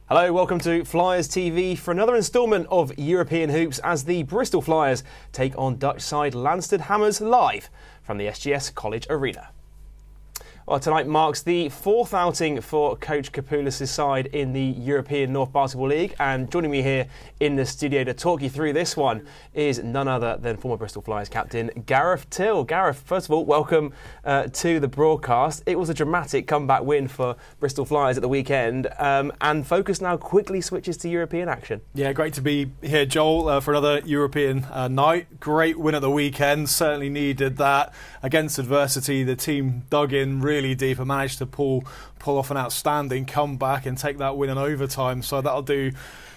Hello, welcome to Flyers TV for another instalment of European Hoops as the Bristol Flyers take on Dutch side Landstede Hammers live from the SGS College Arena. Well, tonight marks the fourth outing for Coach Capules' side in the European North Basketball League, and joining me here in the studio to talk you through this one is none other than former Bristol Flyers captain Gareth Till. Gareth, first of all, welcome to the broadcast. It was a dramatic comeback win for Bristol Flyers at the weekend, and focus now quickly switches to European action. Yeah, great to be here, Joel, for another European night. Great win at the weekend, certainly needed that. Against adversity, the team dug in really deep and managed to pull off an outstanding comeback and take that win in overtime. So that'll do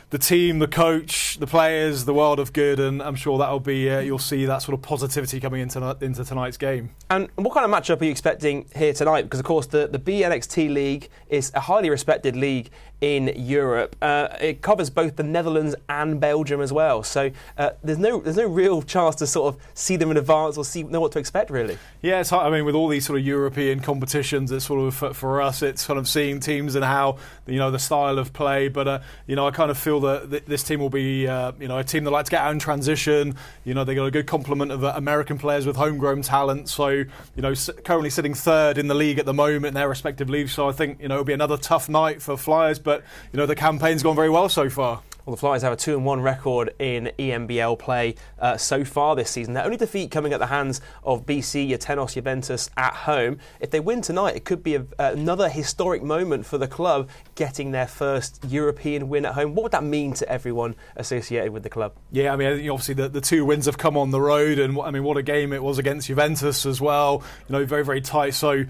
the team, the coach, the players, the world of good, and I'm sure that'll be you'll see that sort of positivity coming into tonight's game. And what kind of matchup are you expecting here tonight? Because of course the BNXT League is a highly respected league in Europe. It covers both the Netherlands and Belgium as well. So there's no real chance to sort of see them in advance or know what to expect, really. Yeah, it's hard. I mean, with all these sort of European competitions, it's sort of for us, it's kind of seeing teams and how the style of play. But I kind of feel that this team will be a team that like to get out in transition. They got a good complement of American players with homegrown talent. So currently sitting third in the league at the moment in their respective leagues. So I think it'll be another tough night for Flyers. But the campaign's gone very well so far. Well, the Flyers have a 2-1 record in ENBL play so far this season. Their only defeat coming at the hands of BC, Atenos, Juventus at home. If they win tonight, it could be another historic moment for the club, getting their first European win at home. What would that mean to everyone associated with the club? Yeah, I mean, obviously the two wins have come on the road, and I mean, what a game it was against Juventus as well. Very, very tight. So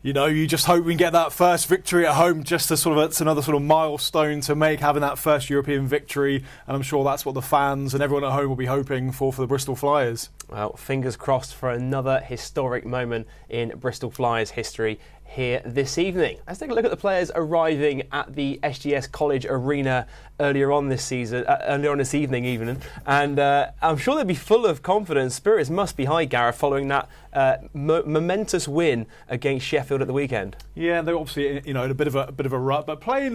you just hope we can get that first victory at home, just as it's another sort of milestone to make, having that first European victory. And I'm sure that's what the fans and everyone at home will be hoping for the Bristol Flyers. Well, fingers crossed for another historic moment in Bristol Flyers history here this evening. Let's take a look at the players arriving at the SGS College Arena earlier on this evening even, and I'm sure they'll be full of confidence. Spirits must be high, Gareth, following that momentous win against Sheffield at the weekend. Yeah, they're obviously in a bit of a rut, but playing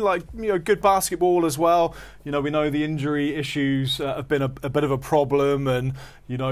good basketball as well. We know the injury issues have been a bit of a problem, and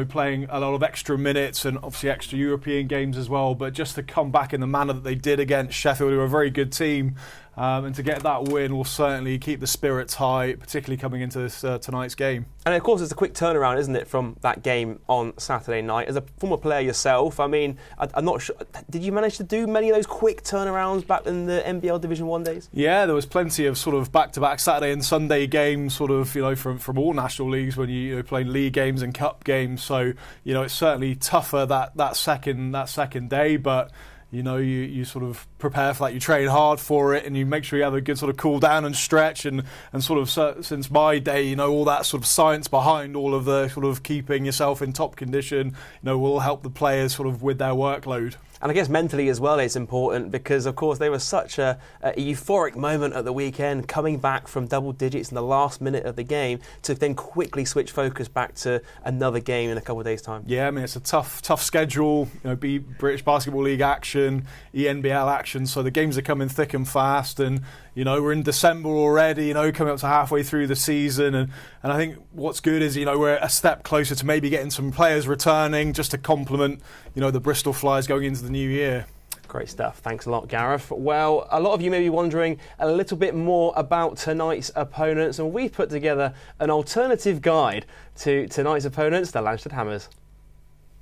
playing a lot of extra minutes and obviously extra European games as well. But just to come back in the manner that they did against Sheffield, who are a very good team, and to get that win will certainly keep the spirits high, particularly coming into this tonight's game. And of course, it's a quick turnaround, isn't it, from that game on Saturday night? As a former player yourself, I mean, I'm not sure, did you manage to do many of those quick turnarounds back in the NBL Division 1 days? Yeah, there was plenty of sort of back-to-back Saturday and Sunday games, sort of, from all national leagues when you playing league games and cup games. So, it's certainly tougher that second day, but you sort of prepare for that, you train hard for it, and you make sure you have a good sort of cool down and stretch, and sort of since my day, all that sort of science behind all of the sort of keeping yourself in top condition, will help the players sort of with their workload. And I guess mentally as well, it's important because, of course, they were such a euphoric moment at the weekend, coming back from double digits in the last minute of the game to then quickly switch focus back to another game in a couple of days' time. Yeah, I mean, it's a tough schedule. British Basketball League action, ENBL action, so the games are coming thick and fast, and we're in December already, coming up to halfway through the season, and I think what's good is, we're a step closer to maybe getting some players returning just to complement, the Bristol Flyers going into the new year. Great stuff. Thanks a lot, Gareth. Well, a lot of you may be wondering a little bit more about tonight's opponents, and we've put together an alternative guide to tonight's opponents, the Landstede Hammers.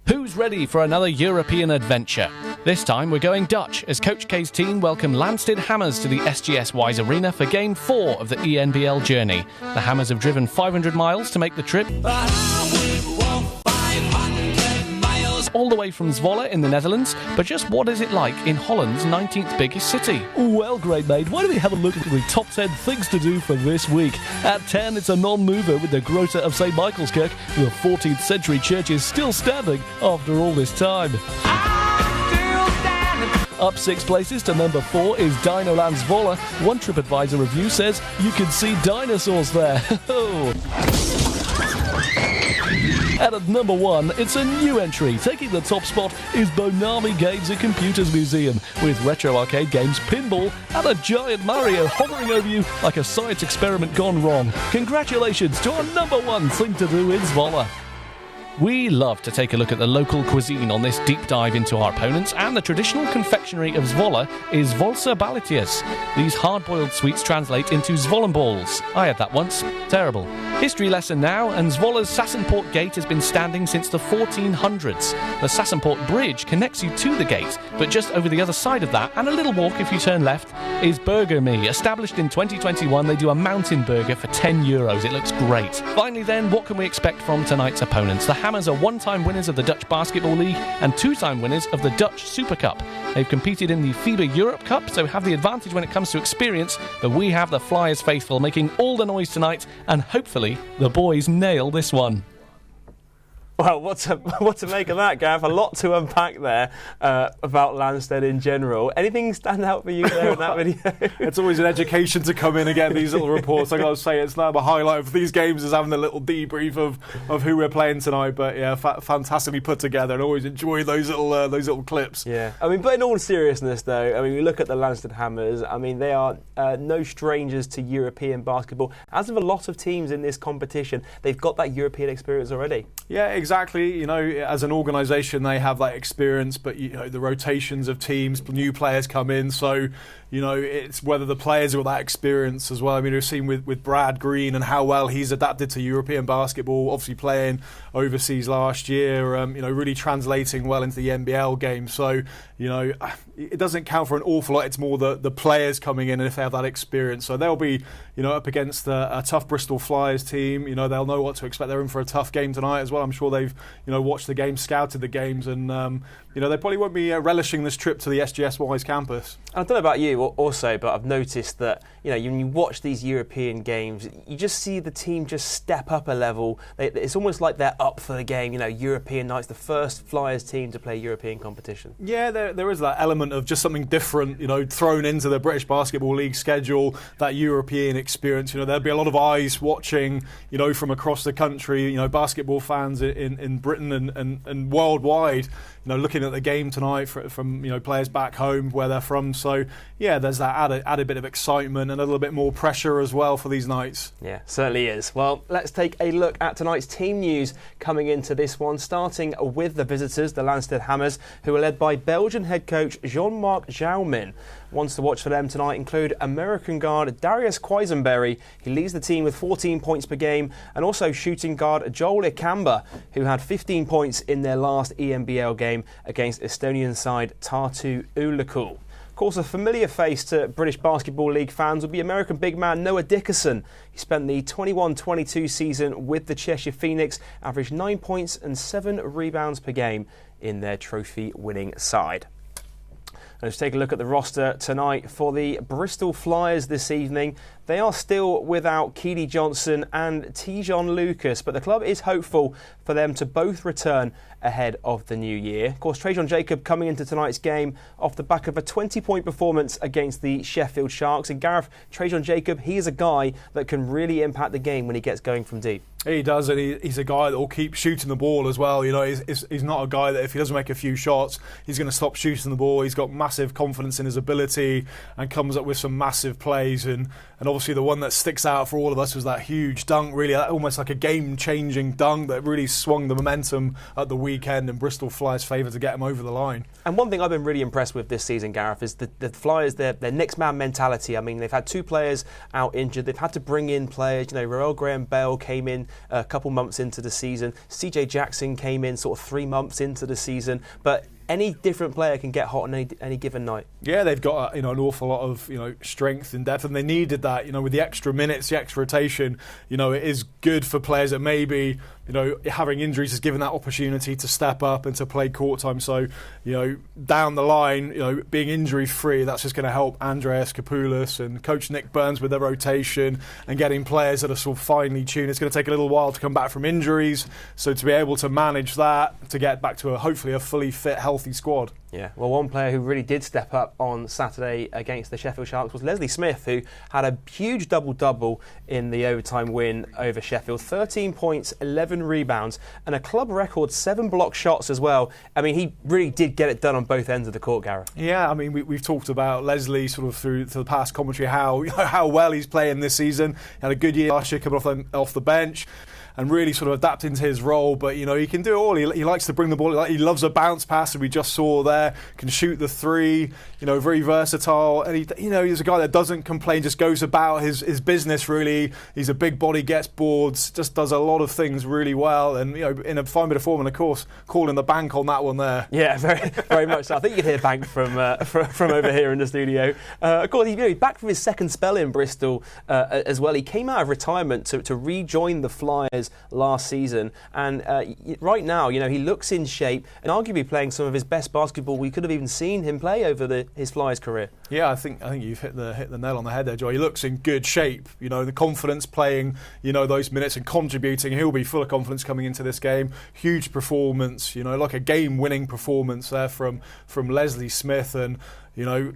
Who's ready for another European adventure? This time we're going Dutch as Coach K's team welcome Landstede Hammers to the SGS Wise Arena for Game 4 of the ENBL journey. The Hammers have driven 500 miles to make the trip, all the way from Zwolle in the Netherlands. But just what is it like in Holland's 19th biggest city? Well, great mate, why don't we have a look at the top 10 things to do for this week? At 10, it's a non-mover with the Grota of St. Michael's Kirk. The 14th century church is still standing after all this time. Up 6 places to number 4 is Dinoland Zwolle. One TripAdvisor review says you can see dinosaurs there. And at number 1, it's a new entry. Taking the top spot is Bonami Games and Computers Museum, with retro arcade games, pinball, and a giant Mario hovering over you like a science experiment gone wrong. Congratulations to our number 1 thing to do in Zwolle. We love to take a look at the local cuisine on this deep dive into our opponents, and the traditional confectionery of Zwolle is Zwolse balletjes. These hard-boiled sweets translate into Zwollenballs. I had that once. Terrible. History lesson now, and Zwolle's Sassenpoort Gate has been standing since the 1400s. The Sassenpoort Bridge connects you to the gate, but just over the other side of that, and a little walk if you turn left, is Burger Me. Established in 2021, they do a mountain burger for €10. It looks great. Finally then, what can we expect from tonight's opponents? The Hammers are one-time winners of the Dutch Basketball League and two-time winners of the Dutch Super Cup. They've competed in the FIBA Europe Cup, so have the advantage when it comes to experience, but we have the Flyers faithful making all the noise tonight, and hopefully the boys nail this one. Well, what to make of that, Gav? A lot to unpack there about Landstede in general. Anything stand out for you there in that video? It's always an education to come in and get these little reports. I got to say, it's now the highlight of these games is having a little debrief of who we're playing tonight. But yeah, fantastically put together, and always enjoy those little clips. Yeah, I mean, but in all seriousness, though, I mean, we look at the Landstede Hammers. I mean, they are no strangers to European basketball. As of a lot of teams in this competition, they've got that European experience already. Yeah, exactly. You know, as an organisation, they have that experience, but you know, the rotations of teams, new players come in, so you know, it's whether the players have got that experience as well. I mean, we've seen with Brad Green and how well he's adapted to European basketball, obviously playing overseas last year, you know, really translating well into the ENBL game. So, you know, it doesn't count for an awful lot. It's more the players coming in and if they have that experience. So they'll be, you know, up against a tough Bristol Flyers team. You know, they'll know what to expect. They're in for a tough game tonight as well. I'm sure they've, you know, watched the game, scouted the games, and, you know, they probably won't be relishing this trip to the SGS Wise campus. I don't know about you also, but I've noticed that, you know, when you watch these European games, you just see the team just step up a level. It's almost like they're up for the game. You know, European nights, the first Flyers team to play European competition. Yeah, there is that element of just something different, you know, thrown into the British Basketball League schedule, that European experience. You know, there'll be a lot of eyes watching, you know, from across the country, you know, basketball fans in Britain and worldwide, you know, looking at the game tonight from you know, players back home where they're from. So, yeah, there's that added bit of excitement and a little bit more pressure as well for these nights. Yeah, certainly is. Well, let's take a look at tonight's team news coming into this one, starting with the visitors, the Landstede Hammers, who are led by Belgian head coach Jean-Marc Jouwmin. Ones to watch for them tonight include American guard Darius Quisenberry. He leads the team with 14 points per game, and also shooting guard Joel Ikamba, who had 15 points in their last ENBL game against Estonian side Tartu Ylläküla. Of course, a familiar face to British Basketball League fans would be American big man Noah Dickerson. He spent the 21-22 season with the Cheshire Phoenix, averaged 9 points and 7 rebounds per game in their trophy-winning side. Let's take a look at the roster tonight for the Bristol Flyers this evening. They are still without Keely Johnson and Tijon Lucas, but the club is hopeful for them to both return ahead of the new year. Of course, Trajan Jacob coming into tonight's game off the back of a 20-point performance against the Sheffield Sharks. And Gareth, Trajan Jacob, he is a guy that can really impact the game when he gets going from deep. He does, and he's a guy that will keep shooting the ball as well. You know, he's not a guy that if he doesn't make a few shots, he's going to stop shooting the ball. He's got massive confidence in his ability and comes up with some massive plays. And obviously the one that sticks out for all of us was that huge dunk, really almost like a game-changing dunk that really swung the momentum at the weekend in Bristol Flyers' favour to get him over the line. And one thing I've been really impressed with this season, Gareth, is the Flyers, their next man mentality. I mean, they've had 2 players out injured. They've had to bring in players. You know, Roel Graham-Bell came in a couple months into the season. CJ Jackson came in sort of 3 months into the season. But any different player can get hot on any given night. Yeah, they've got you know, an awful lot of, you know, strength and depth, and they needed that. You know, with the extra minutes, the extra rotation, you know, it is good for players that maybe having injuries has given that opportunity to step up and to play court time. So, down the line, being injury free, that's just going to help Andreas Capules and Coach Nick Burns with their rotation and getting players that are sort of finely tuned. It's going to take a little while to come back from injuries. So to be able to manage that, to get back to hopefully a fully fit, healthy squad. Yeah, well, one player who really did step up on Saturday against the Sheffield Sharks was Leslie Smith, who had a huge double-double in the overtime win over Sheffield. 13 points, 11 rebounds, and a club record 7 block shots as well. I mean, he really did get it done on both ends of the court, Gareth. Yeah, I mean, we've talked about Leslie sort of through the past commentary, how well he's playing this season. He had a good year last year coming off the bench and really sort of adapting to his role. But, he can do it all. He likes to bring the ball. He loves a bounce pass, as we just saw there. Can shoot the three, very versatile. And, he's a guy that doesn't complain, just goes about his business, really. He's a big body, gets boards, just does a lot of things really well. And, in a fine bit of form. And, of course, calling the bank on that one there. Yeah, very, very much so. I think you can hear bank from over here in the studio. Of course, he's back from his second spell in Bristol as well. He came out of retirement to rejoin the Flyers last season, and right now, he looks in shape and arguably playing some of his best basketball we could have even seen him play over his Flyers career. Yeah, I think you've hit the nail on the head there, Joy. He looks in good shape. The confidence playing, those minutes and contributing. He'll be full of confidence coming into this game. Huge performance, like a game-winning performance there from Leslie Smith. And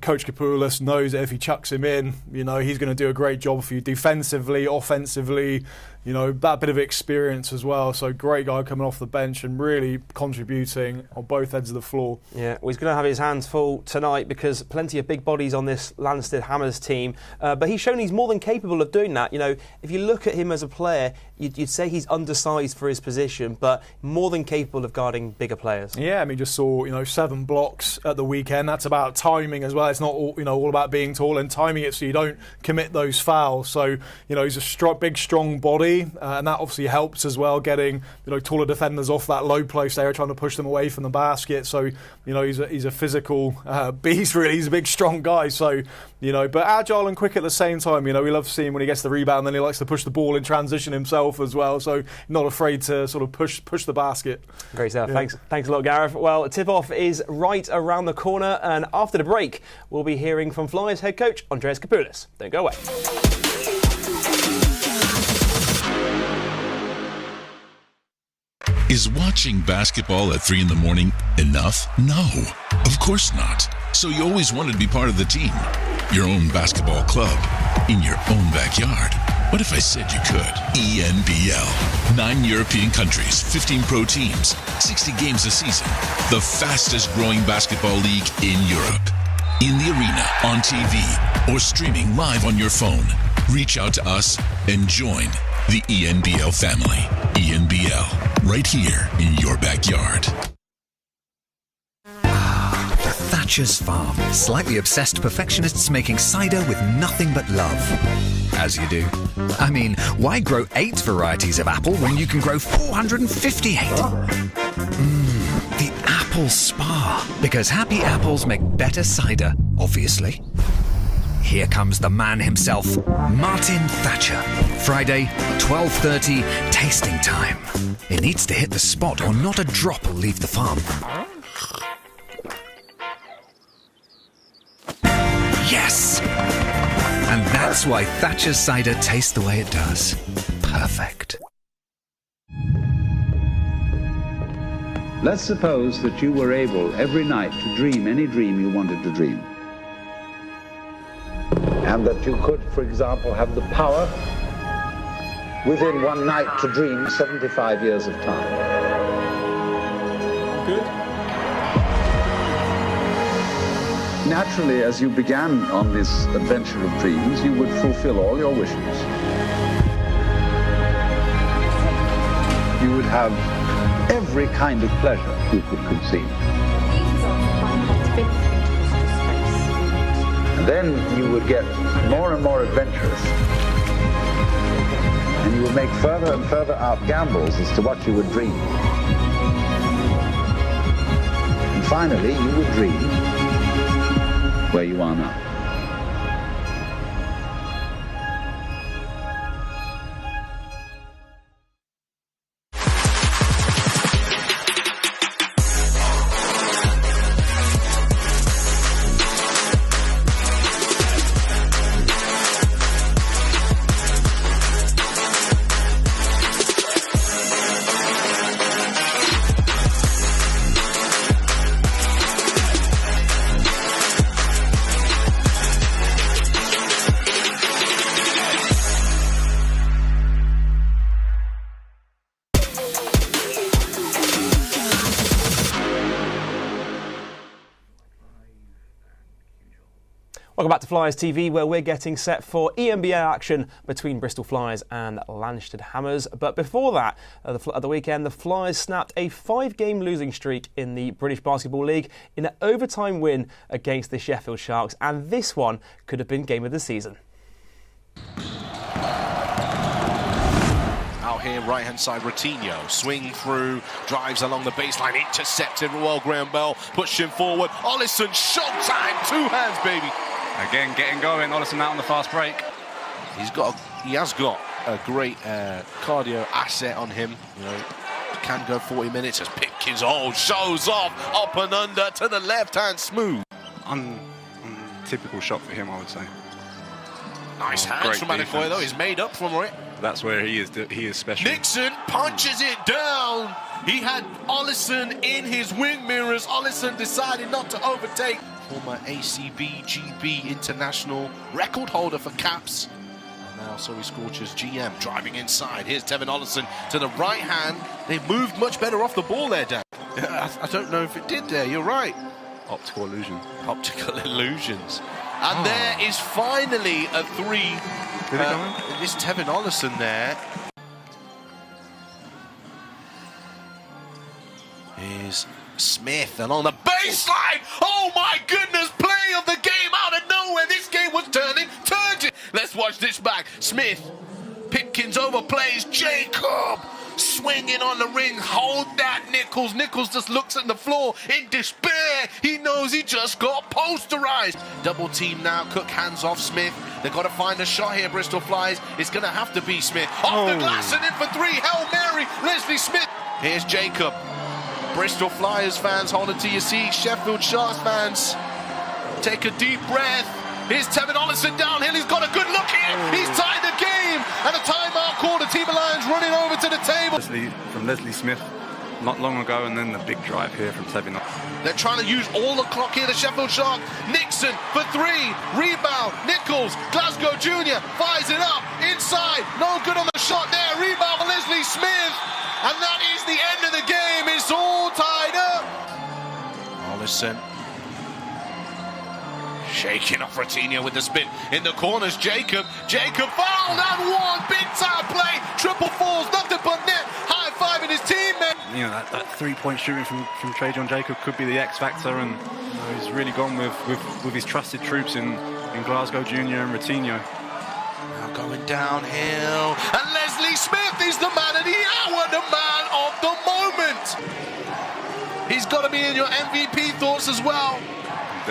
Coach Capules knows that if he chucks him in, he's going to do a great job for you defensively, offensively, that bit of experience as well. So great guy coming off the bench and really contributing on both ends of the floor. Yeah, well, he's going to have his hands full tonight because plenty of big bodies on this Landstede Hammers team. But he's shown he's more than capable of doing that. If you look at him as a player, you'd say he's undersized for his position, but more than capable of guarding bigger players. Yeah, I mean, just saw 7 blocks at the weekend. That's about timing as well. It's not all about being tall and timing it so you don't commit those fouls. So he's a big, strong body, and that obviously helps as well. Getting taller defenders off that low post area, trying to push them away from the basket. So he's a physical beast. Really, he's a big, strong guy. So but agile and quick at the same time. We love seeing when he gets the rebound, then he likes to push the ball in transition himself as well. So not afraid to sort of push the basket. Great stuff. Yeah. Thanks a lot, Gareth. Well, tip-off is right around the corner, and after the break, we'll be hearing from Flyers head coach Andreas Capules. Don't go away. Is watching basketball at 3 a.m. enough? No, of course not. So you always wanted to be part of the team. Your own basketball club. In your own backyard. What if I said you could? ENBL. 9 European countries, 15 pro teams, 60 games a season. The fastest growing basketball league in Europe. In the arena, on TV, or streaming live on your phone. Reach out to us and join the ENBL family. ENBL, right here in your backyard. Thatcher's Farm. Slightly obsessed perfectionists making cider with nothing but love. As you do. I mean, why grow 8 varieties of apple when you can grow 458? The Apple Spa. Because happy apples make better cider, obviously. Here comes the man himself, Martin Thatcher. Friday, 12:30, tasting time. It needs to hit the spot or not a drop will leave the farm. Yes! And that's why Thatcher's cider tastes the way it does. Perfect. Let's suppose that you were able every night to dream any dream you wanted to dream. And that you could, for example, have the power within one night to dream 75 years of time. Good. Naturally, as you began on this adventure of dreams, you would fulfill all your wishes. You would have every kind of pleasure you could conceive. And then you would get more and more adventurous. And you would make further and further out gambles as to what you would dream. And finally, you would dream where you are now. Welcome back to Flyers TV, where we're getting set for ENBL action between Bristol Flyers and Landstede Hammers. But before that, at the weekend, the Flyers snapped a 5-game losing streak in the British Basketball League in an overtime win against the Sheffield Sharks, and this one could have been game of the season. Out here, right-hand side, Ratinho, swing through, drives along the baseline, intercepted, Royal Graham Bell, pushing forward, Ollison, showtime, 2 hands, baby. Again, getting going, Ollison out on the fast break. He has got a great cardio asset on him, you know, can go 40 minutes as Pipkins, shows off, up and under to the left-hand, smooth. Typical shot for him, I would say. Nice hands from Adekoya, though, he's made up for it. That's where he is special. Nixon punches it down. He had Ollison in his wing mirrors. Ollison decided not to overtake. Former ACB, GB international record holder for caps. And now Surrey Scorchers GM driving inside. Here's Tevin Ollison to the right hand. They moved much better off the ball there, Dan. I don't know if it did there, you're right. Optical illusion. Optical illusions. And there is finally a 3. This Tevin Ollison there. Here's Smith, and on the baseline, oh my goodness, play of the game out of nowhere. This game was turning turgid. Let's watch this back. Smith, Pipkins overplays, Jacob swinging on the ring, hold that, Nichols. Nichols just looks at the floor in despair. He knows he just got posterized. Double team now, Cook hands off Smith. They've got to find a shot here, Bristol Flyers. It's going to have to be Smith. Off the glass and in for 3, Hail Mary, Leslie Smith. Here's Jacob. Bristol Flyers fans, hold it to your seats. Sheffield Sharks fans, take a deep breath. Here's Tevin Ollison downhill. He's got a good look here. He's tied the game. And a timeout called. The team of Lions running over to the table. From Leslie Smith not long ago, and then the big drive here from Tevin. They're trying to use all the clock here, the Sheffield Sharks. Nixon for 3. Rebound. Nichols. Glasgow Jr. fires it up. Inside. No good on the shot there. Rebound for Leslie Smith. And that is the end of the game. It's all tied up. Ollison shaking off Ratinho with the spin in the corners. Jacob fouled and one. Big time play. Triple falls. Nothing but net. High fiving his teammate. You know, that 3-point shooting from Trajan Jacob could be the X factor, and he's really gone with his trusted troops in Glasgow Jr. and Ratinho. Now going downhill, and Leslie Smith is the man of the hour, the man of the moment. He's got to be in your MVP thoughts as well.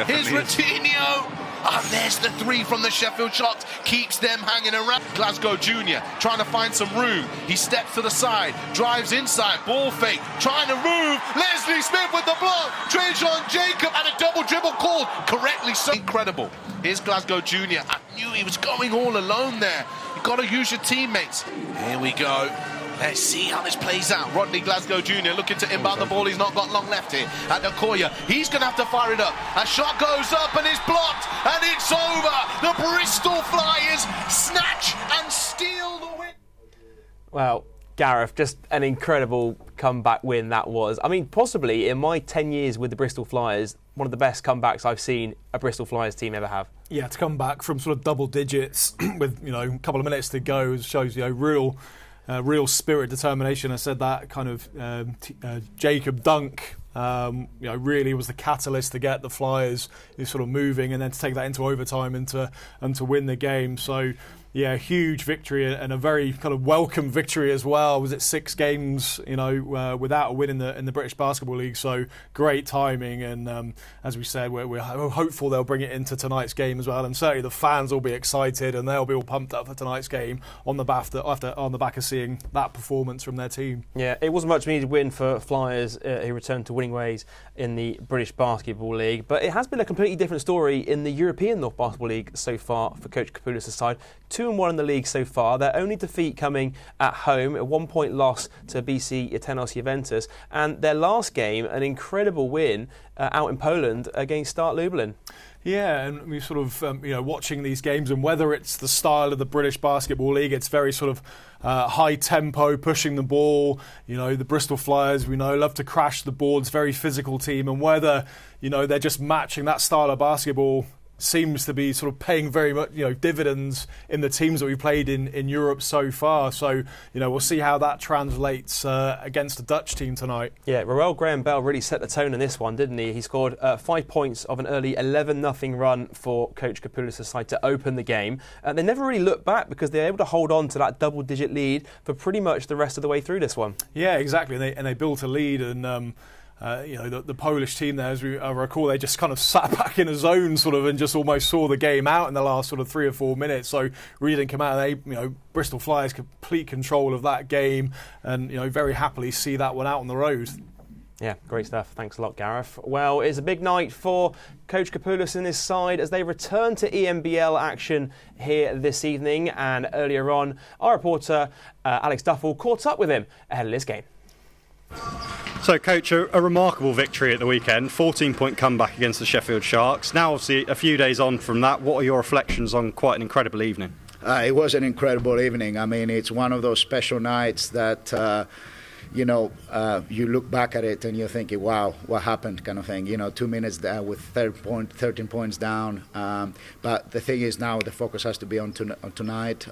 Here's Ratinho. And there's the 3 from the Sheffield Sharks. Keeps them hanging around. Glasgow Jr. trying to find some room. He steps to the side, drives inside, ball fake, trying to move. Leslie Smith with the block. Trajan Jacob and a double dribble called correctly. So incredible. Here's Glasgow Jr. I knew he was going all alone there. You've got to use your teammates. Here we go. Let's see how this plays out. Rodney Glasgow Jr. looking to inbound the ball. He's not got long left here. Adekoya, he's going to have to fire it up. A shot goes up and it's blocked. And it's over. The Bristol Flyers snatch and steal the win. Well, Gareth, just an incredible comeback win that was. I mean, possibly in my 10 years with the Bristol Flyers, one of the best comebacks I've seen a Bristol Flyers team ever have. Yeah, to come back from sort of double digits with, a couple of minutes to go shows, real spirit, determination. I said that kind of Jacob dunk, really was the catalyst to get the Flyers sort of moving, and then to take that into overtime and to win the game. So, yeah, huge victory and a very kind of welcome victory as well. Was it 6 games, without a win in the British Basketball League? So great timing, and as we said, we're hopeful they'll bring it into tonight's game as well. And certainly the fans will be excited, and they'll be all pumped up for tonight's game on the back of seeing that performance from their team. Yeah, it wasn't much needed win for Flyers who returned to winning ways in the British Basketball League, but it has been a completely different story in the European North Basketball League so far for Coach Capules' side. 2-1 in the league so far. Their only defeat coming at home, a 1-point loss to BC Itenos Juventus, and their last game, an incredible win out in Poland against Start Lublin. Yeah, and we sort of, watching these games, and whether it's the style of the British Basketball League, it's very sort of high tempo, pushing the ball. The Bristol Flyers, we know, love to crash the boards, very physical team, and whether, they're just matching that style of basketball seems to be sort of paying very much, dividends in the teams that we played in Europe so far. So, we'll see how that translates against the Dutch team tonight. Yeah, Roel Graham-Bell really set the tone in this one, didn't he? He scored 5 points of an early 11-0 run for Coach Capules' side to open the game. They never really looked back because they were able to hold on to that double-digit lead for pretty much the rest of the way through this one. Yeah, exactly. And they built a lead, and the Polish team there, as I recall, they just kind of sat back in a zone sort of and just almost saw the game out in the last sort of 3 or 4 minutes. So really didn't come out. They, Bristol Flyers complete control of that game, and very happily see that one out on the road. Yeah, great stuff. Thanks a lot, Gareth. Well, it's a big night for Coach Capules and his side as they return to ENBL action here this evening. And earlier on, our reporter Alex Duffel caught up with him ahead of this game. So, Coach, a remarkable victory at the weekend, 14-point comeback against the Sheffield Sharks. Now, obviously, a few days on from that, what are your reflections on quite an incredible evening? It was an incredible evening. I mean, it's one of those special nights that, you look back at it and you're thinking, wow, what happened kind of thing. 2 minutes down with 13 points down. But the thing is now the focus has to be on tonight.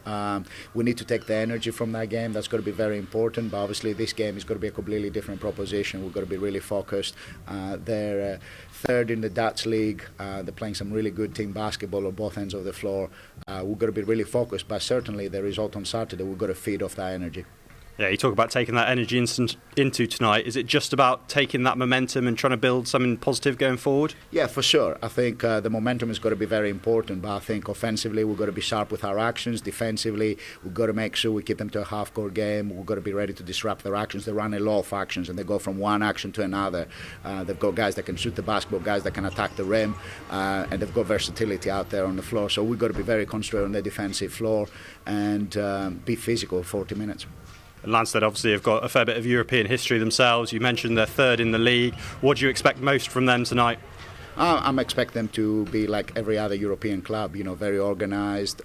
We need to take the energy from that game. That's got to be very important. But obviously this game is going to be a completely different proposition. We've got to be really focused. They're third in the Dutch league. They're playing some really good team basketball on both ends of the floor. We've got to be really focused. But certainly the result on Saturday, we've got to feed off that energy. Yeah, you talk about taking that energy into tonight. Is it just about taking that momentum and trying to build something positive going forward? Yeah, for sure. I think the momentum is going to be very important, but I think offensively we've got to be sharp with our actions. Defensively, we've got to make sure we keep them to a half-court game. We've got to be ready to disrupt their actions. They run a lot of actions and they go from one action to another. They've got guys that can shoot the basketball, guys that can attack the rim, and they've got versatility out there on the floor. So we've got to be very concentrated on the defensive floor and be physical 40 minutes. Landstede obviously have got a fair bit of European history themselves. You mentioned they're third in the league. What do you expect most from them tonight? I'm expecting them to be like every other European club, very organised,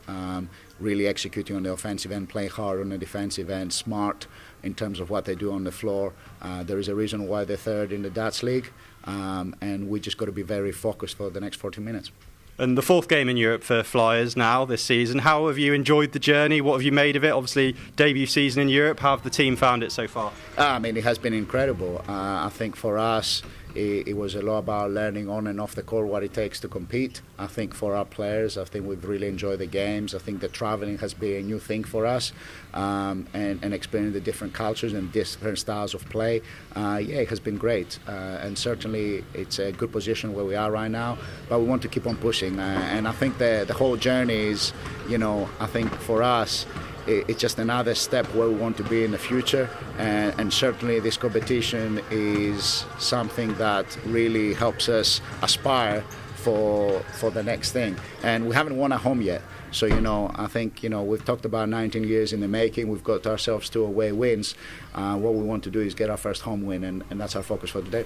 really executing on the offensive end, playing hard on the defensive end, smart in terms of what they do on the floor. There is a reason why they're third in the Dutch league, and we just got to be very focused for the next 40 minutes. And the fourth game in Europe for Flyers now this season. How have you enjoyed the journey? What have you made of it? Obviously, debut season in Europe. How have the team found it so far? I mean, it has been incredible. I think for us, it was a lot about learning on and off the court what it takes to compete. I think for our players, I think we've really enjoyed the games. I think the traveling has been a new thing for us, and experiencing the different cultures and different styles of play. It has been great, and certainly it's a good position where we are right now, but we want to keep on pushing, and I think the whole journey is, I think for us, it's just another step where we want to be in the future, and certainly this competition is something that really helps us aspire for the next thing. And we haven't won at home yet, so I think we've talked about 19 years in the making. We've got ourselves 2 away wins. What we want to do is get our first home win, and that's our focus for today.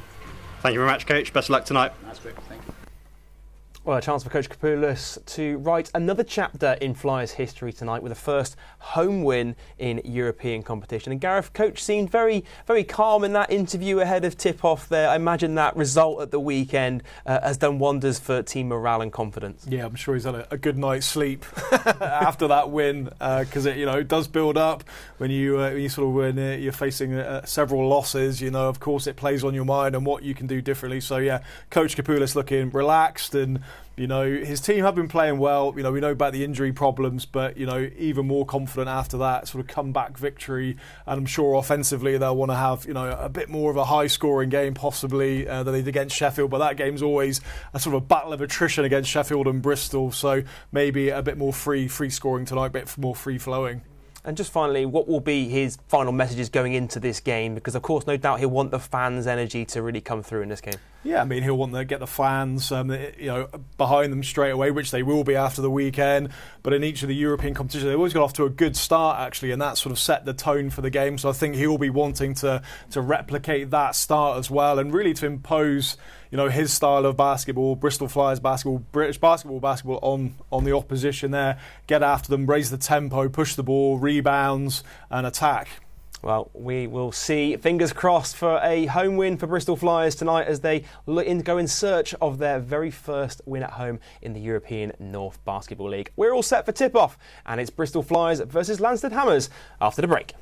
Thank you very much, Coach. Best of luck tonight. That's great. Thank you. Well, a chance for Coach Capules to write another chapter in Flyers history tonight with a first home win in European competition. And Gareth, Coach seemed very, very calm in that interview ahead of tip-off there. I imagine that result at the weekend has done wonders for team morale and confidence. Yeah, I'm sure he's had a good night's sleep after that win, because it does build up when you sort of when you're facing several losses. Of course, it plays on your mind and what you can do differently. So yeah, Coach Capules looking relaxed, and his team have been playing well. We know about the injury problems, but even more confident after that sort of comeback victory. And I'm sure offensively they'll want to have a bit more of a high-scoring game possibly than they did against Sheffield. But that game's always a sort of a battle of attrition against Sheffield and Bristol. So maybe a bit more free scoring tonight, a bit more free flowing. And just finally, what will be his final messages going into this game? Because, of course, no doubt he'll want the fans' energy to really come through in this game. Yeah, I mean, he'll want to get the fans behind them straight away, which they will be after the weekend. But in each of the European competitions, they always got off to a good start, actually, and that sort of set the tone for the game. So I think he'll be wanting to replicate that start as well, and really to impose his style of basketball, Bristol Flyers basketball, British basketball on the opposition there, get after them, raise the tempo, push the ball, rebounds and attack. Well, we will see. Fingers crossed for a home win for Bristol Flyers tonight as they go in search of their very first win at home in the European North Basketball League. We're all set for tip-off, and it's Bristol Flyers versus Landstede Hammers after the break.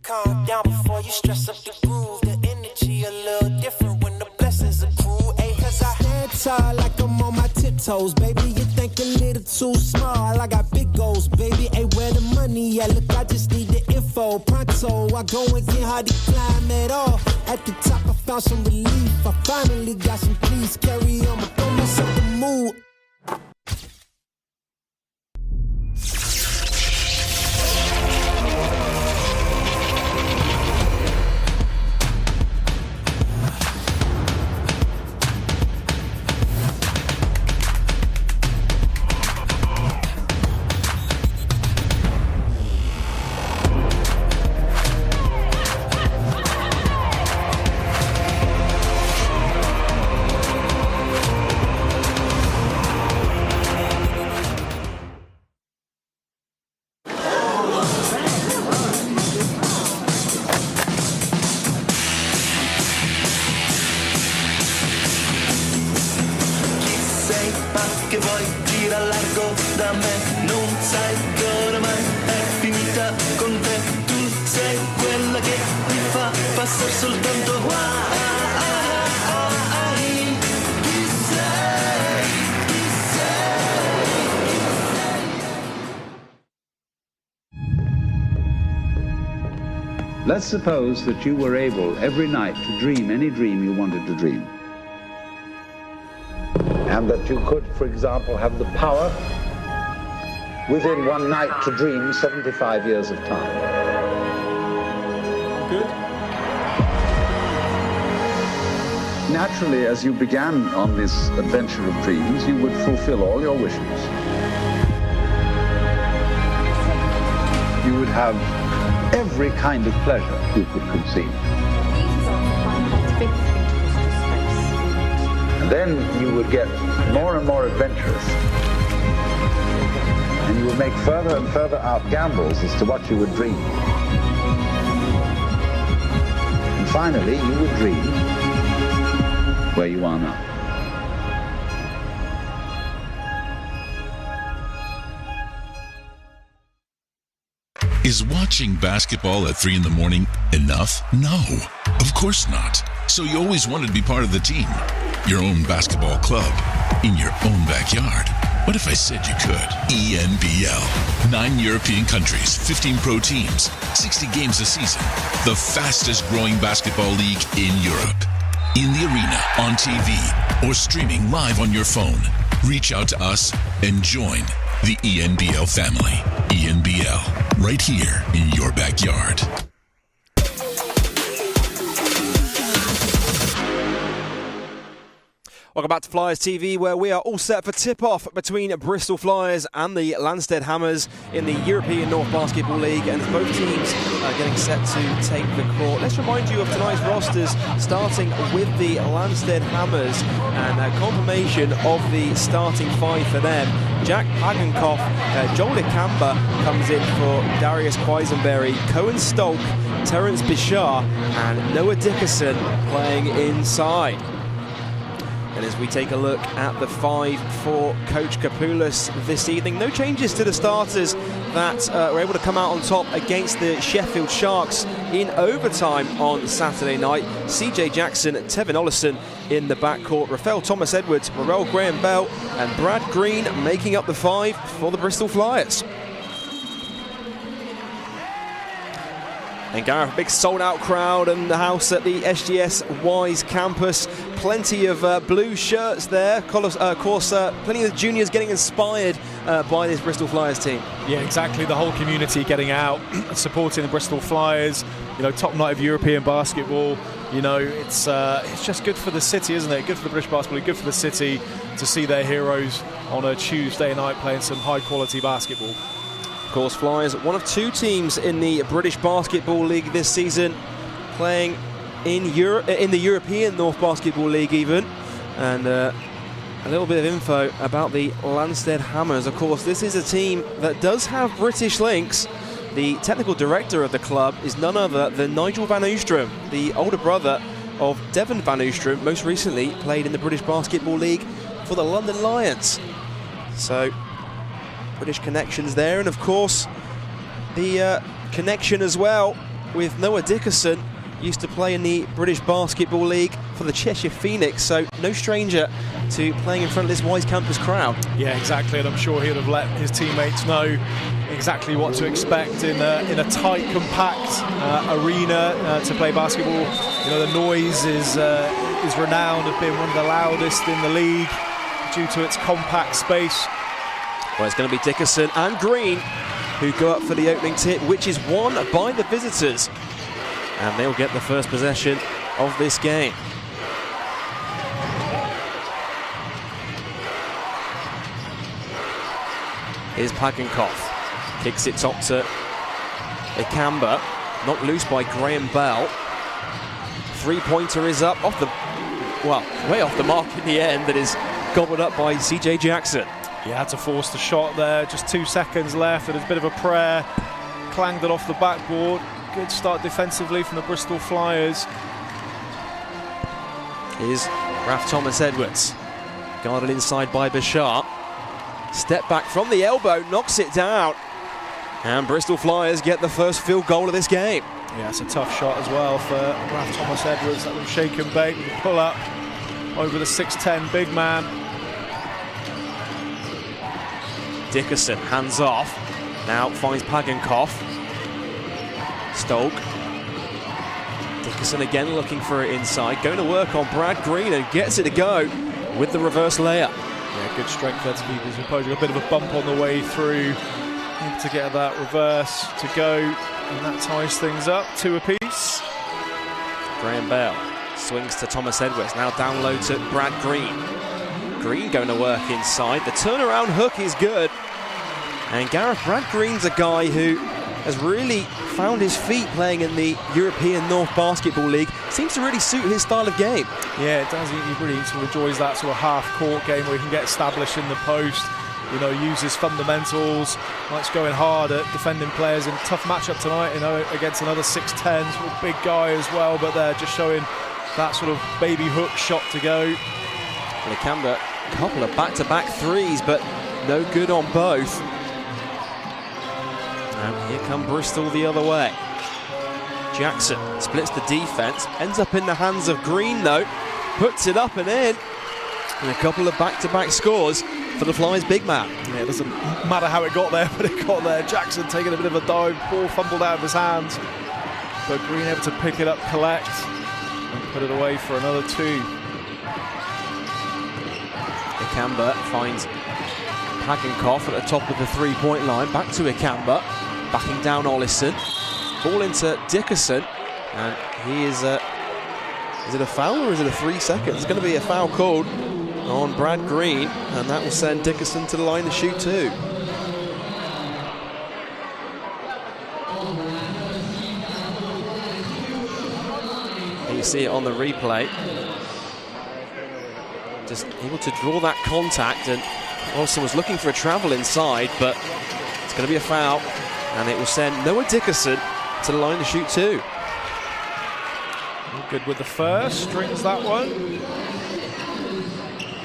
Calm down before you stress up the groove. The energy a little different when the blessings accrue. Ayy, cause I head tired like I'm on my tiptoes. Baby, you think a little too small. I got big goals, baby. Ayy, where the money at? Look, I just need the info. Pronto, I go and get hard to climb at all. At the top, I found some relief. I finally got some peace. Carry on, but don't mess up the mood. Che vuoi, gira largo da me, non sai che oramai è finita con te. Tu sei quella che mi fa passare soltanto guai. Chi sei? Let's suppose that you were able every night to dream any dream you wanted to dream. And that you could, for example, have the power within one night to dream 75 years of time. Good. Naturally, as you began on this adventure of dreams, you would fulfill all your wishes. You would have every kind of pleasure you could conceive. And then you would get more and more adventurous. And you would make further and further out gambles as to what you would dream. And finally, you would dream where you are now. Is watching basketball at 3 in the morning enough? No, of course not. So you always wanted to be part of the team. Your own basketball club, in your own backyard. What if I said you could? ENBL. 9 European countries, 15 pro teams, 60 games a season. The fastest growing basketball league in Europe. In the arena, on TV, or streaming live on your phone. Reach out to us and join the ENBL family. ENBL, right here in your backyard. Welcome back to Flyers TV, where we are all set for tip-off between Bristol Flyers and the Landstede Hammers in the European North Basketball League, and both teams are getting set to take the court. Let's remind you of tonight's rosters, starting with the Landstede Hammers, and a confirmation of the starting 5 for them. Jack Hagenkoff, Joel Ikamba comes in for Darius Quisenberry, Cohen Stolk, Terence Bishar, and Noah Dickerson playing inside. And as we take a look at the 5 for Coach Capules this evening, no changes to the starters that were able to come out on top against the Sheffield Sharks in overtime on Saturday night. CJ Jackson, Tevin Ollison in the backcourt, Rafael Thomas-Edwards, Morel Graham-Bell and Brad Green making up the 5 for the Bristol Flyers. And Gareth, a big sold-out crowd in the house at the SGS Wise campus. Plenty of blue shirts there. Of course, plenty of the juniors getting inspired by this Bristol Flyers team. Yeah, exactly. The whole community getting out, supporting the Bristol Flyers. You know, top night of European basketball. You know, it's just good for the city, isn't it? Good for the British basketball league, good for the city to see their heroes on a Tuesday night playing some high-quality basketball. Of course, Flyers, one of 2 teams in the British Basketball League this season, playing in Europe, in the European North Basketball League even, and a little bit of info about the Landstede Hammers. Of course, this is a team that does have British links. The technical director of the club is none other than Nigel van Oostrum, the older brother of Devon van Oostrum, most recently played in the British Basketball League for the London Lions. So, British connections there, and of course, the connection as well with Noah Dickerson, used to play in the British Basketball League for the Cheshire Phoenix, so no stranger to playing in front of this Wise Campus crowd. Yeah, exactly, and I'm sure he would have let his teammates know exactly what to expect in a tight, compact arena to play basketball. You know, the noise is renowned as being one of the loudest in the league due to its compact space. Well, it's going to be Dickerson and Green who go up for the opening tip, which is won by the visitors. And they'll get the first possession of this game. Here's Pagenkoff. Kicks it top to Ikamba. Knocked loose by Graham Bell. Three-pointer is up off the, well, way off the mark in the end. That is gobbled up by CJ Jackson. He had to force the shot there. Just 2 seconds left, and it's a bit of a prayer. Clanged it off the backboard. Good start defensively from the Bristol Flyers. Here's Raf Thomas Edwards. Guarded inside by Bashar. Step back from the elbow, knocks it down. And Bristol Flyers get the first field goal of this game. Yeah, it's a tough shot as well for Raf Thomas Edwards. That little shake and bake with a pull up over the 6'10" big man. Dickerson, hands off. Now finds Pagenkoff. Stoke. Dickerson again looking for it inside. Going to work on Brad Green and gets it to go with the reverse layup. Yeah, good strength there to keep his opposing. A bit of a bump on the way through to get that reverse to go, and that ties things up. 2 apiece. Graham Bell swings to Thomas Edwards. Now down low to Brad Green. Green going to work inside. The turnaround hook is good. And Brad Green's a guy who has really found his feet playing in the European North Basketball League. Seems to really suit his style of game. Yeah, it does. He really sort of enjoys that sort of half-court game where he can get established in the post, you know, use his fundamentals, likes going hard at defending players in a tough matchup tonight, you know, against another 6'10", sort of big guy as well, but they're just showing that sort of baby hook shot to go. Ikamba, a couple of back-to-back threes, but no good on both. And here come Bristol the other way. Jackson splits the defense, ends up in the hands of Green though, puts it up and in, and a couple of back-to-back scores for the Flyers big man. Yeah, it doesn't matter how it got there, but it got there. Jackson taking a bit of a dive, ball fumbled out of his hands, but Green able to pick it up, collect, and put it away for another 2. Ikamba finds Pagenkoff at the top of the three-point line. Back to Ikamba, backing down Ollison. Ball into Dickerson, and he is it a foul or is it a 3 seconds? It's going to be a foul called on Brad Green, and that will send Dickerson to the line to shoot 2. And you see it on the replay. Just able to draw that contact, and Ollison was looking for a travel inside, but it's going to be a foul, and it will send Noah Dickerson to the line to shoot 2. Good with the first, strings that one.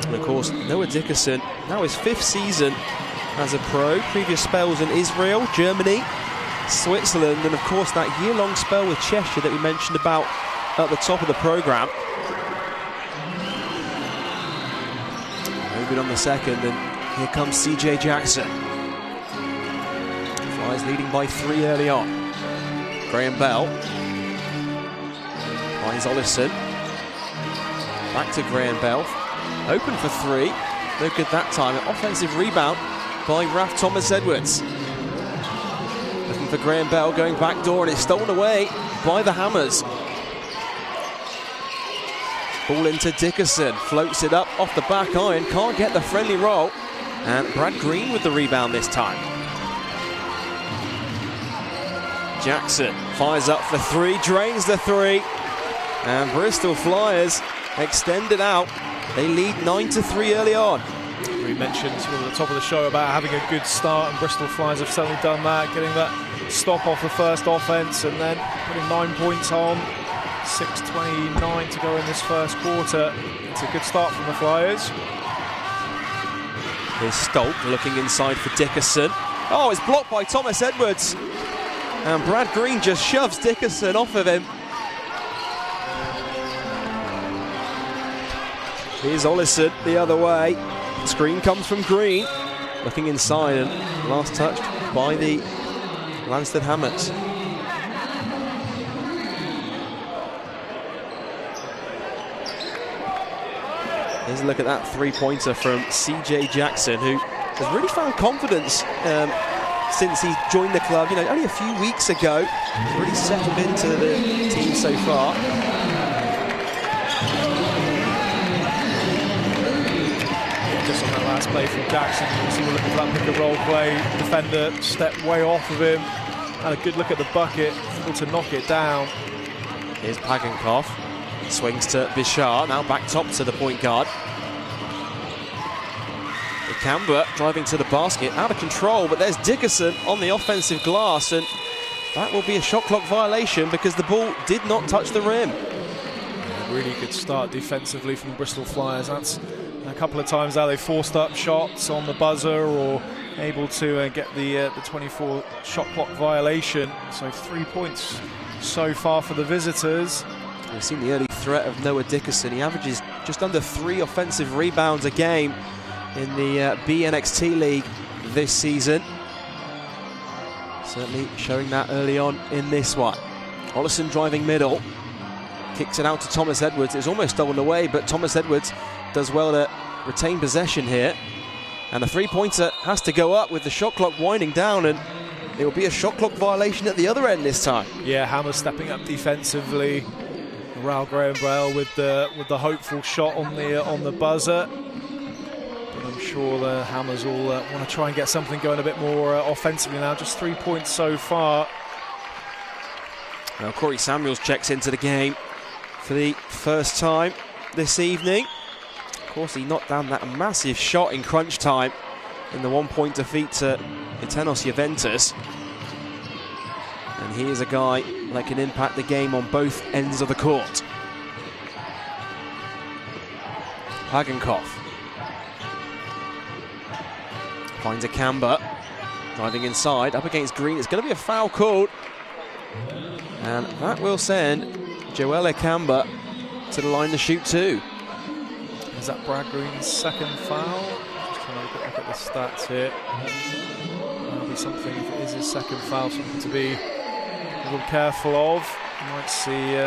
And of course, Noah Dickerson, now his 5th season as a pro. Previous spells in Israel, Germany, Switzerland, and of course that year-long spell with Cheshire that we mentioned about at the top of the programme. No good on the second, and here comes CJ Jackson. Flyers leading by 3 early on. Graham Bell finds Ollison. Back to Graham Bell. Open for 3. No good that time. An offensive rebound by Raf Thomas Edwards. Looking for Graham Bell, going back door, and it's stolen away by the Hammers. Ball into Dickerson. Floats it up off the back iron. Can't get the friendly roll. And Brad Green with the rebound this time. Jackson fires up for 3, drains the 3, and Bristol Flyers extend it out. They lead 9-3 early on. We mentioned sort of at the top of the show about having a good start, and Bristol Flyers have certainly done that, getting that stop off the first offence and then putting 9 points on. 6:29 to go in this first quarter. It's a good start from the Flyers. Here's Stolt looking inside for Dickerson. Oh, it's blocked by Thomas Edwards. And Brad Green just shoves Dickerson off of him. Here's Ollison the other way. Screen comes from Green. Looking inside and last touched by the Landstede Hammers. Here's a look at that three-pointer from CJ Jackson, who has really found confidence since he joined the club. You know, only a few weeks ago. He's really settled into the team so far. Just on that last play from Jackson, you can see we're looking for that pick-and-roll play. Defender stepped way off of him. Had a good look at the bucket, able to knock it down. Here's Pagenkov. Swings to Bichard, now back top to the point guard. Camber driving to the basket, out of control, but there's Dickerson on the offensive glass, and that will be a shot clock violation because the ball did not touch the rim. A really good start defensively from the Bristol Flyers. That's a couple of times now they forced up shots on the buzzer or able to get the 24 shot clock violation. So 3 points so far for the visitors. We've seen the early threat of Noah Dickerson. He averages just under 3 offensive rebounds a game in the BNXT League this season. Certainly showing that early on in this one. Ollison driving middle. Kicks it out to Thomas Edwards. It's almost stolen away, but Thomas Edwards does well to retain possession here. And the three-pointer has to go up with the shot clock winding down, and it will be a shot clock violation at the other end this time. Yeah, Hammers stepping up defensively. Raul Graham-Braille with the hopeful shot on the buzzer. But I'm sure the Hammers will want to try and get something going a bit more offensively now. Just 3 points so far. Now Corey Samuels checks into the game for the first time this evening. Of course, he knocked down that massive shot in crunch time in the 1-point defeat to Itenos Juventus. And he is a guy that can impact the game on both ends of the court. Pagenkov finds a Camber, driving inside, up against Green. It's going to be a foul called, and that will send Joelle Camber to the line to shoot 2. Is that Brad Green's second foul? Just trying to look at the stats here. That'll be something, if it is his second foul, something to be a little careful of. You might see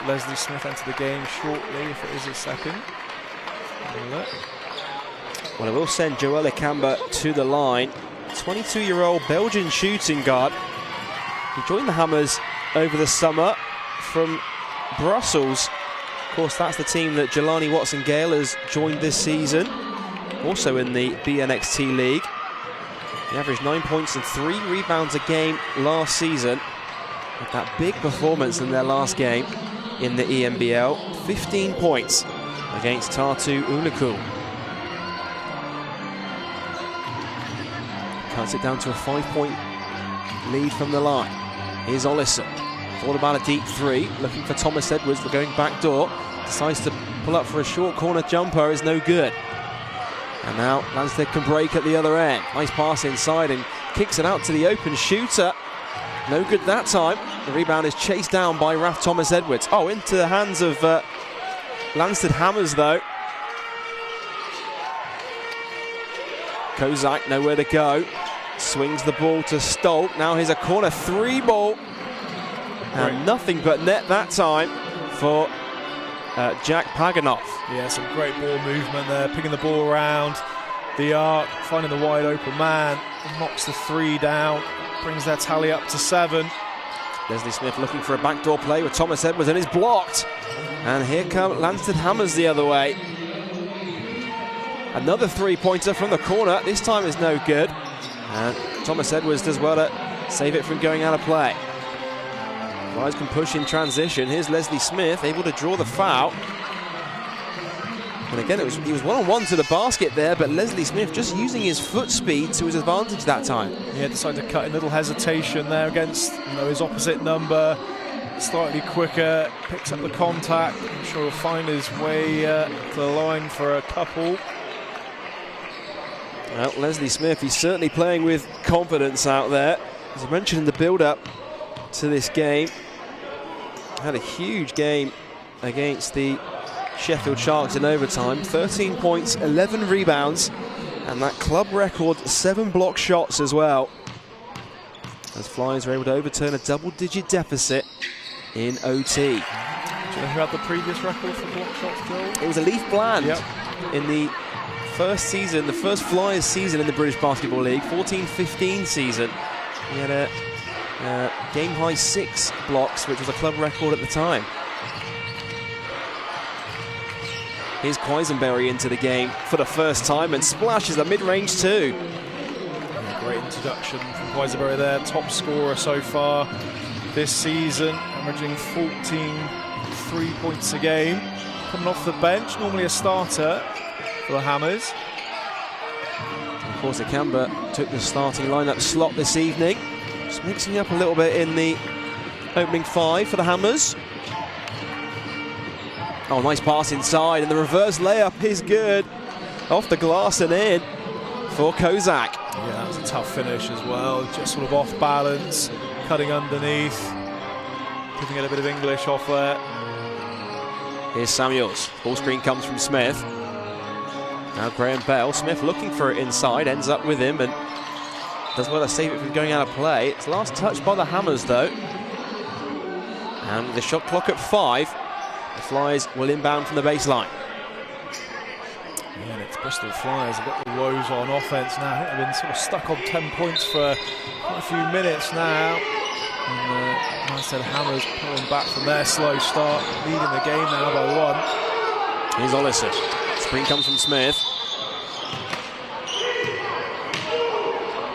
Leslie Smith enter the game shortly if it is his second. Well, it will send Joelle Camber to the line. 22-year-old Belgian shooting guard. He joined the Hammers over the summer from Brussels. Of course, that's the team that Jelani Watson-Gale has joined this season, also in the BNXT League. He averaged 9 points and 3 rebounds a game last season. With that big performance in their last game in the ENBL, 15 points against Tartu Unikul. Cuts it down to a 5-point lead from the line. Here's Ollison. Thought about a deep 3, looking for Thomas Edwards. We're going back door. Decides to pull up for a short corner jumper, is no good. And now Landstede can break at the other end. Nice pass inside and kicks it out to the open shooter. No good that time. The rebound is chased down by Raf Thomas Edwards. Oh, into the hands of Landstede Hammers though. Kozak nowhere to go. Swings the ball to Stolt. Now here's a corner 3 ball. And nothing but net that time for Jack Paganov. Yeah, some great ball movement there, picking the ball around the arc, finding the wide open man, knocks the 3 down, brings their tally up to 7. Leslie Smith looking for a backdoor play with Thomas Edwards, and it's blocked. And here come Landstede Hammers the other way. Another 3-pointer from the corner. This time is no good. And Thomas Edwards does well to save it from going out of play. Flyers can push in transition. Here's Leslie Smith able to draw the foul. And again, he was one-on-one to the basket there, but Leslie Smith just using his foot speed to his advantage that time. Yeah, decided to cut in, little hesitation there against his opposite number. Slightly quicker, picks up the contact. I'm sure he'll find his way to the line for a couple. Well, Leslie Smith, he's certainly playing with confidence out there. As I mentioned in the build-up to this game, had a huge game against the Sheffield Sharks in overtime. 13 points, 11 rebounds, and that club record 7 block shots as well. As Flyers were able to overturn a double-digit deficit in OT. Do you know who had the previous record for block shots, Joel? It was Leif Bland in the first season, the first Flyers season in the British Basketball League, 14-15 season. He had a game-high 6 blocks, which was a club record at the time. Here's Quisenberry into the game for the first time and splashes a mid-range too. Yeah, great introduction from Quisenberry there, top scorer so far this season, averaging 14 3-points a game. Coming off the bench, normally a starter for the Hammers. Of course, Akamba took the starting lineup slot this evening. Just mixing up a little bit in the opening 5 for the Hammers. Oh, nice pass inside, and the reverse layup is good. Off the glass and in for Kozak. Yeah, that was a tough finish as well. Just sort of off balance, cutting underneath, giving it a bit of English off there. Here's Samuels. Ball screen comes from Smith. Now Graham Bell. Smith looking for it inside, ends up with him and does well to save it from going out of play. It's last touched by the Hammers though. And with the shot clock at 5, the Flyers will inbound from the baseline. Yeah, and it's Bristol Flyers. They've got the woes on offense now. I think they've been sort of stuck on 10 points for quite a few minutes now. And Landstede Hammers pulling back from their slow start, leading the game now by 1. Here's Ollison. Screen comes from Smith.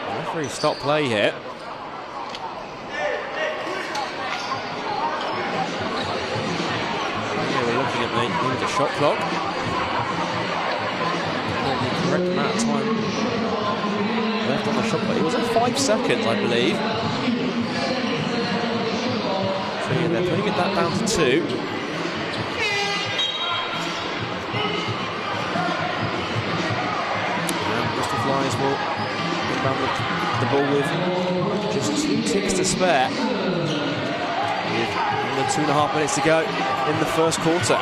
The referee stopped play here. Looking at the shot clock. Not the correct amount of time left on the shot clock. It was at 5 seconds, I believe. So yeah, they're putting that down to 2. And Bristol Flyers will inbound the ball with just 2 ticks to spare. With under 2.5 minutes to go in the first quarter.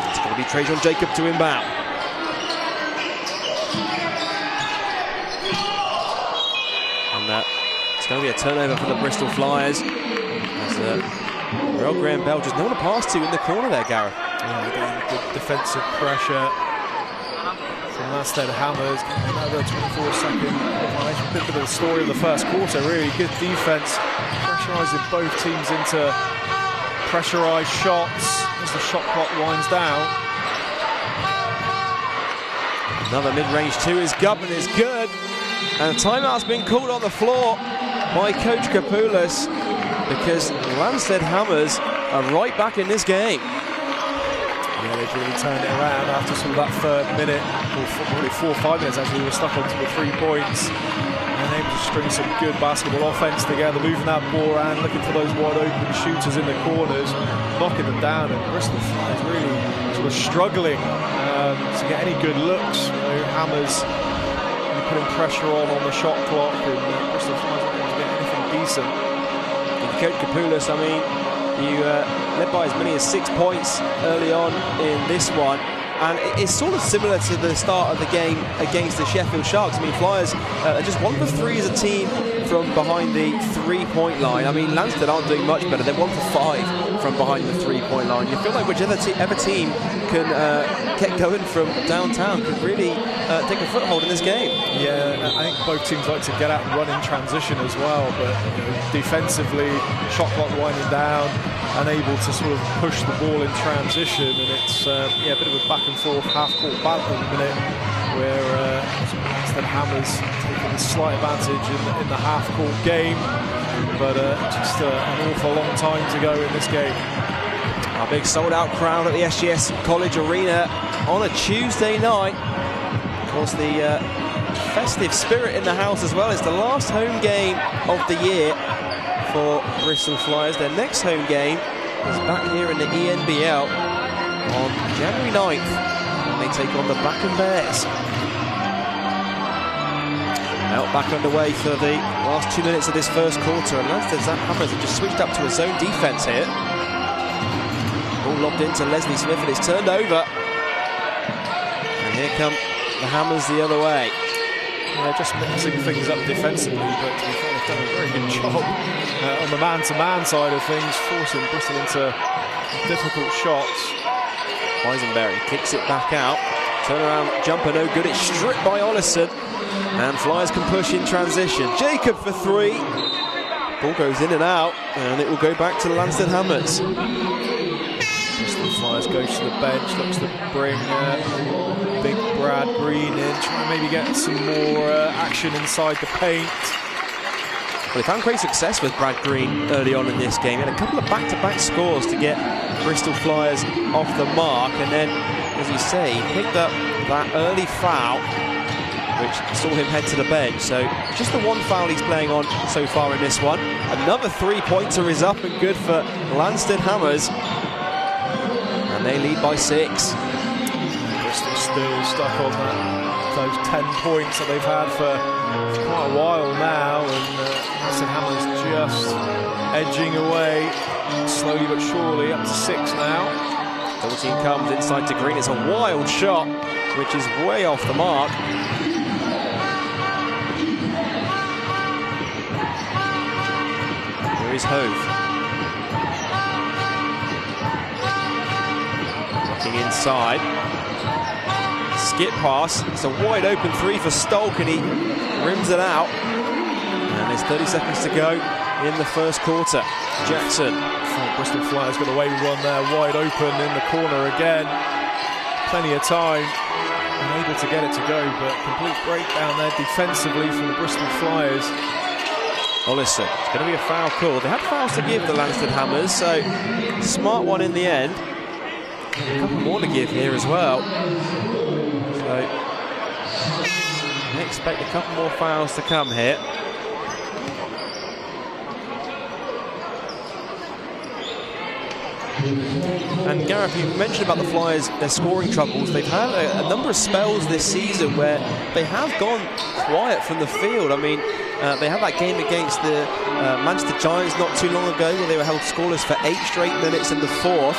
It's going to be Trajan Jacob to inbound. And it's going to be a turnover for the Bristol Flyers. As Graham Bell just no one to pass to in the corner there, Gareth. Yeah, again, good defensive pressure from Landstede Hammers. Another 24-second violation. A bit of the story of the first quarter. Really good defense, pressurising both teams into pressurised shots as the shot clock winds down. Another mid-range 2 is up and is good. And a timeout's been called on the floor by Coach Capules because Landstede Hammers are right back in this game. Yeah, they've really turned it around after sort of that third minute, or probably 4 or 5 minutes actually. We were stuck onto the 3 points. And able to string some good basketball offense together, moving that ball around, looking for those wide open shooters in the corners, knocking them down. And Bristol Flyers really sort of struggling to get any good looks. Hammers really putting pressure on the shot clock, and Bristol Flyers not able to get anything decent. Coach Capules, I mean, you led by as many as 6 points early on in this one. And it's sort of similar to the start of the game against the Sheffield Sharks. I mean, Flyers are just 1 for 3 as a team from behind the 3-point line. I mean, Landstede aren't doing much better. They're 1 for 5 from behind the 3-point line. You feel like whichever team can get going from downtown could really take a foothold in this game. Yeah, I think both teams like to get out and run in transition as well, but defensively, shot clock winding down, unable to sort of push the ball in transition, and it's a bit of a back and forth half-court battle at the minute, where Landstede Hammers taking a slight advantage in the half-court game, but just an awful long time to go in this game. A big sold-out crowd at the SGS College Arena on a Tuesday night. Of course, the festive spirit in the house as well. It's the last home game of the year for Bristol Flyers. Their next home game is back here in the ENBL on January 9th, when they take on the Backen Bears. Now back underway for the last 2 minutes of this first quarter, and Landstede Hammers have just switched up to a zone defence here. Ball lobbed into Leslie Smith, and it's turned over. And here come the Hammers the other way. Yeah, just mixing things up defensively, but to be fair, they've done a very good job on the man-to-man side of things, forcing Bristol into difficult shots. Heisenberry kicks it back out. Turnaround jumper, no good. It's stripped by Ollison. And Flyers can push in transition. Jacob for three. Ball goes in and out, and it will go back to the Landstede Hammers. Bristol Flyers goes to the bench, looks to bring big Brad Green in, try and maybe get some more action inside the paint. Well, they found great success with Brad Green early on in this game. He had a couple of back-to-back scores to get Bristol Flyers off the mark, and then, as you say, he picked up that early foul, which saw him head to the bench. So just the one foul he's playing on so far in this one. Another three-pointer is up and good for Landstede Hammers, and they lead by 6. Bristol still stuck on those 10 points that they've had for quite a while now, and Landstede Hammers just edging away slowly but surely up to 6 now. Double team comes inside to Green. It's a wild shot, which is way off the mark. Here is Hove. Looking inside. Skip pass. It's a wide open three for Stolk, and he rims it out. And there's 30 seconds to go in the first quarter. Jackson. Bristol Flyers got away with one there, wide open in the corner again. Plenty of time, unable to get it to go, but complete breakdown there defensively from the Bristol Flyers. Ollison, it's going to be a foul call. They had fouls to give the Landstede Hammers, so smart one in the end. A couple more to give here as well. So I expect a couple more fouls to come here. And Gareth, you mentioned about the Flyers, their scoring troubles. They've had a number of spells this season where they have gone quiet from the field. I mean, they had that game against the Manchester Giants not too long ago where they were held scoreless for 8 straight minutes in the fourth.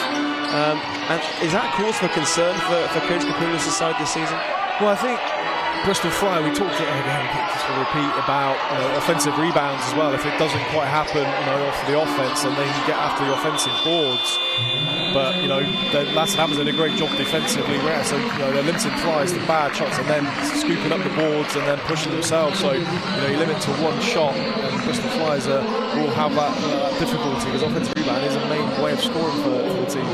And is that cause for concern for Coach Capules' side this season? Well, I think Bristol Flyers, we talked again, just to repeat, about offensive rebounds as well. If it doesn't quite happen, off the offense, and then you get after the offensive boards. But the Landstede Hammers did a great job defensively, so they're limiting Flyers to bad shots and then scooping up the boards and then pushing themselves. So you limit to one shot, and Bristol Flyers will have that difficulty because offensive rebound is a main way of scoring for the team.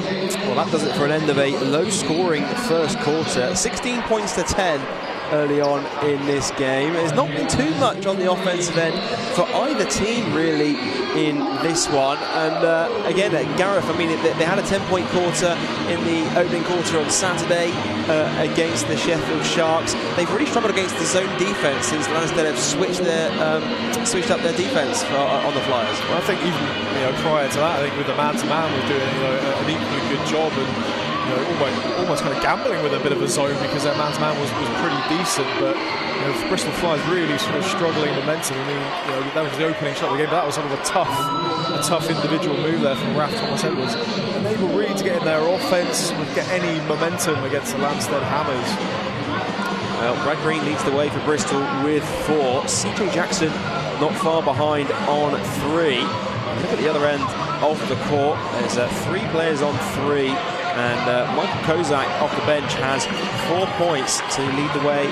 Well, that does it for an end of a low-scoring first quarter. 16 points to 10. Early on in this game. There's not been too much on the offensive end for either team really in this one. And again, Gareth, I mean, they had a 10-point quarter in the opening quarter on Saturday against the Sheffield Sharks. They've really struggled against the zone defence since Landstede have switched up their defence on the Flyers. Well, I think even prior to that, I think with the man-to-man was doing an equally good job, and almost kind of gambling with a bit of a zone because their man-to-man was pretty decent, but Bristol Flyers really sort of struggling momentum. I mean, that was the opening shot of the game, but that was sort of a tough individual move there from Raf Thomas Edwards. Unable really to get in their offense, get any momentum against the Landstede Hammers. Well, Brad Green leads the way for Bristol with 4. CJ Jackson not far behind on 3. Look at the other end of the court. There's 3 players on 3. And Michael Kozak off the bench has 4 points to lead the way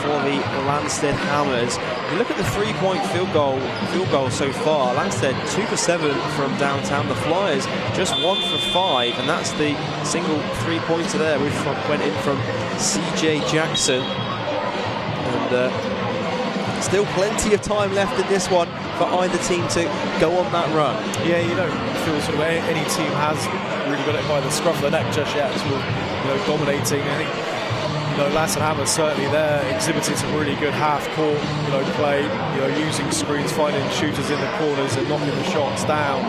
for the Landstede Hammers. If you look at the 3-point field goal so far, Landstede 2 for 7 from downtown. The Flyers just 1 for 5, and that's the single 3-pointer there, which went in from CJ Jackson. And still plenty of time left in this one for either team to go on that run. Yeah, you don't feel sort of any team has really got it by the scruff of the neck just yet, sort of dominating. I think Landstede Hammers certainly there exhibited some really good half-court play, using screens, finding shooters in the corners and knocking the shots down.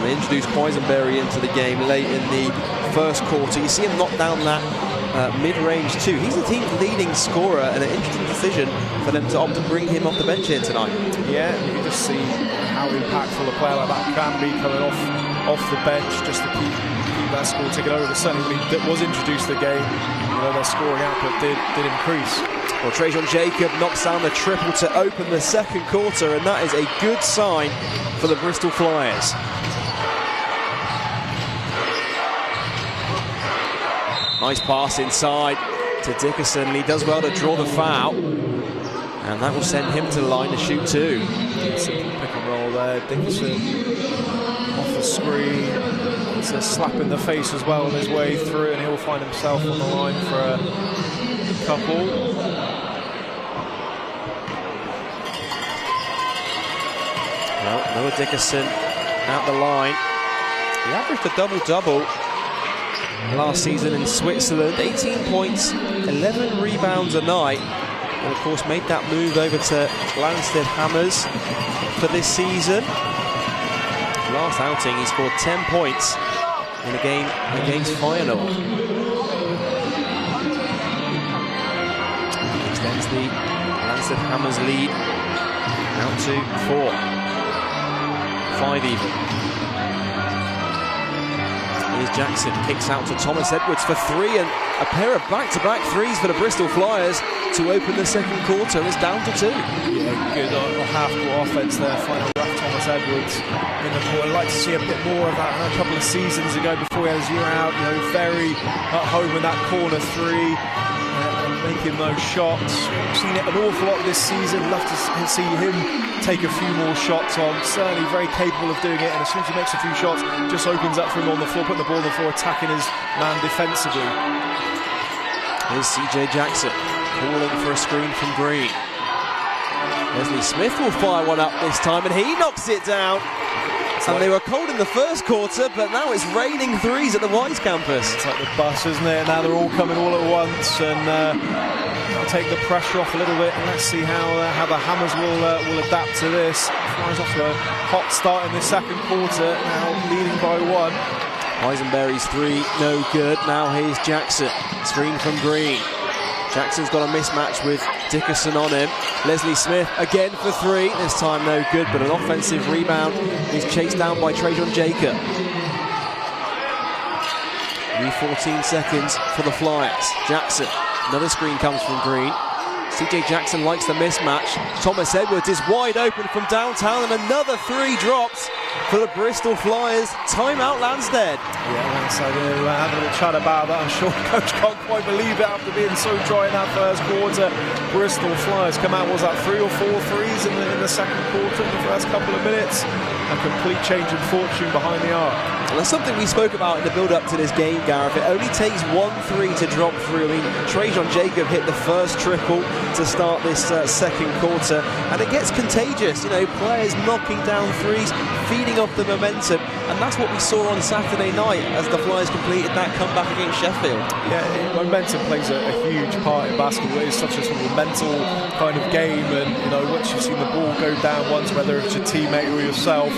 They introduced Quisenberry into the game late in the first quarter. You see him knock down that mid-range too. He's the team's leading scorer, and an interesting decision for them to opt to bring him off the bench here tonight. Yeah, you can just see how impactful a player like that can be coming off the bench just to keep that score ticking over. But certainly when he was introduced to the game, their scoring output did increase. Well, Trajan Jacob knocks down the triple to open the second quarter, and that is a good sign for the Bristol Flyers. Nice pass inside to Dickerson. He does well to draw the foul, and that will send him to the line to shoot two. Simple pick and roll there. Dickerson off the screen. It's a slap in the face as well on his way through, and he'll find himself on the line for a couple. Well, Noah Dickerson out the line. He averaged a double-double last season in Switzerland. 18 points, 11 rebounds a night. And of course made that move over to Landstede Hammers for this season. Last outing he scored 10 points in a game against Feyenoord. Extends the Landstede Hammers lead out to 4. 5 even. Here's Jackson, kicks out to Thomas Edwards for 3, and a pair of back-to-back threes for the Bristol Flyers to open the second quarter. It's down to 2. Yeah, good half-court offense there, final rough Thomas Edwards in the court. I'd like to see a bit more of that. A couple of seasons ago before he had his year out, very at home in that corner 3. Making those shots. We've seen it an awful lot this season. Love to see him take a few more shots on. Certainly very capable of doing it, and as soon as he makes a few shots, just opens up for him on the floor, putting the ball on the floor, attacking his man defensively. Here's CJ Jackson calling for a screen from Green. Leslie Smith will fire one up this time, and he knocks it down. And they were cold in the first quarter, but now it's raining threes at the Wise campus. It's like the bus, isn't it? Now they're all coming all at once, and I'll take the pressure off a little bit, and let's see how the Hammers will adapt to this. Flyers off to a hot start in the second quarter, now leading by 1. Quisenberry's 3, no good. Now here's Jackson, screen from Green. Jackson's got a mismatch with Dickerson on him. Leslie Smith again for 3. This time no good, but an offensive rebound is chased down by Trajan Jacob. New 14 seconds for the Flyers. Jackson, another screen comes from Green. CJ Jackson likes the mismatch. Thomas Edwards is wide open from downtown, and another 3 drops for the Bristol Flyers. Timeout Landstede. Yeah, Landstede having a little chat about that. I'm sure coach can't quite believe it after being so dry in that first quarter. Bristol Flyers come out, was that 3 or 4 threes in the second quarter in the first couple of minutes? A complete change in fortune behind the arc. Well, that's something we spoke about in the build-up to this game, Gareth. It only takes 1 3 to drop through. I mean, Trajan Jacob hit the first triple to start this second quarter, and it gets contagious. Players knocking down threes, feeding off the momentum, and that's what we saw on Saturday night as the Flyers completed that comeback against Sheffield. Yeah, momentum plays a huge part in basketball. It is such a sort of mental kind of game, and once you've seen the ball go down once, whether it's your teammate or yourself,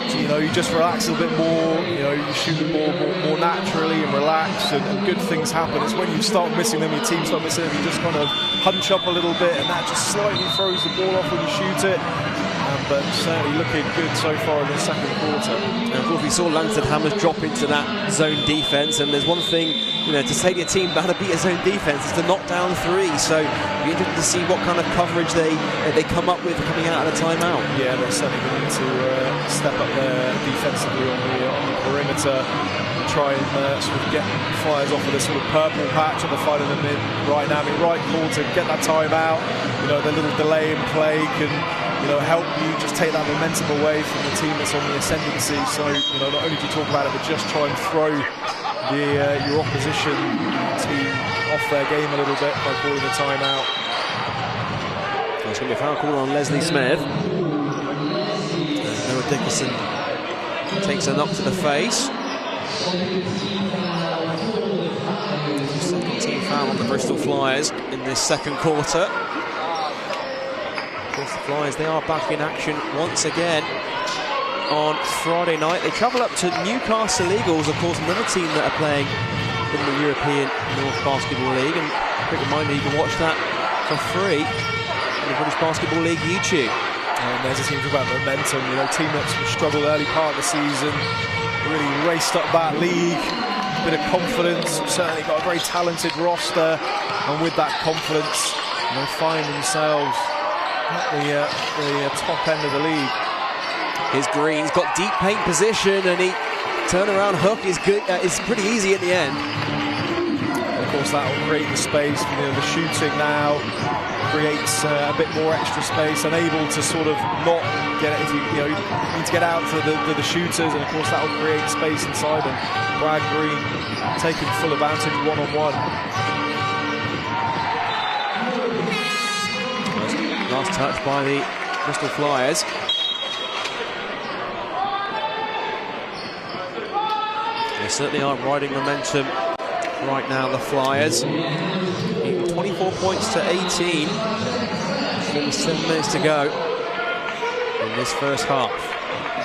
you just relax a little bit more. You shoot the ball more naturally and relax, and good things happen. It's when you start missing them, your team start missing them, you just kind of hunch up a little bit, and that just slightly throws the ball off when you shoot it. But certainly looking good so far in the second quarter. And of course we saw Landstede Hammers drop into that zone defence, and there's one thing to say to your team about how to beat a zone defence is to knock down 3. So it'll be interesting to see what kind of coverage they come up with coming out of the timeout. Yeah, they're certainly going to need to step up there defensively on the perimeter, try and sort of get Flyers off of this sort of purple patch and the fight of them in right now. I mean, right call to get that time out. The little delay in play can help you just take that momentum away from the team that's on the ascendancy. So not only do you talk about it, but just try and throw your opposition team off their game a little bit by calling the timeout. It's going to be a foul call on Leslie Smith. Noah Dickerson takes a knock to the face. Second team foul on the Bristol Flyers in this second quarter. Of course, the Flyers, they are back in action once again on Friday night. They travel up to Newcastle Eagles, of course, another team that are playing in the European North Basketball League. And a quick reminder, you can watch that for free on the British Basketball League YouTube. And there's a team talk about momentum, you know, team that's struggled early part of the season, really raced up that league, bit of confidence, certainly got a very talented roster, and with that confidence, you know, find themselves at the top end of the league. Here's Green, he's got deep paint position, and he turnaround hook is good. It's pretty easy in the end. And of course, that will create the space. You know, the shooting now creates a bit more extra space, and able to sort of not get it if you need to get out to the shooters, and of course that will create space inside. And Brad Green taking full advantage one-on-one. Last touch by the Bristol Flyers. They certainly are riding momentum right now, the Flyers. 24 points to 18. 7 minutes to go in this first half.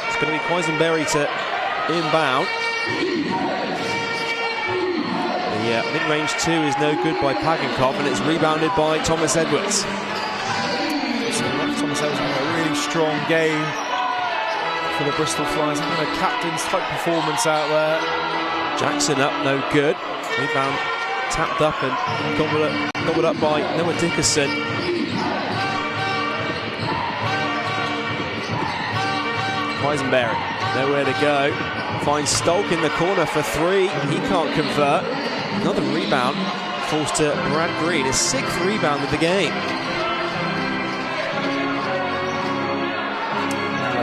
It's going to be Quisenberry to inbound. The mid-range 2 is no good by Pagenkov, and it's rebounded by Thomas Edwards. So Thomas Edwards having a really strong game for the Bristol Flyers. Having a captain's type performance out there. Jackson up, no good. Rebound tapped up and gobbled up by Noah Dickerson. Quisenberry, nowhere to go. Finds Stolk in the corner for 3. He can't convert. Another rebound falls to Brad Green. His 6th rebound of the game.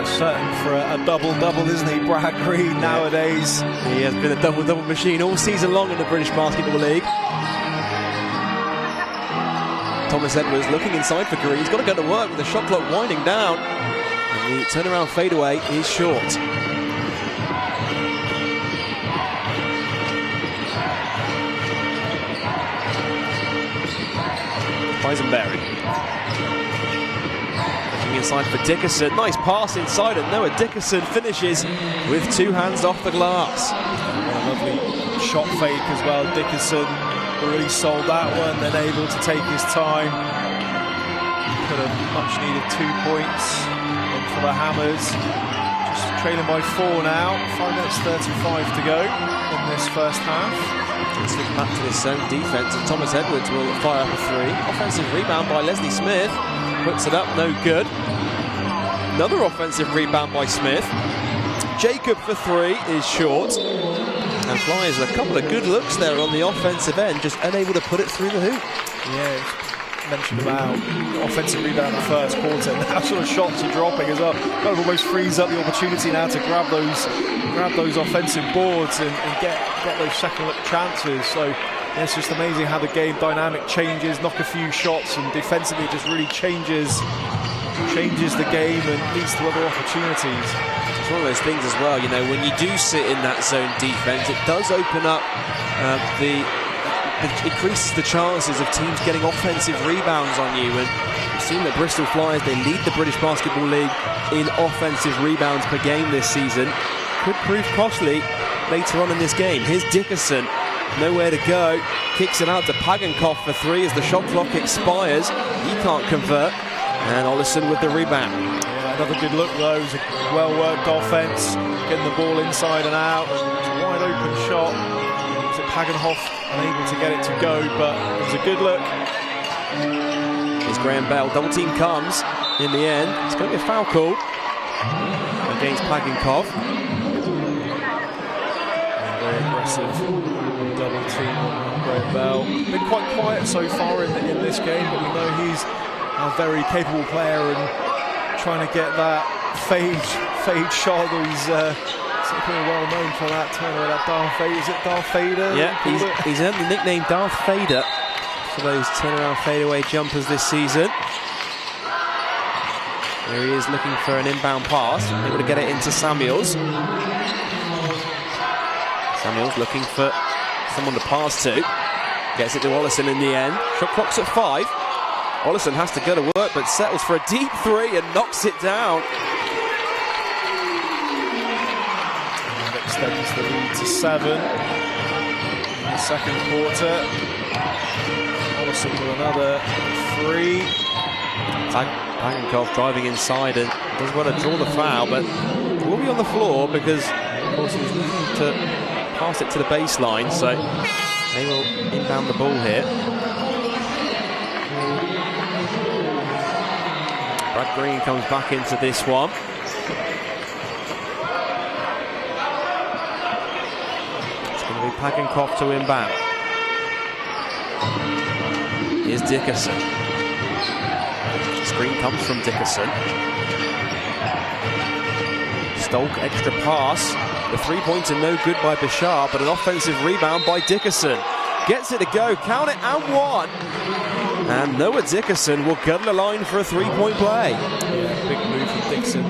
Certain for a double-double, isn't he, Brad Green, nowadays? He has been a double-double machine all season long in the British Basketball League. Thomas Edwards looking inside for Green. He's got to go to work with the shot clock winding down. And the turnaround fadeaway is short. Quisenberry. Inside for Dickerson, nice pass inside, and Noah Dickerson finishes with 2 hands off the glass. A lovely shot fake as well. Dickerson really sold that one, then able to take his time. Put a much needed 2 points in for the Hammers. Just trailing by 4 now, 5 minutes 35 to go in this first half. Let's look back to this zone defense, and Thomas Edwards will fire up a 3. Offensive rebound by Leslie Smith. Puts it up, no good. Another offensive rebound by Smith. Jacob for 3 is short. And Flyers with a couple of good looks there on the offensive end, just unable to put it through the hoop. Yeah, mentioned about offensive rebound in the first quarter. Now sort of shots are dropping as well. Kind of almost frees up the opportunity now to grab those offensive boards and get those second look chances. So yeah, it's just amazing how the game dynamic changes, knock a few shots, and defensively it just really changes the game and leads to other opportunities. It's one of those things as well, you know, when you do sit in that zone defense, it does open up it increases the chances of teams getting offensive rebounds on you. And we've seen that Bristol Flyers, they lead the British Basketball League in offensive rebounds per game this season. Could prove costly later on in this game. Here's Dickerson, nowhere to go, kicks it out to Pagenkov for 3 as the shot clock expires. He can't convert, and Ollison with the rebound. Yeah, another good look though. It was a well-worked offense, getting the ball inside and out. It's a wide open shot. So Pagenkov unable to get it to go, but it was a good look. Here's Graham Bell, double team comes in the end. It's going to be a foul call against Pagenkov. Very aggressive double team on Graham Bell. Been quite quiet so far in this game, but we know he's a very capable player and trying to get that fade shot. He's pretty well known for that turner, that Darth Vader. Is it Darth Vader? Yeah, he's earned the nickname Darth Vader for those turnaround fadeaway jumpers this season. Here he is looking for an inbound pass, able to get it into Samuels. Samuels looking for someone to pass to. Gets it to Ollison in the end. Shot clock's at 5. Ollison has to go to work, but settles for a deep 3 and knocks it down. And extends the lead to 7 in the second quarter. Ollison with another 3. Pagenkov driving inside and does well to draw the foul, but will be on the floor because, of course, he's looking to pass it to the baseline, so they will inbound the ball here. Brad Green comes back into this one. It's going to be Pagenkov to inbound. Here's Dickerson. Screen comes from Dickerson. Stolk, extra pass. The 3-pointer no good by Bishar, but an offensive rebound by Dickerson. Gets it to go, count it, and 1. And Noah Dickerson will go to the line for a 3-point play. Yeah, big move from Dickerson,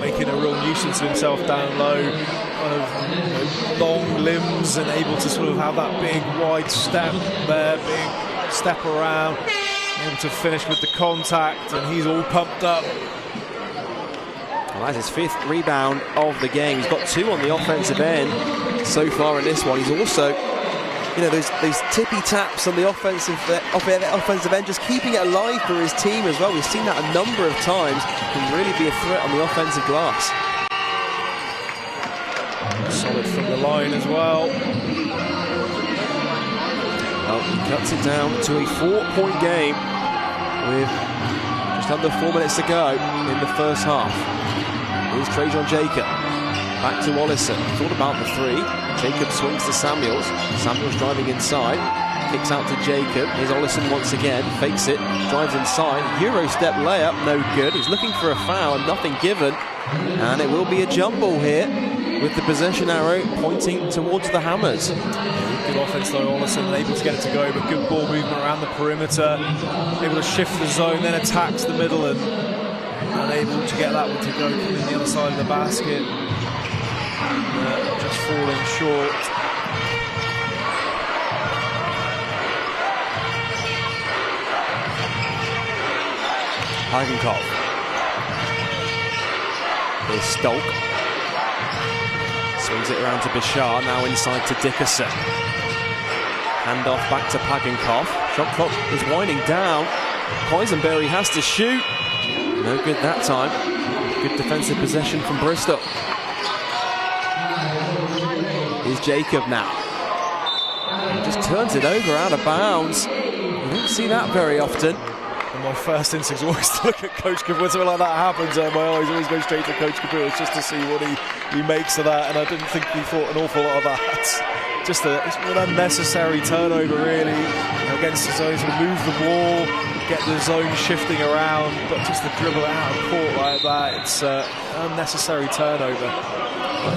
making a real nuisance of himself down low. Kind of long limbs and able to sort of have that big wide step there, big step around. Able to finish with the contact, and he's all pumped up. Well, that's his 5th rebound of the game. He's got 2 on the offensive end so far in this one. He's also, you know, those tippy taps on the offensive end, just keeping it alive for his team as well. We've seen that a number of times. Can really be a threat on the offensive glass. Solid from the line as well. Well, he cuts it down to a 4-point game with just under 4 minutes to go in the first half. Here's Trajan Jacob. Back to Ollison. Thought about the 3. Jacob swings to Samuels. Samuels driving inside. Kicks out to Jacob. Here's Ollison once again. Fakes it. Drives inside. Euro step layup. No good. He's looking for a foul. Nothing given. And it will be a jump ball here with the possession arrow pointing towards the Hammers. Good offense though, Ollison, able to get it to go, but good ball movement around the perimeter. Able to shift the zone, then attacks the middle and unable to get that one to go, coming the other side of the basket. Just falling short. Pagenkov. Here's Stolk. Swings it around to Bishar, now inside to Dickerson. Hand off back to Pagenkov. Shot clock is winding down. Quisenberry has to shoot. No good that time. Good defensive possession from Bristol. Here's Jacob now. He just turns it over out of bounds. You don't see that very often. And my first instinct is always to look at Coach Capules. When something like that happens, my eyes always go straight to Coach Capules just to see what he makes of that. And I didn't think he thought an awful lot of that. Just an unnecessary turnover, really. Against the zone, to move the ball, get the zone shifting around, but just to dribble it out of court like that, it's an unnecessary turnover.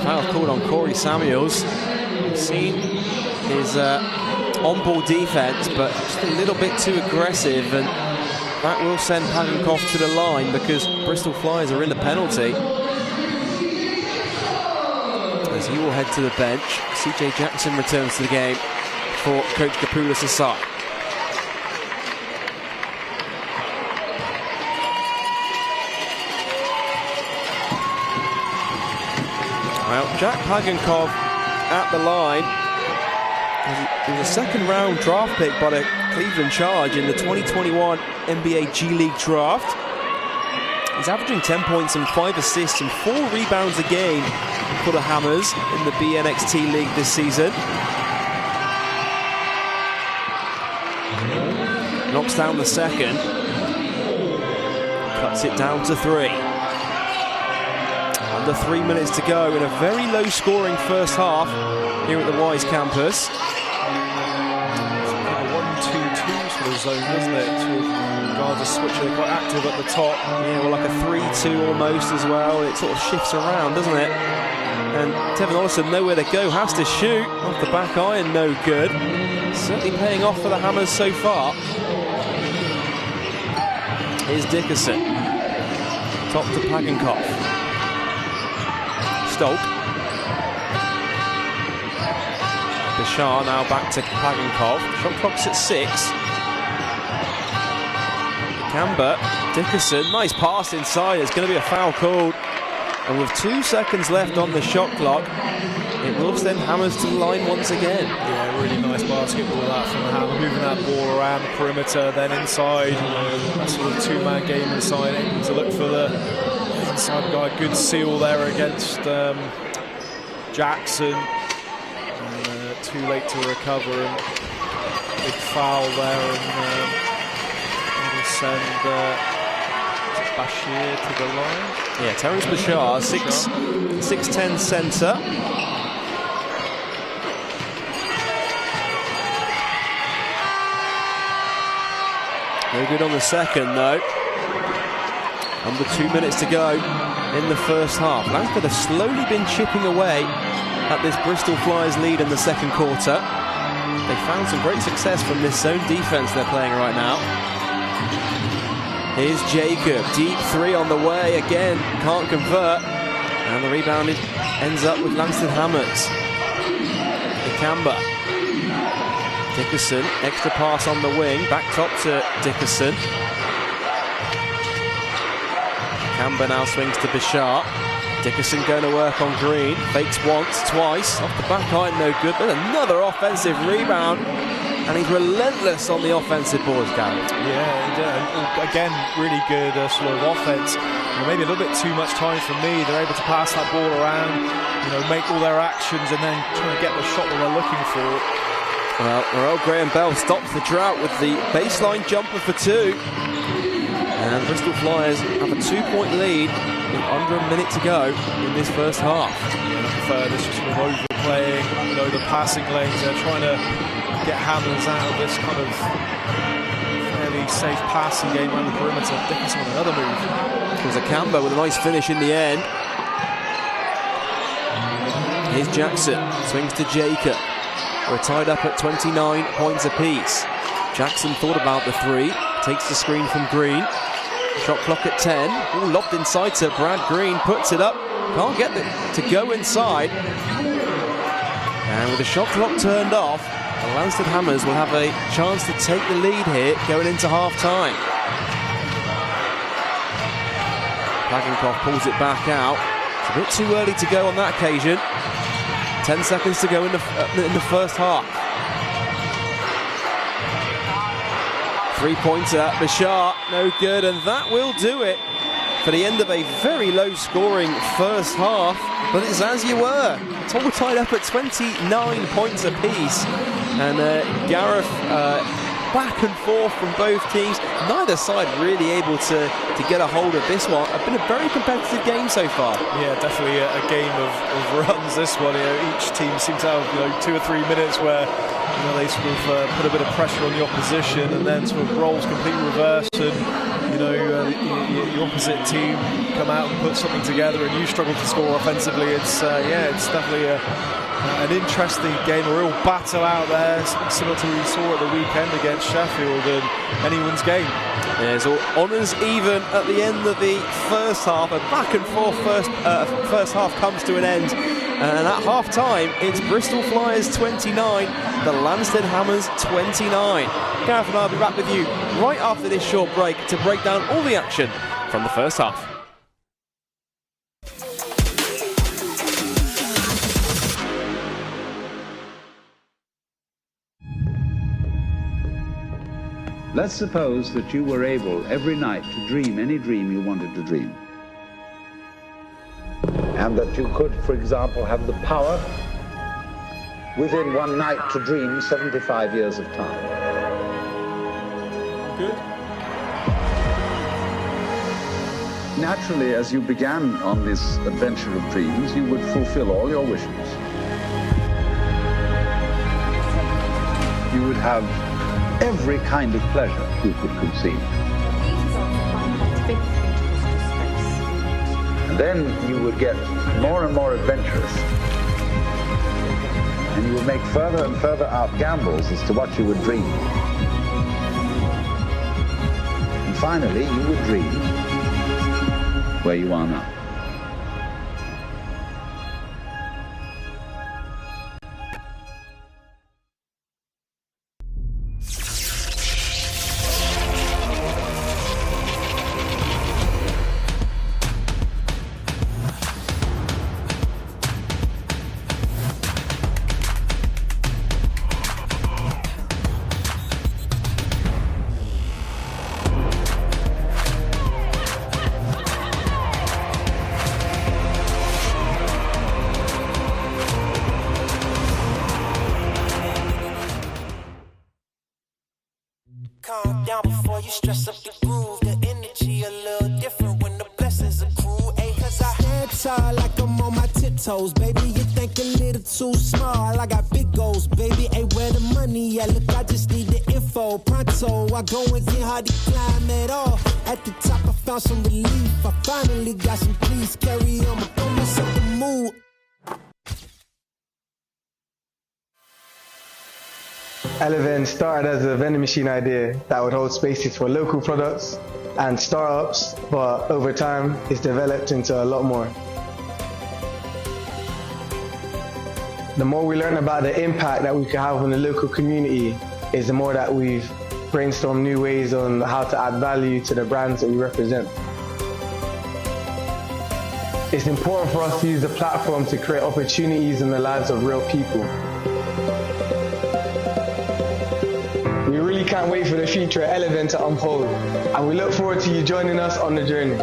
Foul called on Corey Samuels. We've seen his on-ball defense, but just a little bit too aggressive, and that will send Pagenkov to the line because Bristol Flyers are in the penalty. As he will head to the bench, CJ Jackson returns to the game for Coach Capules' side. Well, Jack Pagenkov at the line. He was a second-round draft pick by the Cleveland Charge in the 2021 NBA G League draft. He's averaging 10 points and 5 assists and 4 rebounds a game for the Hammers in the BNXT League this season. Knocks down the second. Cuts it down to 3. Under 3 minutes to go in a very low-scoring first half here at the Wise campus. It's like a 1-2-2 sort of zone, isn't it? Guards are switching, they're quite active at the top. Yeah, well, like a 3-2 almost as well. It sort of shifts around, doesn't it? And Tevin Ollison, nowhere to go, has to shoot. Off the back iron, no good. Certainly paying off for the Hammers so far. Here's Dickerson. Top to Pagenkopf. Stoke. Bashar now back to Pagenkopf. Shot clock's at 6. Camber, Dickerson, nice pass inside. It's going to be a foul called. And with 2 seconds left on the shot clock, it will send Hammers to the line once again. Yeah, really nice basketball that from Hammer, moving that ball around the perimeter, then inside. That sort of two-man game inside, able to look for the inside guy. Good seal there against Jackson. Too late to recover, and big foul there, and will send Bashir to the line. Yeah, Terence Bashar, 6'10" centre. No good on the second, though. Under 2 minutes to go in the first half. Landstede have slowly been chipping away at this Bristol Flyers lead in the second quarter. They found some great success from this zone defence they're playing right now. Here's Jacob, deep 3 on the way, again, can't convert. And the rebound ends up with Landstede Hammers. Camber. Dickerson, extra pass on the wing, back top to Dickerson. Camber now swings to Bashar. Dickerson going to work on Green, fakes once, twice, off the back line, no good, but another offensive rebound, and he's relentless on the offensive boards, Gareth. Yeah, again, really good sort of offense. Maybe a little bit too much time for me. They're able to pass that ball around, make all their actions, and then trying to get the shot that they're looking for. Well, Earl Graham Bell stops the drought with the baseline jumper for 2. And Bristol Flyers have a 2-point lead with under a minute to go in this first half. Yeah, I prefer this sort of overplaying, the passing lanes. They're trying to get Hammers out of this kind of fairly safe passing game around the perimeter. Dickinson with another move. It was a Camber with a nice finish in the end. Here's Jackson, swings to Jacob. We're tied up at 29 points apiece. Jackson thought about the 3, takes the screen from Green. Shot clock at 10. All lobbed inside to Brad Green, puts it up. Can't get it to go inside. And with the shot clock turned off, the Landstede Hammers will have a chance to take the lead here going into half-time. Pagenkopf pulls it back out. It's a bit too early to go on that occasion. 10 seconds to go in the first half. 3-pointer, Bashar, no good, and that will do it for the end of a very low-scoring first half. But it's as you were. It's all tied up at 29 points apiece. And Gareth, back and forth from both teams. Neither side really able to get a hold of this one. It's been a very competitive game so far. Yeah, definitely a game of runs, this one. Each team seems to have 2 or 3 minutes where they sort of put a bit of pressure on the opposition, and then sort of roles completely reverse, and the opposite team come out and put something together, and you struggle to score offensively. It's definitely an interesting game, a real battle out there, similar to what we saw at the weekend against Sheffield, and anyone's game. Yeah, so honours even at the end of the first half. A back and forth first half comes to an end. And at half-time, it's Bristol Flyers 29, the Landstede Hammers 29. Gareth and I will be back with you right after this short break to break down all the action from the first half. Let's suppose that you were able every night to dream any dream you wanted to dream. And that you could, for example, have the power within one night to dream 75 years of time. Good. Naturally, as you began on this adventure of dreams, you would fulfill all your wishes. You would have every kind of pleasure you could conceive. And then you would get more and more adventurous. And you would make further and further out gambles as to what you would dream. And finally, you would dream where you are now. Calm down before you stress up the groove. The energy a little different when the blessings accrue. Ayy, cause I hands high like I'm on my tiptoes. Baby, you think a little too small. I got big goals, baby. Ayy, where the money at? Look, I just need the info. Pronto, I go and get hard to climb at all. At the top, I found some relief. I finally got some peace. Carry on, but don't mess up the mood. Eleven started as a vending machine idea that would hold spaces for local products and startups, but over time it's developed into a lot more. The more we learn about the impact that we can have on the local community is the more that we've brainstormed new ways on how to add value to the brands that we represent. It's important for us to use the platform to create opportunities in the lives of real people. We really can't wait for the future at Eleven to unfold, and we look forward to you joining us on the journey.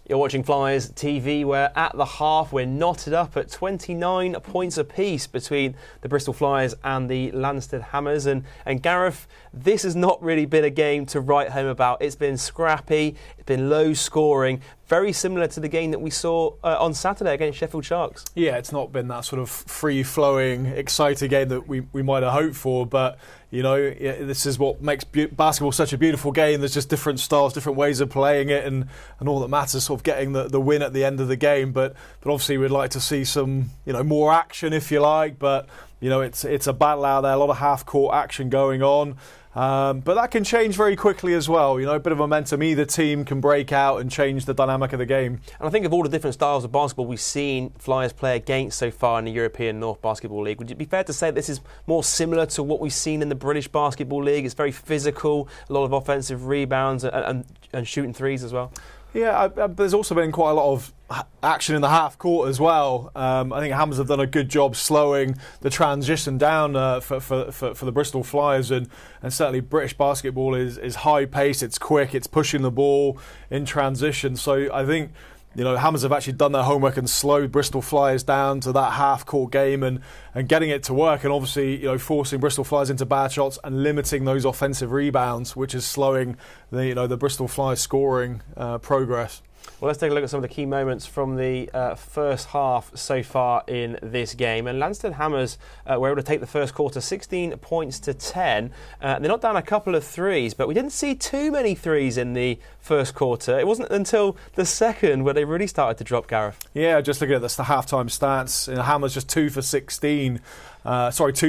You're watching Flyers TV, where at the half we're knotted up at 29 points apiece between the Bristol Flyers and the Landstede Hammers. And Gareth, this has not really been a game to write home about. It's been scrappy, it's been low scoring, very similar to the game that we saw on Saturday against Sheffield Sharks. Yeah, it's not been that sort of free-flowing, exciting game that we might have hoped for, but you know, this is what makes basketball such a beautiful game. There's just different styles, different ways of playing it, and all that matters is sort of getting the win at the end of the game. But obviously we'd like to see some, you know, more action, if you like. But you know, it's a battle out there, a lot of half-court action going on. But that can change very quickly as well. You know, a bit of momentum. Either team can break out and change the dynamic of the game. And I think of all the different styles of basketball we've seen Flyers play against so far in the European North Basketball League, would it be fair to say this is more similar to what we've seen in the British Basketball League? It's very physical, a lot of offensive rebounds and shooting threes as well. Yeah, there's also been quite a lot of action in the half court as well. I think Hammers have done a good job slowing the transition down for the Bristol Flyers, and certainly British basketball is high pace, it's quick, it's pushing the ball in transition. So I think, you know, Hammers have actually done their homework and slowed Bristol Flyers down to that half-court game and getting it to work, and obviously, you know, forcing Bristol Flyers into bad shots and limiting those offensive rebounds, which is slowing the Bristol Flyers scoring progress. Well, let's take a look at some of the key moments from the first half so far in this game. And Landstede Hammers were able to take the first quarter 16 points to 10. They knocked down a couple of threes, but we didn't see too many threes in the first quarter. It wasn't until the second where they really started to drop, Gareth. Yeah, just looking at the halftime stats, Hammers just 2 for 16. 2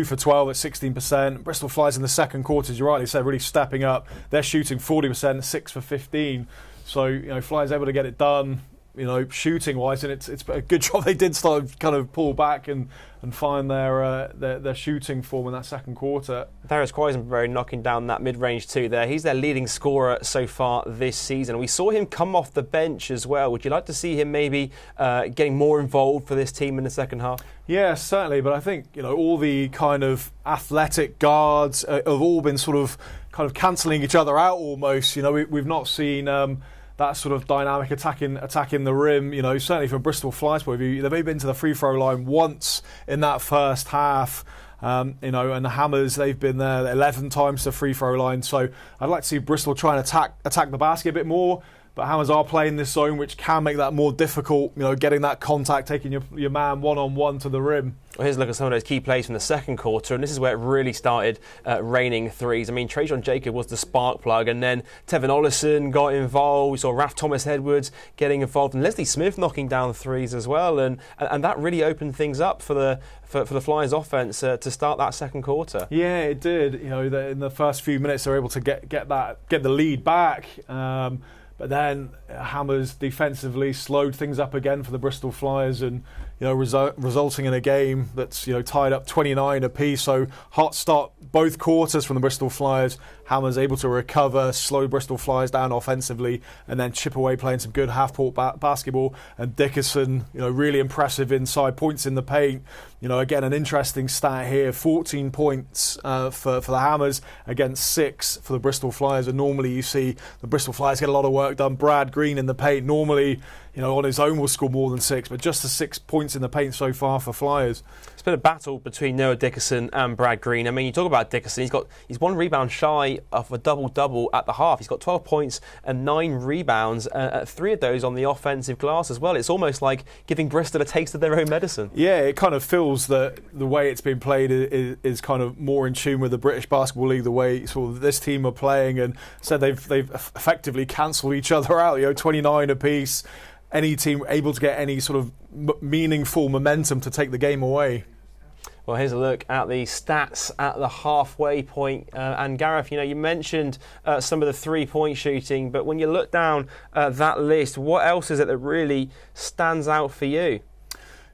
for 12 at 16%. Bristol Flyers in the second quarter, as you rightly said, really stepping up. They're shooting 40%, 6 for 15. So, you know, Flyers able to get it done, you know, shooting-wise, and it's a good job they did start to kind of pull back and find their shooting form in that second quarter. Darius Quisenberry knocking down that mid-range too there. He's their leading scorer so far this season. We saw him come off the bench as well. Would you like to see him maybe getting more involved for this team in the second half? Yeah, certainly, but I think, you know, all the kind of athletic guards have all been sort of cancelling each other out almost. You know, we've not seen that sort of dynamic attacking the rim. You know, certainly from Bristol Flyers' point of view, they've only been to the free throw line once in that first half. You know, and the Hammers, they've been there 11 times to the free throw line. So I'd like to see Bristol try and attack the basket a bit more. But Hammers are playing this zone, which can make that more difficult, you know, getting that contact, taking your man one-on-one to the rim. Well, here's a look at some of those key plays from the second quarter, and this is where it really started raining threes. I mean, Trajan Jacob was the spark plug, and then Tevin Ollison got involved. We saw Raf Thomas-Edwards getting involved, and Leslie Smith knocking down threes as well, and that really opened things up for the Flyers offence to start that second quarter. Yeah, it did. You know, in the first few minutes, they were able to get the lead back. But then Hammers defensively slowed things up again for the Bristol Flyers, and you know, resulting in a game that's, you know, tied up 29 apiece. So hot start both quarters from the Bristol Flyers. Hammers able to recover, slow Bristol Flyers down offensively, and then chip away playing some good half-court basketball. And Dickerson, you know, really impressive inside, points in the paint. You know, again, an interesting stat here: 14 points for the Hammers against 6 for the Bristol Flyers. And normally you see the Bristol Flyers get a lot of work done. Brad Green in the paint normally, you know, on his own will score more than 6, but just the 6 points in the paint so far for Flyers. It's been a battle between Noah Dickerson and Brad Green. I mean, you talk about Dickerson, he's 1 rebound shy of a double-double at the half. He's got 12 points and 9 rebounds, 3 of those on the offensive glass as well. It's almost like giving Bristol a taste of their own medicine. Yeah, it kind of feels that the way it's been played is kind of more in tune with the British Basketball League, the way sort of this team are playing, and said they've effectively cancelled each other out, you know, 29 apiece. Any team able to get any sort of meaningful momentum to take the game away. Well, here's a look at the stats at the halfway point. And Gareth, you know, you mentioned some of the three-point shooting, but when you look down that list, what else is it that really stands out for you?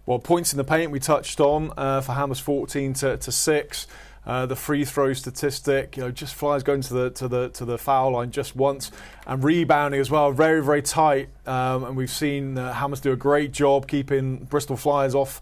Well, points in the paint we touched on for Hammers, 14 to 6. The free throw statistic, you know, just Flyers going to the foul line just once, and rebounding as well, very, very tight. And we've seen Hammers do a great job keeping Bristol Flyers off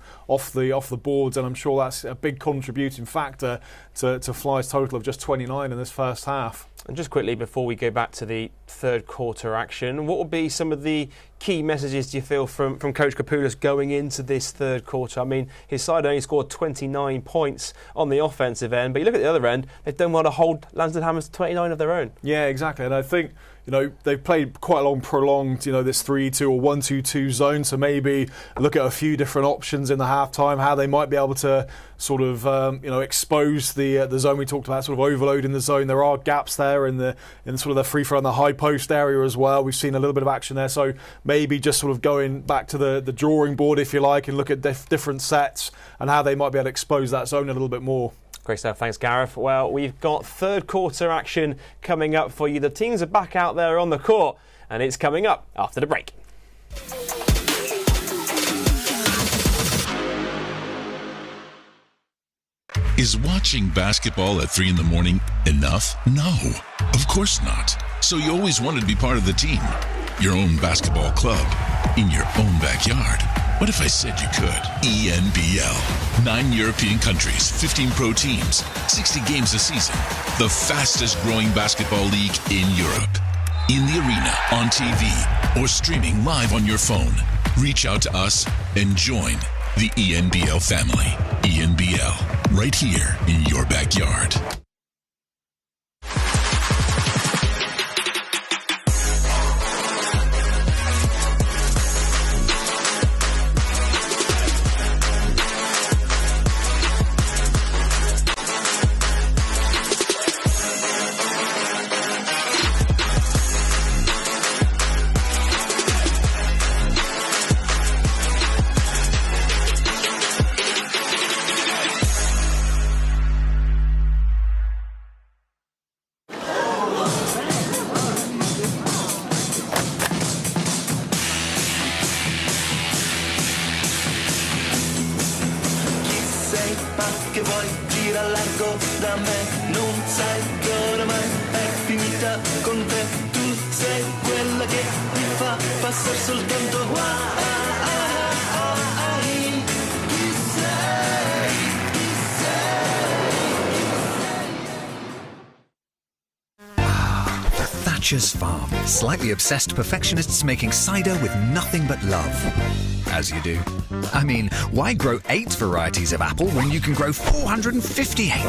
the boards, and I'm sure that's a big contributing factor to Flyers' total of just 29 in this first half. And just quickly before we go back to the third quarter action, what would be some of the key messages, do you feel, from Coach Capules going into this third quarter? I mean, his side only scored 29 points on the offensive end, but you look at the other end, they've done well to hold Landstede Hammers to 29 of their own. Yeah, exactly. And I think, you know, they've played quite a long, prolonged, you know, this 3-2 or 1-2-2 zone, so maybe look at a few different options in the half-time, how they might be able to sort of, you know, expose the zone we talked about, sort of overloading the zone. There are gaps there in sort of the free throw and the high post area as well. We've seen a little bit of action there, so maybe just sort of going back to the drawing board, if you like, and look at different sets and how they might be able to expose that zone a little bit more. Great stuff, thanks Gareth. Well, we've got third quarter action coming up for you. The teams are back out there on the court, and it's coming up after the break. Is watching basketball at 3 in the morning enough? No, of course not. So you always wanted to be part of the team. Your own basketball club, in your own backyard. What if I said you could? ENBL. 9 European countries, 15 pro teams, 60 games a season. The fastest growing basketball league in Europe. In the arena, on TV, or streaming live on your phone. Reach out to us and join the ENBL family. ENBL, right here in your backyard. Thatcher's Farm. Slightly obsessed perfectionists making cider with nothing but love. As you do. I mean, why grow 8 varieties of apple when you can grow 458?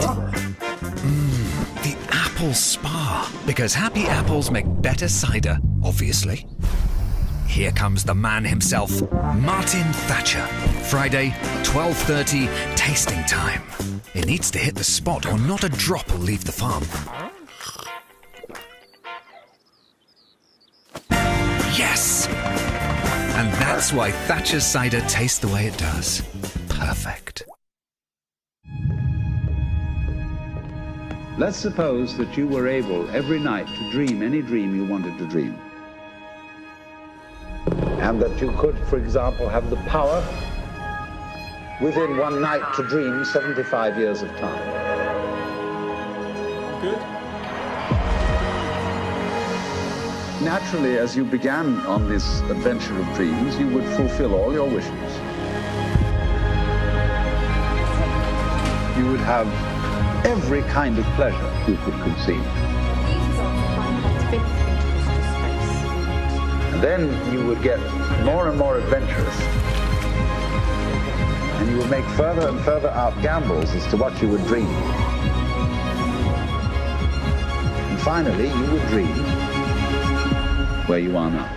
The Apple Spa. Because happy apples make better cider, obviously. Here comes the man himself, Martin Thatcher. Friday, 12:30, tasting time. It needs to hit the spot or not a drop will leave the farm. Yes! And that's why Thatcher's cider tastes the way it does. Perfect. Let's suppose that you were able every night to dream any dream you wanted to dream. And that you could, for example, have the power within one night to dream 75 years of time. Good. Naturally, as you began on this adventure of dreams, you would fulfill all your wishes. You would have every kind of pleasure you could conceive. And then you would get more and more adventurous. And you would make further and further out gambles as to what you would dream. And finally, you would dream where you are now.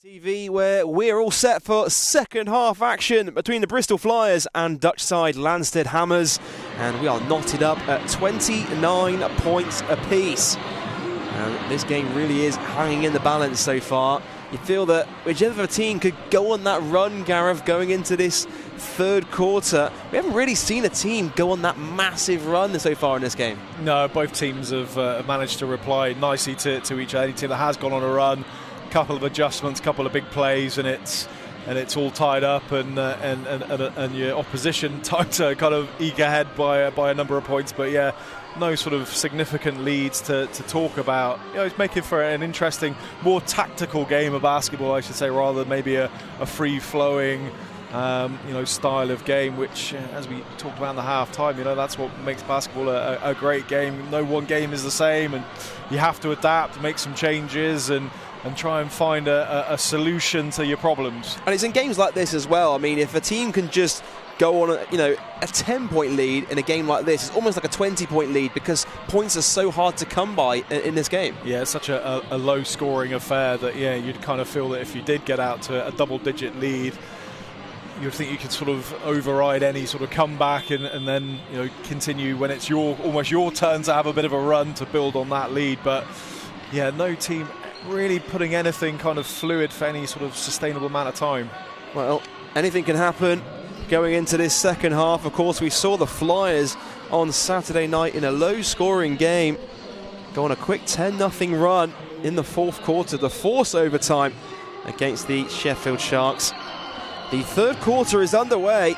TV, where we're all set for second half action between the Bristol Flyers and Dutch side Landstede Hammers, and we are knotted up at 29 points apiece. And this game really is hanging in the balance so far. You feel that whichever team could go on that run, Gareth, going into this third quarter, we haven't really seen a team go on that massive run so far in this game. No, both teams have managed to reply nicely to each other. Any team that has gone on a run, couple of adjustments, couple of big plays, and it's all tied up, and your opposition time to kind of eke ahead by a number of points. But yeah, no sort of significant leads to talk about. You know, it's making for an interesting, more tactical game of basketball, I should say, rather than maybe a free-flowing style of game, which, as we talked about in the half-time, that's what makes basketball a great game. No one game is the same, and you have to adapt, make some changes, and try and find a solution to your problems. And it's in games like this as well. I mean, if a team can just go on a 10-point lead in a game like this, it's almost like a 20-point lead, because points are so hard to come by in this game. Yeah, it's such a low-scoring affair that, you'd kind of feel that if you did get out to a double-digit lead, you'd think you could sort of override any sort of comeback and then continue when it's almost your turn to have a bit of a run to build on that lead. But yeah, no team really putting anything kind of fluid for any sort of sustainable amount of time. Well, anything can happen going into this second half. Of course, we saw the Flyers on Saturday night in a low-scoring game go on a quick 10-0 run in the fourth quarter to force overtime against the Sheffield Sharks. The third quarter is underway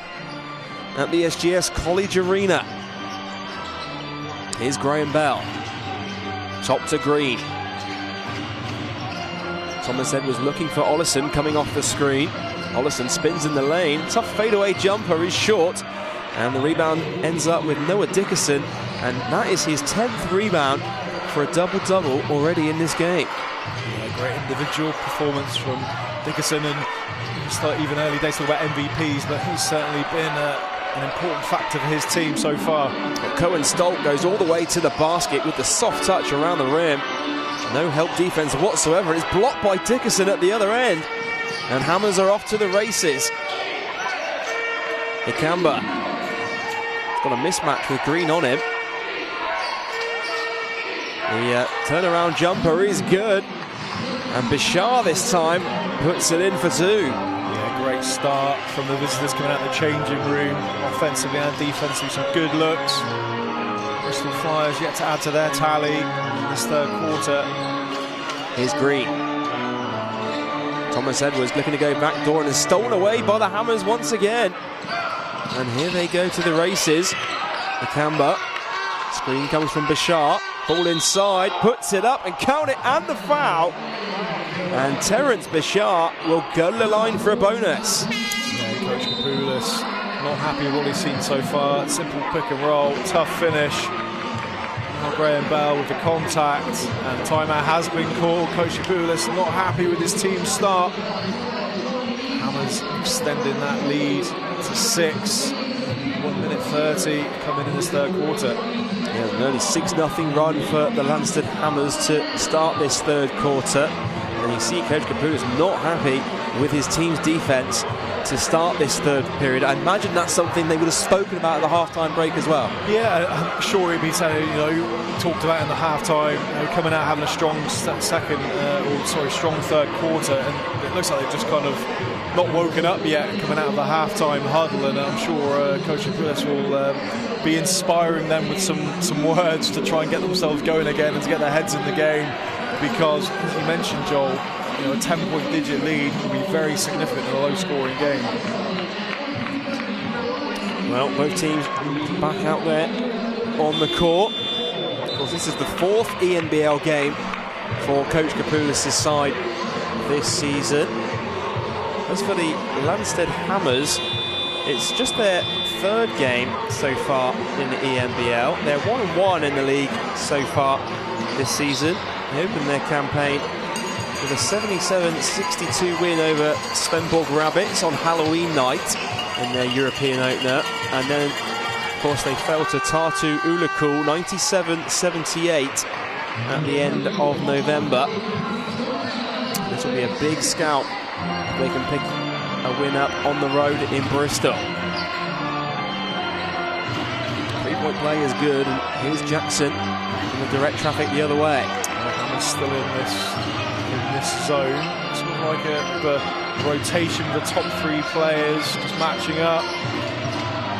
at the SGS College Arena. Here's Graham Bell. Top to Green. Thomas Edwards looking for Ollison coming off the screen. Ollison spins in the lane. Tough fadeaway jumper is short. And the rebound ends up with Noah Dickerson. And that is his 10th rebound for a double-double already in this game. Yeah, great individual performance from Dickerson. And even early days talk about MVPs, but he's certainly been an important factor for his team so far. Well, Cohen Stolt goes all the way to the basket with the soft touch around the rim. No help defense whatsoever. It's blocked by Dickerson at the other end. And Hammers are off to the races. Ikamba. He's got a mismatch with Green on him. The turnaround jumper is good. And Bishar this time puts it in for two. Yeah, great start from the visitors coming out of the changing room. Offensively and defensively, some good looks. Bristol Flyers yet to add to their tally in this third quarter. Here's Green. Thomas Edwards looking to go back door and is stolen away by the Hammers once again. And here they go to the races. Ikamba. Screen comes from Bishar. Ball inside, puts it up and count it, and the foul. And Terence Bishart will go to the line for a bonus. Yeah, Coach Capules not happy with what he's seen so far. Simple pick and roll, tough finish. Now Graham Bell with the contact, and timeout has been called. Coach Capules not happy with his team's start. Hammers extending that lead to 6. 1 minute 30 coming in this third quarter. Yeah, an early 6-0 run for the Landstede Hammers to start this third quarter. And you see Coach Capules not happy with his team's defence to start this third period. I imagine that's something they would have spoken about at the half-time break as well. Yeah, I'm sure he'd be saying, talked about in the half-time, coming out having a strong strong third quarter, and it looks like they've just kind of not woken up yet coming out of the half-time huddle, and I'm sure Coach Capules will be inspiring them with some words to try and get themselves going again and to get their heads in the game, because, as you mentioned, Joel, a 10-point digit lead would be very significant in a low-scoring game. Well, both teams back out there on the court. Of course, this is the 4th ENBL game for Coach Capules' side this season. As for the Landstede Hammers, it's just their 3rd game so far in the ENBL. They're 1-1 in the league so far this season. They opened their campaign with a 77-62 win over Svenborg Rabbits on Halloween night in their European opener. And then, of course, they fell to Tartu Ulukul 97-78 at the end of November. This will be a big scalp if they can pick a win up on the road in Bristol. 3-point play is good, and here's Jackson in the direct traffic the other way. Hammers still in this zone. Sort of like a rotation of the top 3 players just matching up.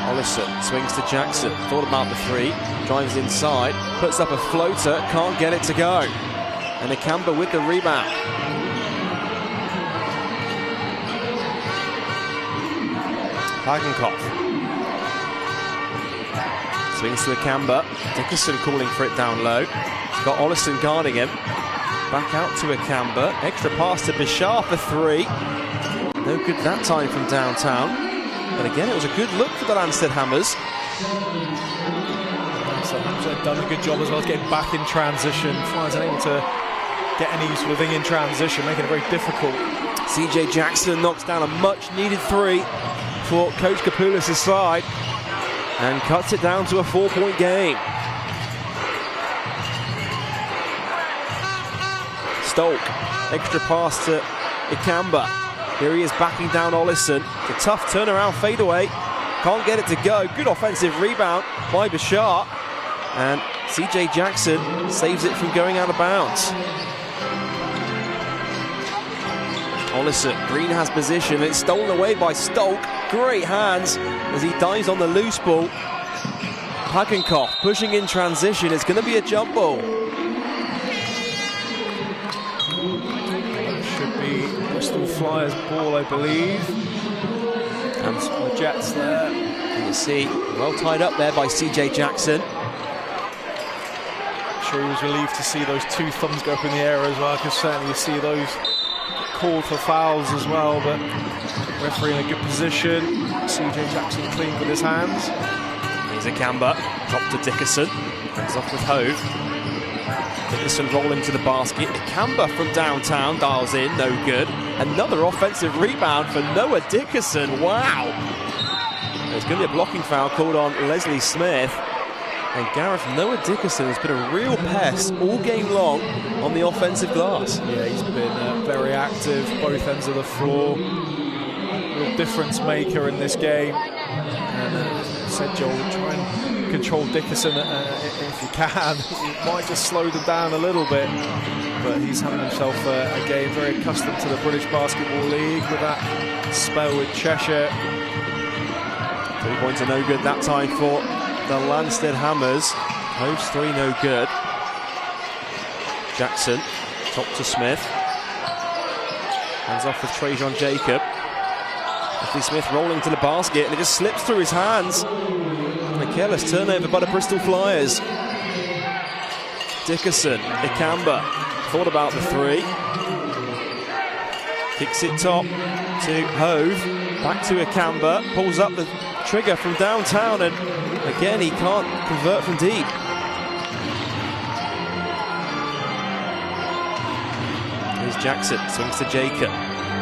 Ollison swings to Jackson, thought about the 3, drives inside, puts up a floater, can't get it to go. And Akamba with the rebound. Hagenkopf swings to Akamba. Dickerson calling for it down low. He's got Ollison guarding him. Back out to Akamba. Extra pass to Bishar for 3. No good that time from downtown. But again, it was a good look for the Landstede Hammers. So Hammers have done a good job as well as getting back in transition. Flyers are able to get any sort of thing in transition, making it very difficult. CJ Jackson knocks down a much-needed 3 for Coach Capules' side and cuts it down to a 4-point game. Stoke, extra pass to Ikamba. Here he is backing down Ollison. It's a tough turnaround fadeaway. Can't get it to go. Good offensive rebound by Bishart. And CJ Jackson saves it from going out of bounds. Ollison, Green has position. It's stolen away by Stoke. Great hands as he dives on the loose ball. Hagenkopf pushing in transition. It's going to be a jump ball. Should be Bristol Flyers ball, I believe. And the Jets there. You can see, well tied up there by CJ Jackson. I'm sure he was relieved to see those 2 thumbs go up in the air as well, because certainly you see those called for fouls as well, but referee in a good position. CJ Jackson clean with his hands. Here's Akamba, drop to Dickerson, hands off with Hove. Dickerson rolling to the basket. Akamba from downtown dials in, no good. Another offensive rebound for Noah Dickerson. Wow! There's going to be a blocking foul called on Leslie Smith. And Gareth, Noah Dickerson has been a real pest all game long on the offensive glass. Yeah, he's been very active, both ends of the floor. Real difference maker in this game. And as I said, Joel, try and control Dickerson if you can. It might just slow them down a little bit. But he's having himself a game very accustomed to the British Basketball League with that spell with Cheshire. 3 points are no good that time for the Landstede Hammers. Post 3 no good. Jackson, top to Smith. Hands off with Trajan Jacob. Leslie Smith rolling to the basket and it just slips through his hands. And a careless turnover by the Bristol Flyers. Dickerson, Ikamba, thought about the 3. Kicks it top to Hove. Back to Akamba. Pulls up the trigger from downtown, and again he can't convert from deep. Here's Jackson. Swings to Jacob.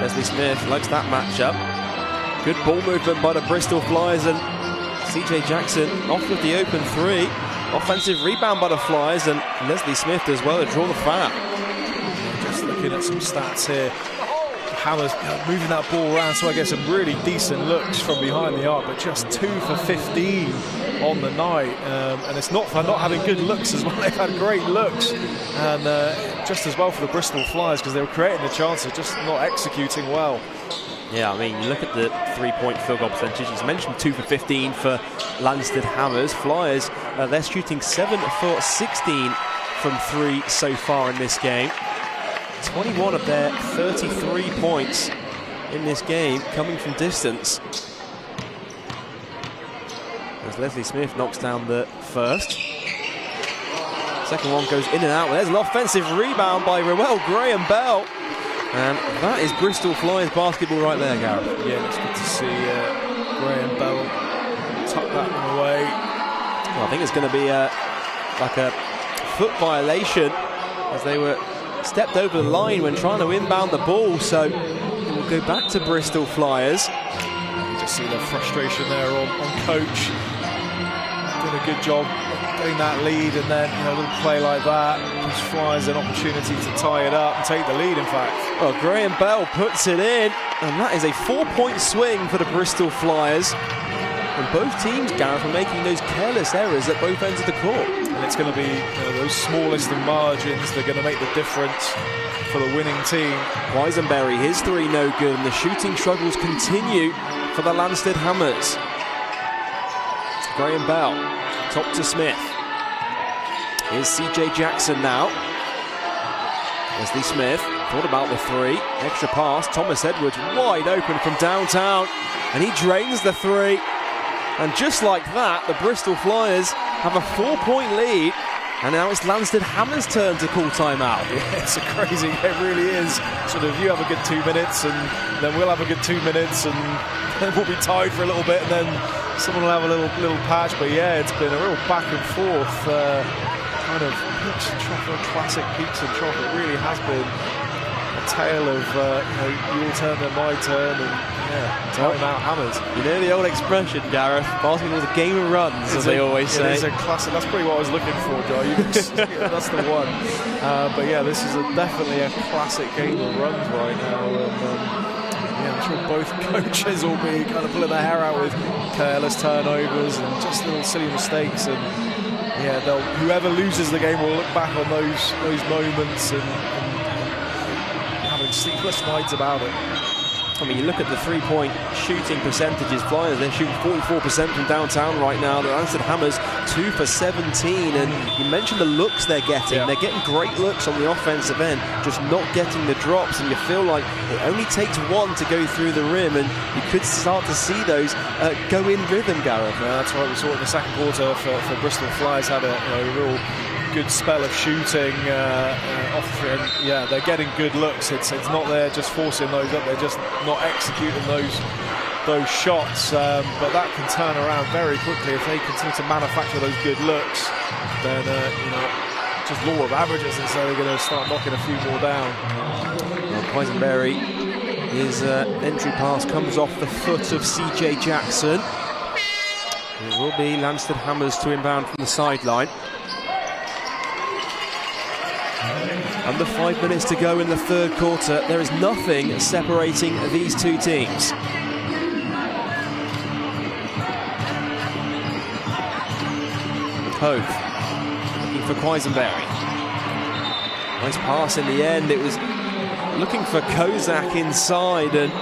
Leslie Smith likes that matchup. Good ball movement by the Bristol Flyers, and CJ Jackson off with the open three. Offensive rebound by the Flyers, and Leslie Smith as well to draw the foul. Just looking at some stats here. Hammers moving that ball around, so I get some really decent looks from behind the arc, but just 2 for 15 on the night. And it's not for not having good looks as well. They've had great looks, and just as well for the Bristol Flyers, because they were creating the chances, just not executing well. Yeah, I mean, you look at the three-point field goal percentage. He's mentioned 2 for 15 for Landstede Hammers. Flyers, they're shooting 7 for 16 from 3 so far in this game. 21 of their 33 points in this game coming from distance. As Leslie Smith knocks down the first. Second one goes in and out. There's an offensive rebound by Rowell Graham-Bell. And that is Bristol Flyers basketball right there, Gareth. Yeah, it's good to see Graham-Bell tuck that one away. Well, I think it's going to be like a foot violation, as they were stepped over the line when trying to inbound the ball, so it will go back to Bristol Flyers. You just see the frustration there on Coach. Doing a good job getting that lead, and then a little play like that gives Flyers an opportunity to tie it up and take the lead, in fact. Well, Graham-Bell puts it in, and that is a 4-point swing for the Bristol Flyers. And both teams, Gareth, are making those careless errors at both ends of the court. And it's going to be those smallest of margins that are going to make the difference for the winning team. Weisenberry, his three no good, and the shooting struggles continue for the Landstede Hammers. Graham-Bell, top to Smith. Here's CJ Jackson now. Leslie Smith thought about the three. Extra pass. Thomas Edwards wide open from downtown, and he drains the three. And just like that, the Bristol Flyers have a 4-point lead, and now it's Landstede Hammers' turn to call timeout. Yeah, it's crazy, it really is. Sort of, you have a good 2 minutes, and then we'll have a good 2 minutes, and then we'll be tied for a little bit, and then someone will have a little patch. But yeah, it's been a real back and forth kind of peaks and trough, classic peaks and trough. It really has been a tale of your turn and my turn, and timeout Hammers. You know the old expression, Gareth, basketball is a game of runs, as they always say. It is a classic. That's probably what I was looking for, Joe. That's the one. But yeah, this is definitely a classic game of runs right now. And, I'm sure both coaches will be kind of pulling their hair out with careless turnovers and just little silly mistakes. And yeah, whoever loses the game will look back on those moments and having sleepless nights about it. I mean, you look at the three-point shooting percentages. Flyers, they're shooting 44% from downtown right now. The Landstede Hammers, 2 for 17. And you mentioned the looks they're getting. Yeah. They're getting great looks on the offensive end, just not getting the drops. And you feel like it only takes one to go through the rim, and you could start to see those go in rhythm, Gareth. Yeah, that's right. We saw it in the second quarter for Bristol Flyers. Had a real good spell of shooting off, and yeah, they're getting good looks. It's not they're just forcing those up, they're just not executing those shots, but that can turn around very quickly if they continue to manufacture those good looks. Then just law of averages, and so they're going to start knocking a few more down. Well, Weisenberry, his entry pass comes off the foot of CJ Jackson. It will be Landstede Hammers to inbound from the sideline. Under 5 minutes to go in the third quarter. There is nothing separating these two teams. Hove looking for Weisenberry. Nice pass in the end. It was looking for Kozak inside, and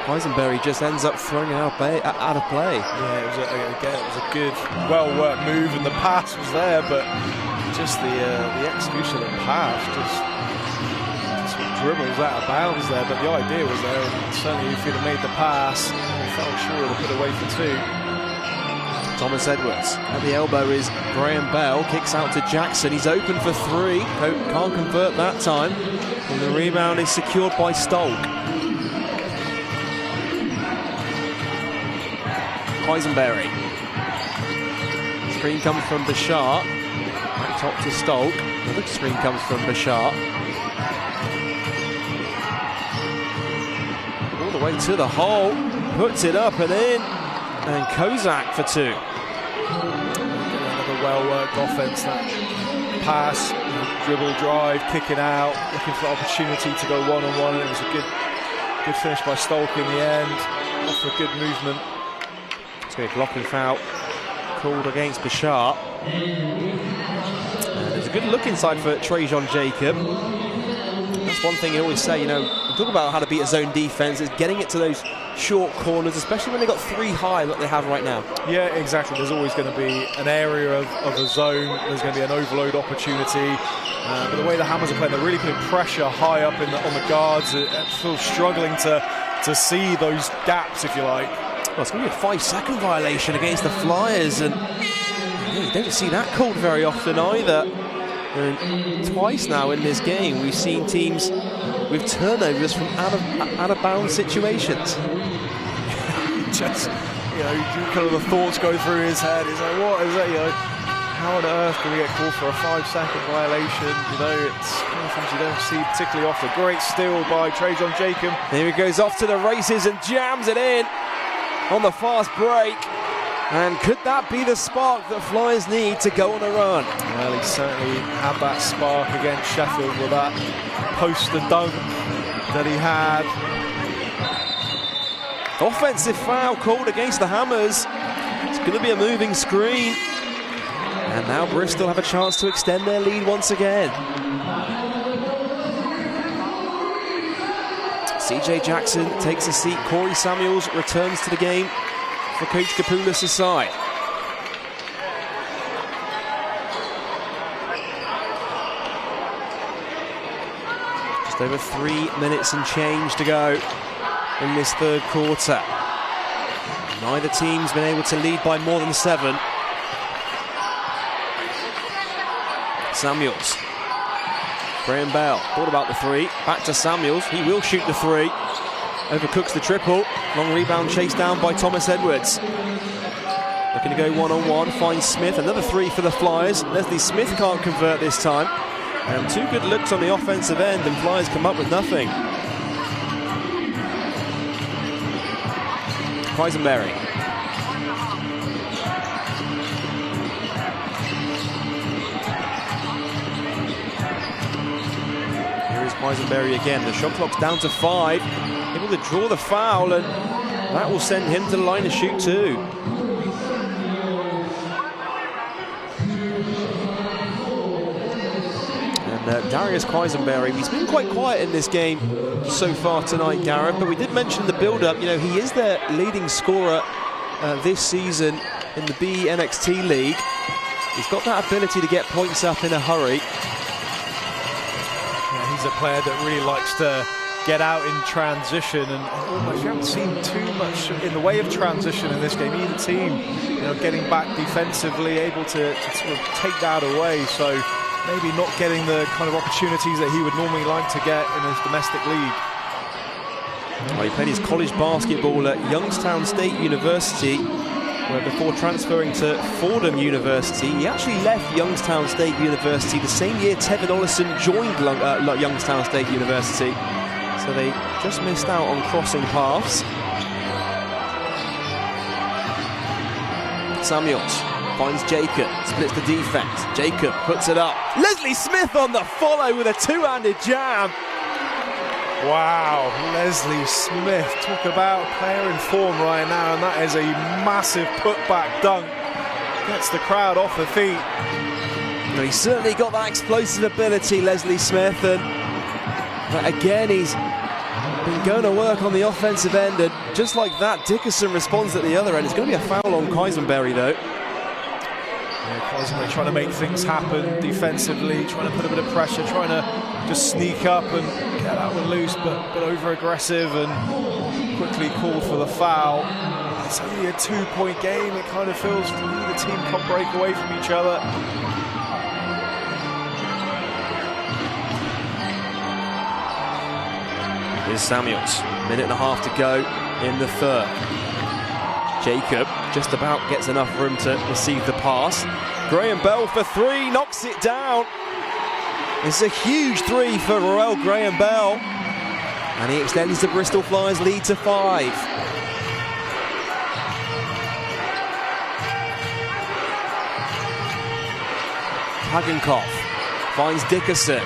Weisenberry just ends up throwing it out of play. Yeah, it was a good, well-worked move, and the pass was there, but just the execution of the pass just dribbles out of bounds there. But the idea was there, and certainly if he'd have made the pass, he fell short of put away for two. Thomas Edwards. At the elbow is Graham Bell. Kicks out to Jackson. He's open for three. Can't convert that time. And the rebound is secured by Stolk. Quisenberry. Screen comes from Bashar. Back top to Stolk. Another screen comes from Bashar. All the way to the hole. Puts it up and in. And Kozak for two. Another well-worked offense. That pass, dribble, drive, kicking out, looking for the opportunity to go one-on-one. And it was a good finish by Stolk in the end. Off a good movement. It's going to be a blocking foul called against Bashar. There's a good look inside for Trajan Jacob. That's one thing you always say, you know, we talk about how to beat a zone defense, is getting it to those short corners, especially when they've got three high like they have right now. Yeah, exactly. There's always going to be an area of a zone. There's going to be an overload opportunity. But the way the Hammers are playing, they're really putting pressure high up on the guards. Still struggling to see those gaps, if you like. Well, it's going to be a 5-second violation against the Flyers, and you don't see that called very often either. And twice now in this game we've seen teams with turnovers from out of bounds situations. Just, you know, kind of the thoughts go through his head. He's like, what is that? You know, how on earth can we get called for a 5-second violation? You know, it's kind of things you don't see particularly often. Great steal by Trajan Jacob. Here he goes off to the races and jams it in on the fast break. And could that be the spark that Flyers need to go on a run? Well, he certainly had that spark against Sheffield with that post and dunk that he had. Offensive foul called against the Hammers. It's going to be a moving screen. And now Bristol have a chance to extend their lead once again. CJ Jackson takes a seat. Corey Samuels returns to the game for Coach Capules' side. Just over 3 minutes and change to go in this third quarter. Neither team's been able to lead by more than 7. Samuels. Graham Bell thought about the three. Back to Samuels. He will shoot the three. Overcooks the triple. Long rebound chased down by Thomas Edwards. Looking to go one-on-one. Finds Smith. Another three for the Flyers. Leslie Smith can't convert this time. And 2 good looks on the offensive end, and Flyers come up with nothing. Quisenberry. Here is Quisenberry again. The shot clock's down to 5. Able to draw the foul, and that will send him to the line to shoot 2. And Darius Quisenberry, he's been quite quiet in this game so far tonight, Gareth, but we did mention the build-up. You know, he is their leading scorer this season in the BNXT League. He's got that ability to get points up in a hurry. Yeah, he's a player that really likes to get out in transition, and almost you haven't seen too much in the way of transition in this game. Either team, you know, getting back defensively, able to sort of take that away. So maybe not getting the kind of opportunities that he would normally like to get in his domestic league. Well, he played his college basketball at Youngstown State University, where before transferring to Fordham University. He actually left Youngstown State University the same year Tevin Ollison joined Youngstown State University. So they just missed out on crossing paths. Samuels finds Jacob, splits the defense. Jacob puts it up. Leslie Smith on the follow with a 2-handed jam. Wow, Leslie Smith, talk about player in form right now, and that is a massive putback dunk. Gets the crowd off their feet. Well, he's certainly got that explosive ability, Leslie Smith, and again he's been going to work on the offensive end, and just like that, Dickerson responds at the other end. It's going to be a foul on Quisenberry though. Yeah, Quisenberry trying to make things happen defensively, trying to put a bit of pressure, trying to just sneak up and get that one loose, but over aggressive, and quickly called for the foul. it's only a 2-point game. It kind of feels neither team can't break away from each other. Here's Samuels. Minute and a half to go in the third. Jacob just about gets enough room to receive the pass. Graham Bell for three, knocks it down. It's a huge three for Roel Graham Bell. And he extends the Bristol Flyers lead to 5. Pagenkov finds Dickerson.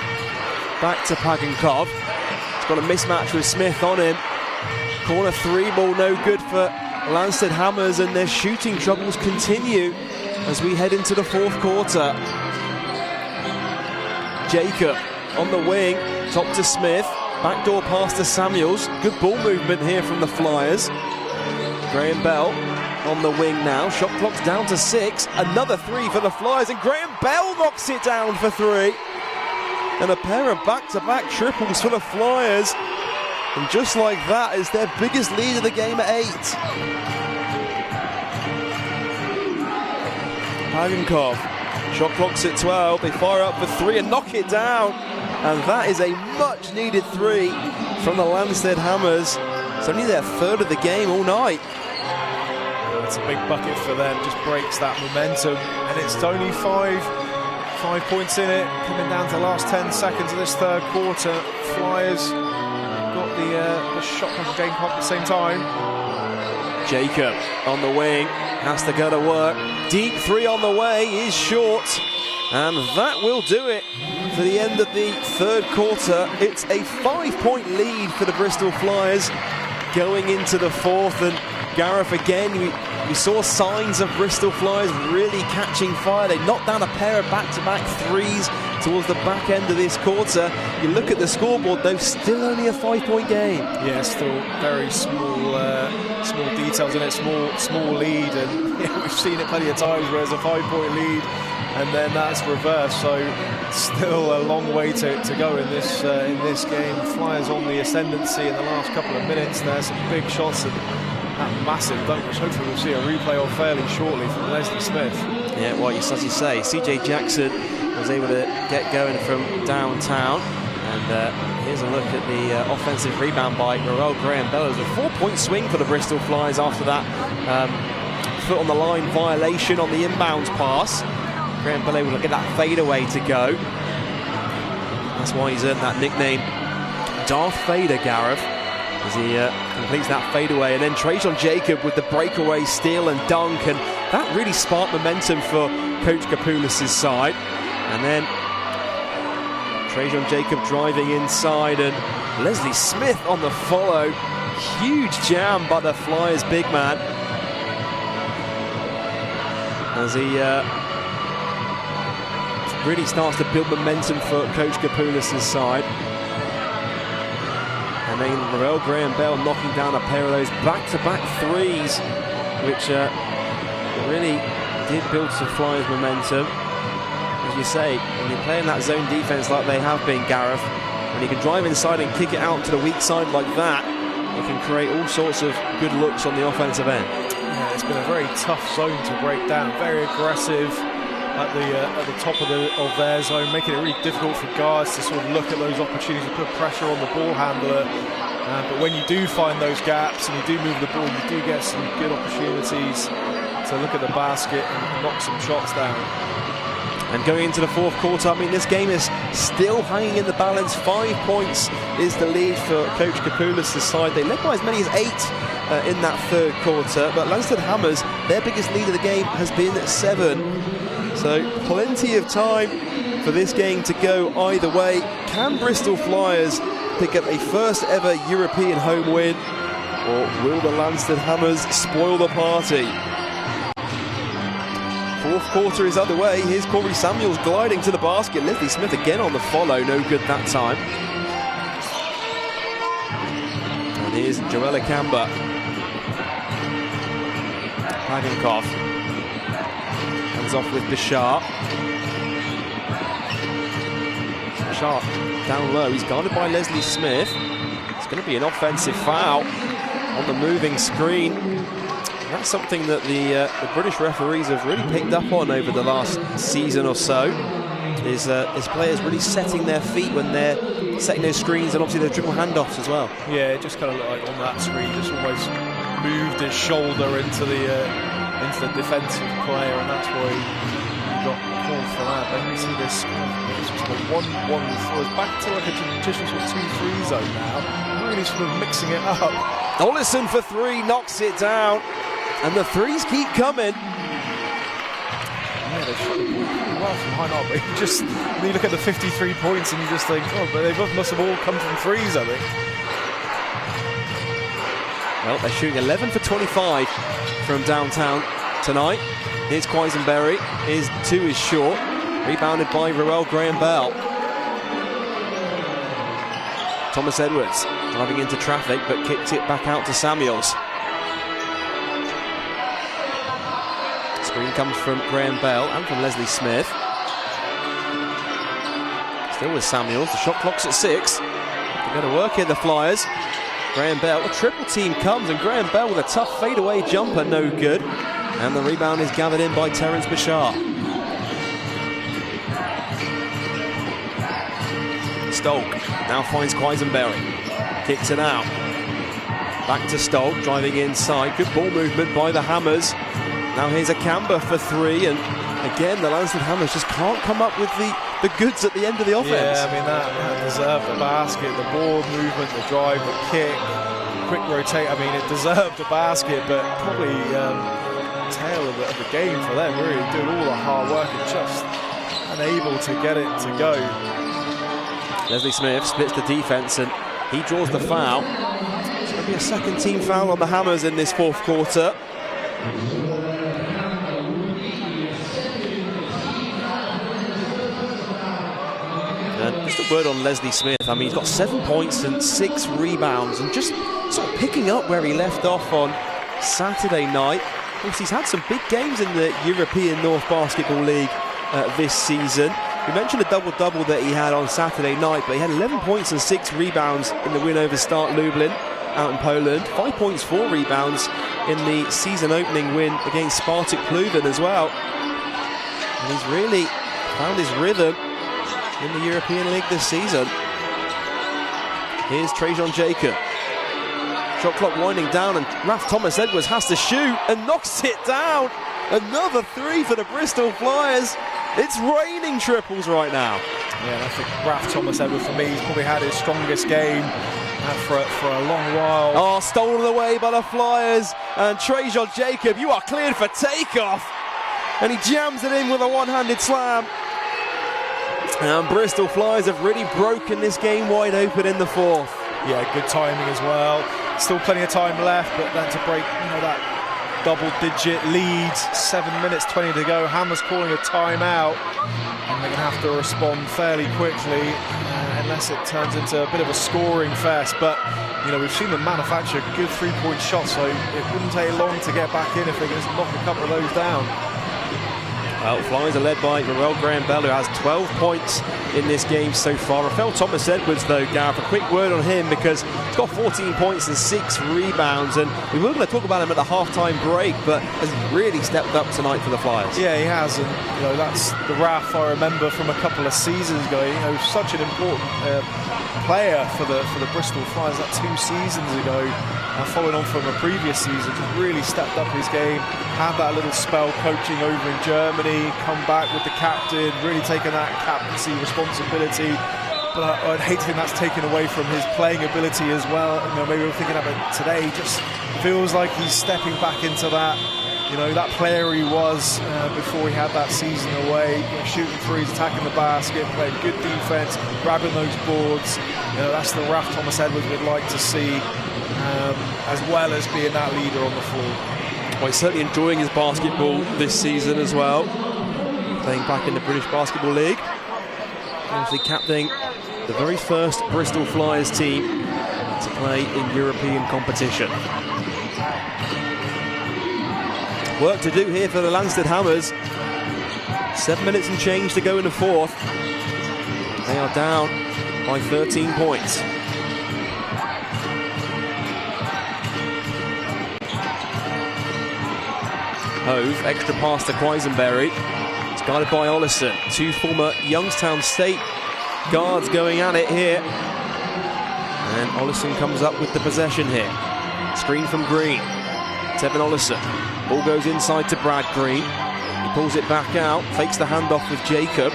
Back to Pagenkov. He's got a mismatch with Smith on him. Corner 3 ball no good for Landstede Hammers, and their shooting troubles continue as we head into the fourth quarter. Jacob on the wing, top to Smith. Backdoor pass to Samuels. Good ball movement here from the Flyers. Graham Bell on the wing now. Shot clock's down to 6. Another 3 for the Flyers, and Graham Bell knocks it down for 3. And a pair of back-to-back triples for the Flyers. And just like that, is their biggest lead of the game at 8. Pagenkov. Shot clock's at 12. They fire up for 3 and knock it down. And that is a much-needed 3 from the Landstede Hammers. It's only their third of the game all night. It's a big bucket for them, just breaks that momentum. And it's only 5 points in it, coming down to the last 10 seconds of this third quarter. Flyers got the shot from Jacob at the same time. Jacob on the wing, has to go to work. Deep 3 on the way, is short. And that will do it for the end of the third quarter. It's a 5-point lead for the Bristol Flyers going into the fourth. And Gareth, again, we saw signs of Bristol Flyers really catching fire. They knocked down a pair of back-to-back 3s towards the back end of this quarter. You look at the scoreboard, though, still only a 5-point game. Yeah, still very small details in it, small lead, and yeah, we've seen it plenty of times where there's a 5-point lead and then that's reversed. So still a long way to go in this game. Flyers on the ascendancy in the last couple of minutes. There's some big shots and that massive dunk, which hopefully we'll see a replay of fairly shortly from Leslie Smith. Yeah, well, as you say, CJ Jackson was able to get going from downtown. And here's a look at the offensive rebound by Roel Graham Bell. It was a 4-point swing for the Bristol Flyers after that foot on the line violation on the inbounds pass. Graham Bell able to get that fadeaway to go. That's why he's earned that nickname, Darth Vader, Gareth, as he completes that fadeaway. And then Trajan Jacob with the breakaway steal and dunk, and that really sparked momentum for Coach Capules' side. And then Trajan Jacob driving inside, and Leslie Smith on the follow. Huge jam by the Flyers big man as he really starts to build momentum for Coach Capules' side. And then Roel Graham Bell knocking down a pair of those back-to-back 3s, which really did build some Flyers momentum. As you say, when you're playing that zone defense like they have been, Gareth, when you can drive inside and kick it out to the weak side like that, you can create all sorts of good looks on the offensive end. Yeah, it's been a very tough zone to break down, very aggressive at the top of their zone, making it really difficult for guards to sort of look at those opportunities to put pressure on the ball handler. But when you do find those gaps and you do move the ball, you do get some good opportunities to look at the basket and knock some shots down. And going into the fourth quarter, I mean, this game is still hanging in the balance. 5 points is the lead for Coach Capules' side. They led by as many as 8 in that third quarter, but Landstede Hammers, their biggest lead of the game has been 7. So plenty of time for this game to go either way. Can Bristol Flyers pick up a first ever European home win, or will the Landstede Hammers spoil the party? Fourth quarter is underway. Here's Corey Samuels gliding to the basket. Leslie Smith again on the follow, no good that time. And here's Joella Kamba. Pagenkov hands off with Bishar. Bishar down low. He's guarded by Leslie Smith. It's going to be an offensive foul on the moving screen. That's something that the British referees have really picked up on over the last season or so. Is players really setting their feet when they're setting those screens, and obviously those dribble handoffs as well. Yeah, it just kind of looked like on that screen, just almost moved his shoulder into the defensive player, and that's why he got called for that. Then we see this sort of 1-1 throw back to like a traditional sort of 2-3 zone now, really sort of mixing it up. Ollison for three, knocks it down, and the threes keep coming. Yeah, they've shot the ball pretty well from high up, but when you look at the 53 points and you just think, oh, but they must have all come from threes, I think. Well, they're shooting 11 for 25 from downtown tonight. Here's Quisenberry. His two is short. Rebounded by Ruel Graham-Bell. Thomas Edwards driving into traffic, but kicked it back out to Samuels. Screen comes from Graham-Bell and from Leslie Smith. Still with Samuels. The shot clock's at 6. They're going to work here, the Flyers. Graham-Bell, a triple team comes, and Graham-Bell with a tough fadeaway jumper, no good. And the rebound is gathered in by Terence Bashar. Stolk now finds Quisenberry. Kicks it out. Back to Stolk, driving inside. Good ball movement by the Hammers. Now here's a Camber for three, and again the Landstede Hammers just can't come up with the goods at the end of the offense. Yeah, I mean that deserved the basket, the ball movement, the drive, the kick, quick rotate. I mean it deserved the basket, but probably tail of the game for them, really doing all the hard work and just unable to get it to go. Leslie Smith splits the defense and he draws the foul. It's going to be a second team foul on the Hammers in this fourth quarter. And just a word on Leslie Smith. I mean, he's got 7 points and 6 rebounds, and just sort of picking up where he left off on Saturday night. He's had some big games in the European North Basketball League this season. We mentioned a double-double that he had on Saturday night, but he had 11 points and 6 rebounds in the win over Start Lublin out in Poland. 5 points, 4 rebounds in the season-opening win against Spartak Pleven as well. And he's really found his rhythm in the European League this season. Here's Trajan Jacob. Shot clock winding down, and Raf Thomas Edwards has to shoot and knocks it down. Another three for the Bristol Flyers. It's raining triples right now. Yeah, and I think Raf Thomas Edwards, for me, he's probably had his strongest game for a long while. Oh, stolen away by the Flyers. And Trajan Jacob, you are cleared for takeoff. And he jams it in with a one-handed slam. And Bristol Flyers have really broken this game wide open in the fourth. Yeah, good timing as well. Still plenty of time left, but then to break, that double-digit lead, 7 minutes 20 to go. Hammers calling a timeout, and they're going to have to respond fairly quickly, unless it turns into a bit of a scoring fest. But we've seen them manufacture good three-point shots, so it wouldn't take long to get back in if they can just knock a couple of those down. Well, Flyers are led by Ruel Graham-Bell, who has 12 points in this game so far. Rafael Thomas Edwards, though, Gareth, a quick word on him, because he's got 14 points and 6 rebounds, and we were going to talk about him at the halftime break, but has really stepped up tonight for the Flyers. Yeah, he has, and that's the Raf I remember from a couple of seasons ago. Such an important player for the Bristol Flyers. That 2 seasons ago, following on from a previous season, really stepped up his game. Had that little spell coaching over in Germany, come back with the captain, really taken that captaincy responsibility. But I'd hate to think that's taken away from his playing ability as well. Maybe we're thinking about it today. Just feels like he's stepping back into that, that player he was before he had that season away. Shooting threes, attacking the basket, playing good defense, grabbing those boards. That's the Raf Thomas Edwards we'd like to see, as well as being that leader on the floor. Well, he's certainly enjoying his basketball this season as well, playing back in the British Basketball League. Obviously captaining the very first Bristol Flyers team to play in European competition. Work to do here for the Landstede Hammers. 7 minutes and change to go in the fourth. They are down by 13 points. Hove, extra pass to Quisenberry. It's guarded by Ollison. Two former Youngstown State guards going at it here. And Ollison comes up with the possession here. Screen from Green. Tevin Ollison. Ball goes inside to Brad Green. He pulls it back out, fakes the handoff with Jacob.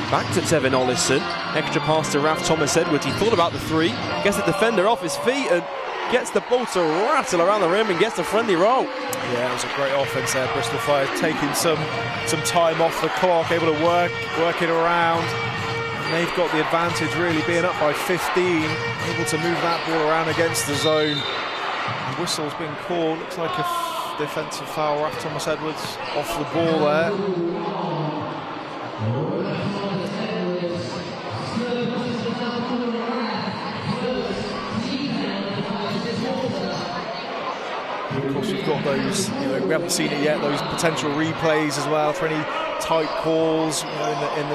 Back to Tevin Ollison. Extra pass to Ralph Thomas Edwards. He thought about the three, gets the defender off his feet and gets the ball to rattle around the rim and gets a friendly roll. Yeah, it was a great offense there. Bristol Flyers taking some time off the clock, able to work it around. And they've got the advantage, really being up by 15, able to move that ball around against the zone. The whistle's been called. Looks like a defensive foul. Ralph Thomas Edwards off the ball there. Of course, we've got those, we haven't seen it yet, those potential replays as well for any tight calls in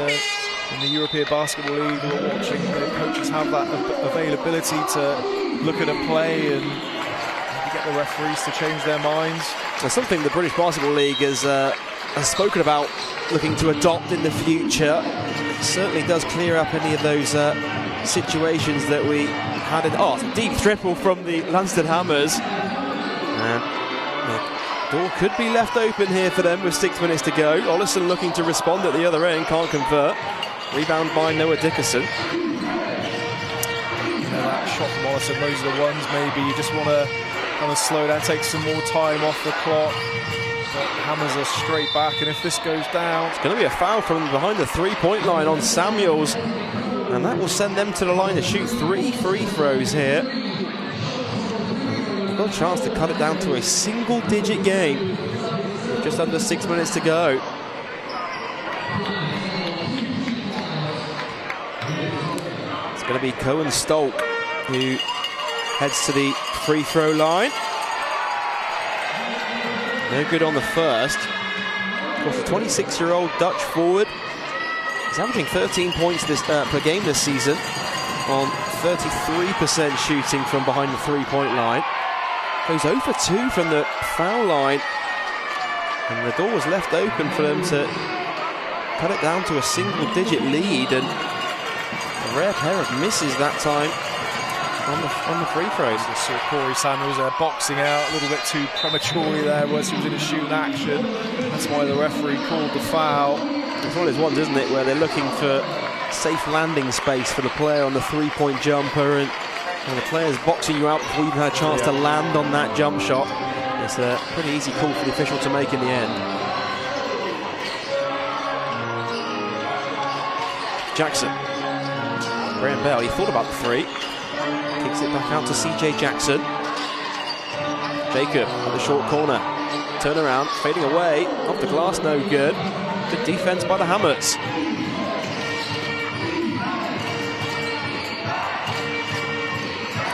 the European Basketball League. We're watching, coaches have that availability to look at a play and maybe get the referees to change their minds. So something the British Basketball League has spoken about looking to adopt in the future. It certainly does clear up any of those situations that we had in... Oh, deep triple from the Landstede Hammers. And the door could be left open here for them with 6 minutes to go. Ollison looking to respond at the other end, can't convert. Rebound by Noah Dickerson. That shot from Ollison, those are the ones maybe you just want to kind of slow down, take some more time off the clock. But Hammers are straight back, and if this goes down... It's going to be a foul from behind the three-point line on Samuels. And that will send them to the line to shoot 3 free throws here. Got a chance to cut it down to a single-digit game with just under 6 minutes to go. It's going to be Cohen Stolk who heads to the free throw line. No good on the first. Of course, the 26-year-old Dutch forward is averaging 13 points per game this season on 33% shooting from behind the three-point line. Goes 0 for 2 from the foul line, and the door was left open for them to cut it down to a single-digit lead, and a rare pair of misses that time on the free throws. I saw Corey Samuels there boxing out a little bit too prematurely there once he was in a shooting action. That's why the referee called the foul. It's one of those ones, isn't it, where they're looking for safe landing space for the player on the three-point jumper, and the player's boxing you out before you've had a chance to land on that jump shot. It's a pretty easy call for the official to make in the end. Jackson. Graham Bell, he thought about the three. Kicks it back out to CJ Jackson. Jacob at the short corner. Turn around, fading away. Off the glass, no good. Good defense by the Hammers.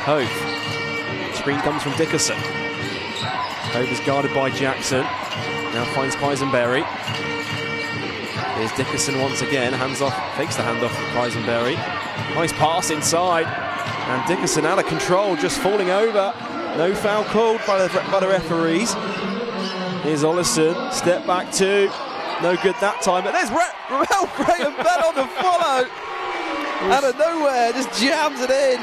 Hove. Screen comes from Dickerson. Hove is guarded by Jackson. Now finds Quisenberry. Here's Dickerson once again. Hands off, fakes the handoff from Quisenberry. Nice pass inside. And Dickerson out of control, just falling over. No foul called by the referees. Here's Ollison. Step back two. No good that time. But there's Rael Graham Bell on the follow. Out of nowhere, just jams it in.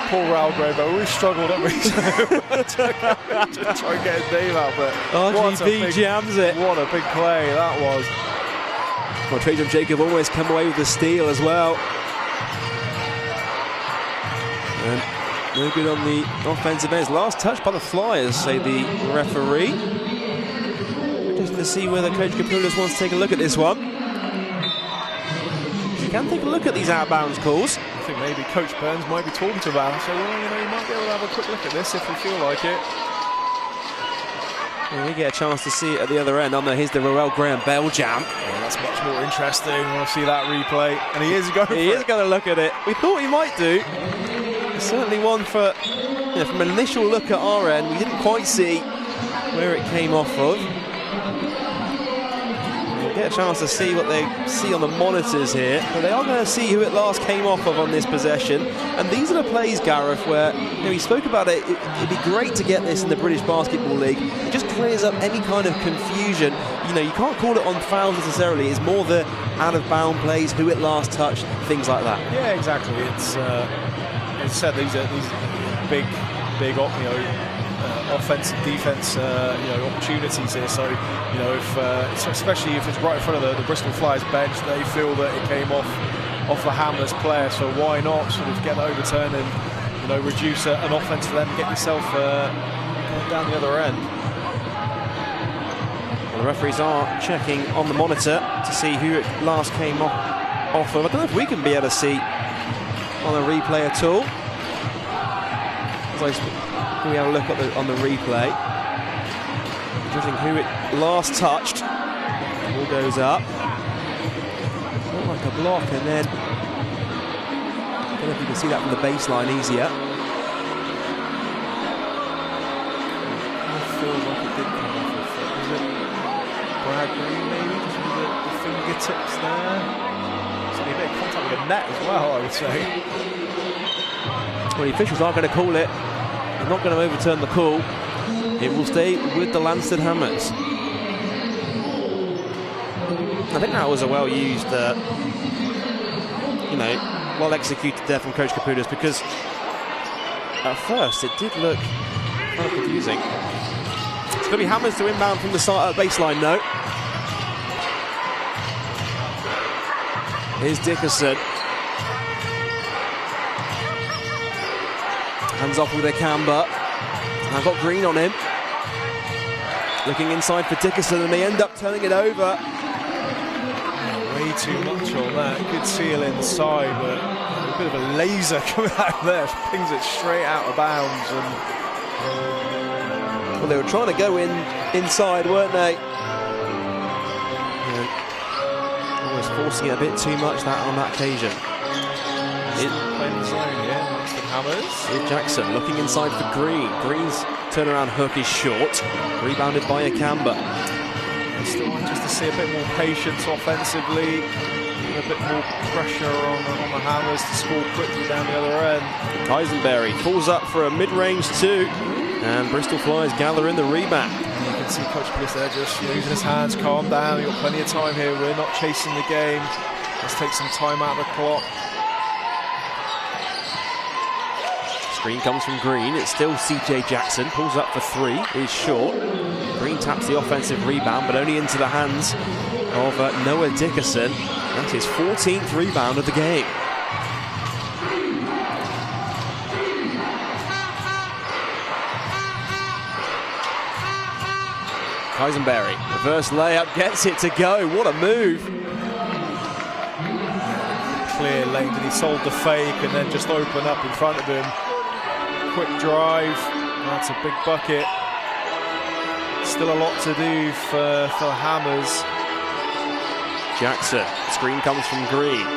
Poor Rael Graham Bell, we struggled, haven't we? to try and get his name out, but RGB jams it. What a big play that was. Well, Trajan Jacob always come away with the steal as well. And no good on the offensive end. Last touch by the Flyers, say the referee. Just to see whether Coach Capules wants to take a look at this one. You can take a look at these outbounds calls. I think maybe Coach Burns might be talking to Val. So, you might be able to have a quick look at this if we feel like it. And we get a chance to see it at the other end. Here's the Rael Graham Bell jam. Yeah, that's much more interesting. We want to see that replay. And he is going to look at it. We thought he might do. There's certainly one for, from an initial look at our end, we didn't quite see where it came off of. get a chance to see what they see on the monitors here, but they are going to see who it last came off of on this possession. And these are the plays, Gareth, where we spoke about it. It'd be great to get this in the British Basketball League. It just clears up any kind of confusion. You can't call it on fouls necessarily. It's more the out-of-bound plays, who it last touched, things like that. Yeah, exactly. It's as I said, these are big offensive, defense, opportunities here. So, if especially if it's right in front of the Bristol Flyers bench, they feel that it came off the Hammers player. So why not sort of get that overturned and reduce an offense for them, get yourself down the other end. Well, the referees are checking on the monitor to see who it last came off of. I don't know if we can be able to see on the replay at all. Can we have a look at on the replay? Judging who it last touched. Ball goes up. Not like a block, and then I don't know if you can see that from the baseline easier. It feels like it did come off of it. Was it Brad Green maybe? Just with the fingertips there. Certainly a bit of contact with the net as well, I would say. Well, the officials are going to call it. They're not going to overturn the call. It will stay with the Landstede Hammers. I think that was a well-used, well-executed there from Coach Capules, because at first it did look kind of confusing. It's going to be Hammers to inbound from the baseline note. Here's Dickerson. Hands off with a camber. I've got Green on him. Looking inside for Dickerson, and they end up turning it over. Way too much on that. Good seal inside, but a bit of a laser coming out there. Pings it straight out of bounds. Well, they were trying to go inside, weren't they? Almost forcing it a bit too much on that occasion. Playing the zone, yeah. Hammers. Here's Jackson looking inside for Green. Green's turnaround hook is short, rebounded by a camber. Still want just to see a bit more patience offensively, a bit more pressure on the Hammers to score quickly down the other end. Heisenberry pulls up for a mid-range two, and Bristol Flyers gather in the rebound. You can see Coach Bliss there just using his hands, calm down, you've got plenty of time here, we're not chasing the game, let's take some time out of the clock. Screen comes from Green. It's still CJ Jackson. Pulls up for three. Is short. Green taps the offensive rebound, but only into the hands of Noah Dickerson. That's his 14th rebound of the game. Heisenberry, reverse layup, gets it to go. What a move. Clear lane, and he sold the fake and then just open up in front of him. Quick drive, that's a big bucket. Still a lot to do for Hammers. Jackson, screen comes from Green.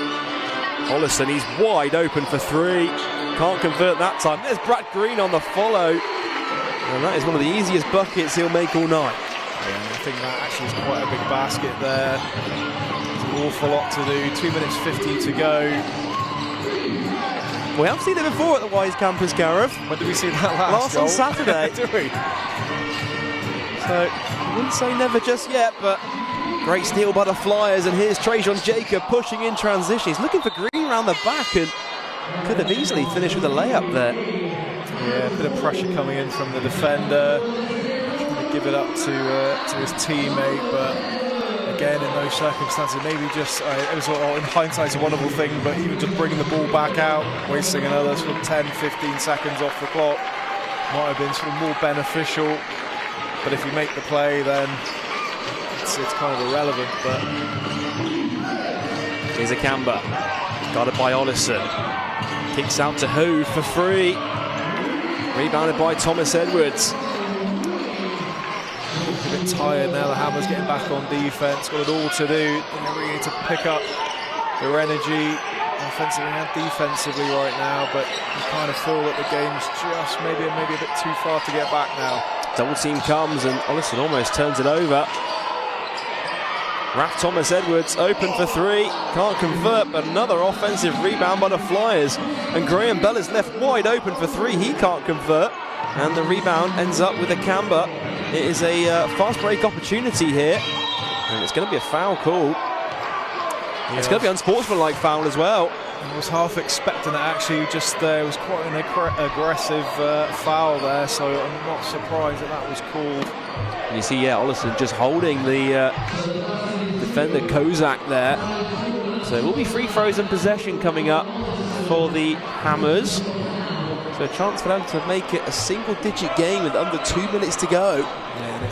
Ollison, he's wide open for three. Can't convert that time. There's Brad Green on the follow. And that is one of the easiest buckets he'll make all night. Yeah, I think that actually is quite a big basket there. There's an awful lot to do. 2 minutes 50 to go. We have seen it before at the Wise Campus, Gareth. When did we see that last on Saturday. Did we? So, I wouldn't say never just yet, but great steal by the Flyers, and here's Trajan Jacob pushing in transition. He's looking for Green around the back and could have easily finished with a layup there. Yeah, a bit of pressure coming in from the defender. Trying to give it up to his teammate, but again, in those circumstances, maybe just, it was in hindsight a wonderful thing, but even just bringing the ball back out, wasting another sort of 10, 15 seconds off the clock might have been sort of more beneficial. But if you make the play, then it's kind of irrelevant. But here's a camber, guarded by Ollison. Kicks out to Hove for free. Rebounded by Thomas Edwards. A bit tired now, the Hammers getting back on defence, got it all to do. They really need to pick up their energy offensively and defensively right now, but you kind of feel that the game's just maybe a bit too far to get back now. Double team comes and Ollison almost turns it over. Raf Thomas Edwards open for three, can't convert, but another offensive rebound by the Flyers. And Graham Bell is left wide open for three, he can't convert. And the rebound ends up with a camber. It is a fast break opportunity here. And it's going to be a foul call. Yeah. It's going to be unsportsmanlike foul as well. I was half expecting it actually, just it was quite an aggressive foul there, so I'm not surprised that was called. And you see, Ollison just holding the defender Kozak there. So it will be free throws and possession coming up for the Hammers. So a chance for them to make it a single-digit game with under 2 minutes to go. Yeah, and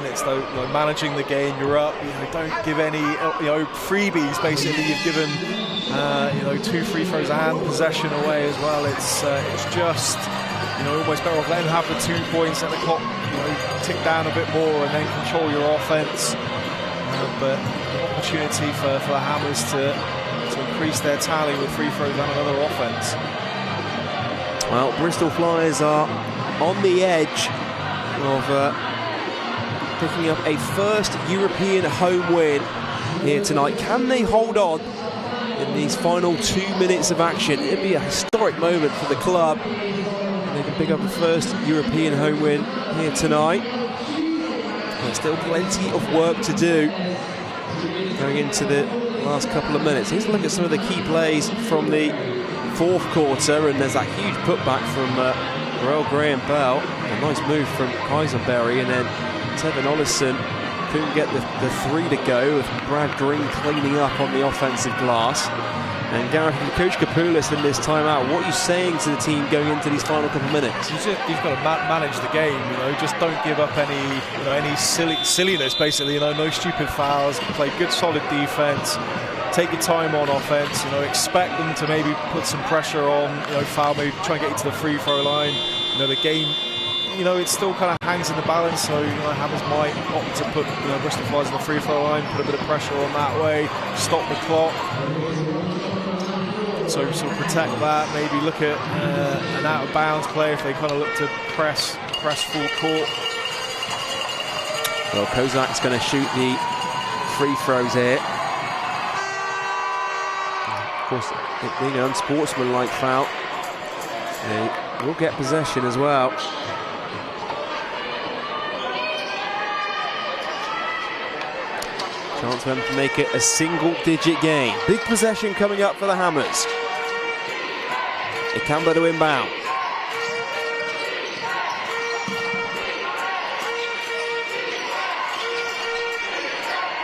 it's though managing the game. You're up. Don't give any freebies. Basically, you've given 2 free throws and possession away as well. It's just almost better off letting them have the 2 points, let the clock tick down a bit more, and then control your offense. But an opportunity for the Hammers to increase their tally with free throws and another offense. Well, Bristol Flyers are on the edge of picking up a first European home win here tonight. Can they hold on in these final 2 minutes of action? It'd be a historic moment for the club. They can pick up a first European home win here tonight. There's still plenty of work to do going into the last couple of minutes. Here's a look at some of the key plays from the fourth quarter, and there's that huge putback from Graham Bell. A nice move from Heisenberry, and then Tevin Ollison couldn't get the three to go, with Brad Green cleaning up on the offensive glass. And Gareth, from Coach Capules in this timeout, what are you saying to the team going into these final couple of minutes? You've got to manage the game, just don't give up any silliness, basically, no stupid fouls, play good solid defense, take your time on offense, expect them to maybe put some pressure on, foul, maybe try and get you to the free throw line. The game, it still kind of hangs in the balance, so Hammers might opt to put Bristol Flyers on the free throw line, put a bit of pressure on that way, stop the clock. So protect that, maybe look at an out-of-bounds play if they kind of look to press full court. Well, Kozak's going to shoot the free throws here. Of course, it being an unsportsmanlike foul, they will get possession as well. Chance for them to make it a single-digit game. Big possession coming up for the Hammers. Ikamba to inbound.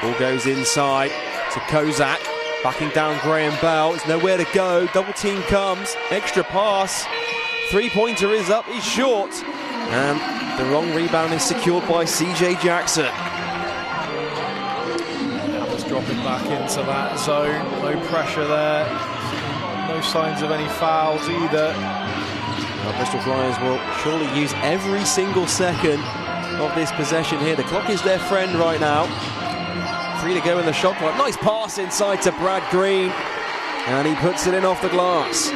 Ball goes inside to Kozak. Backing down Graham Bell. It's nowhere to go. Double team comes. Extra pass. Three-pointer is up. He's short. And the wrong rebound is secured by CJ Jackson. Dropping back into that zone, no pressure there, no signs of any fouls either. Well, Bristol Flyers will surely use every single second of this possession here. The clock is their friend right now. 3 to go in the shot clock. Nice pass inside to Brad Green, and he puts it in off the glass. The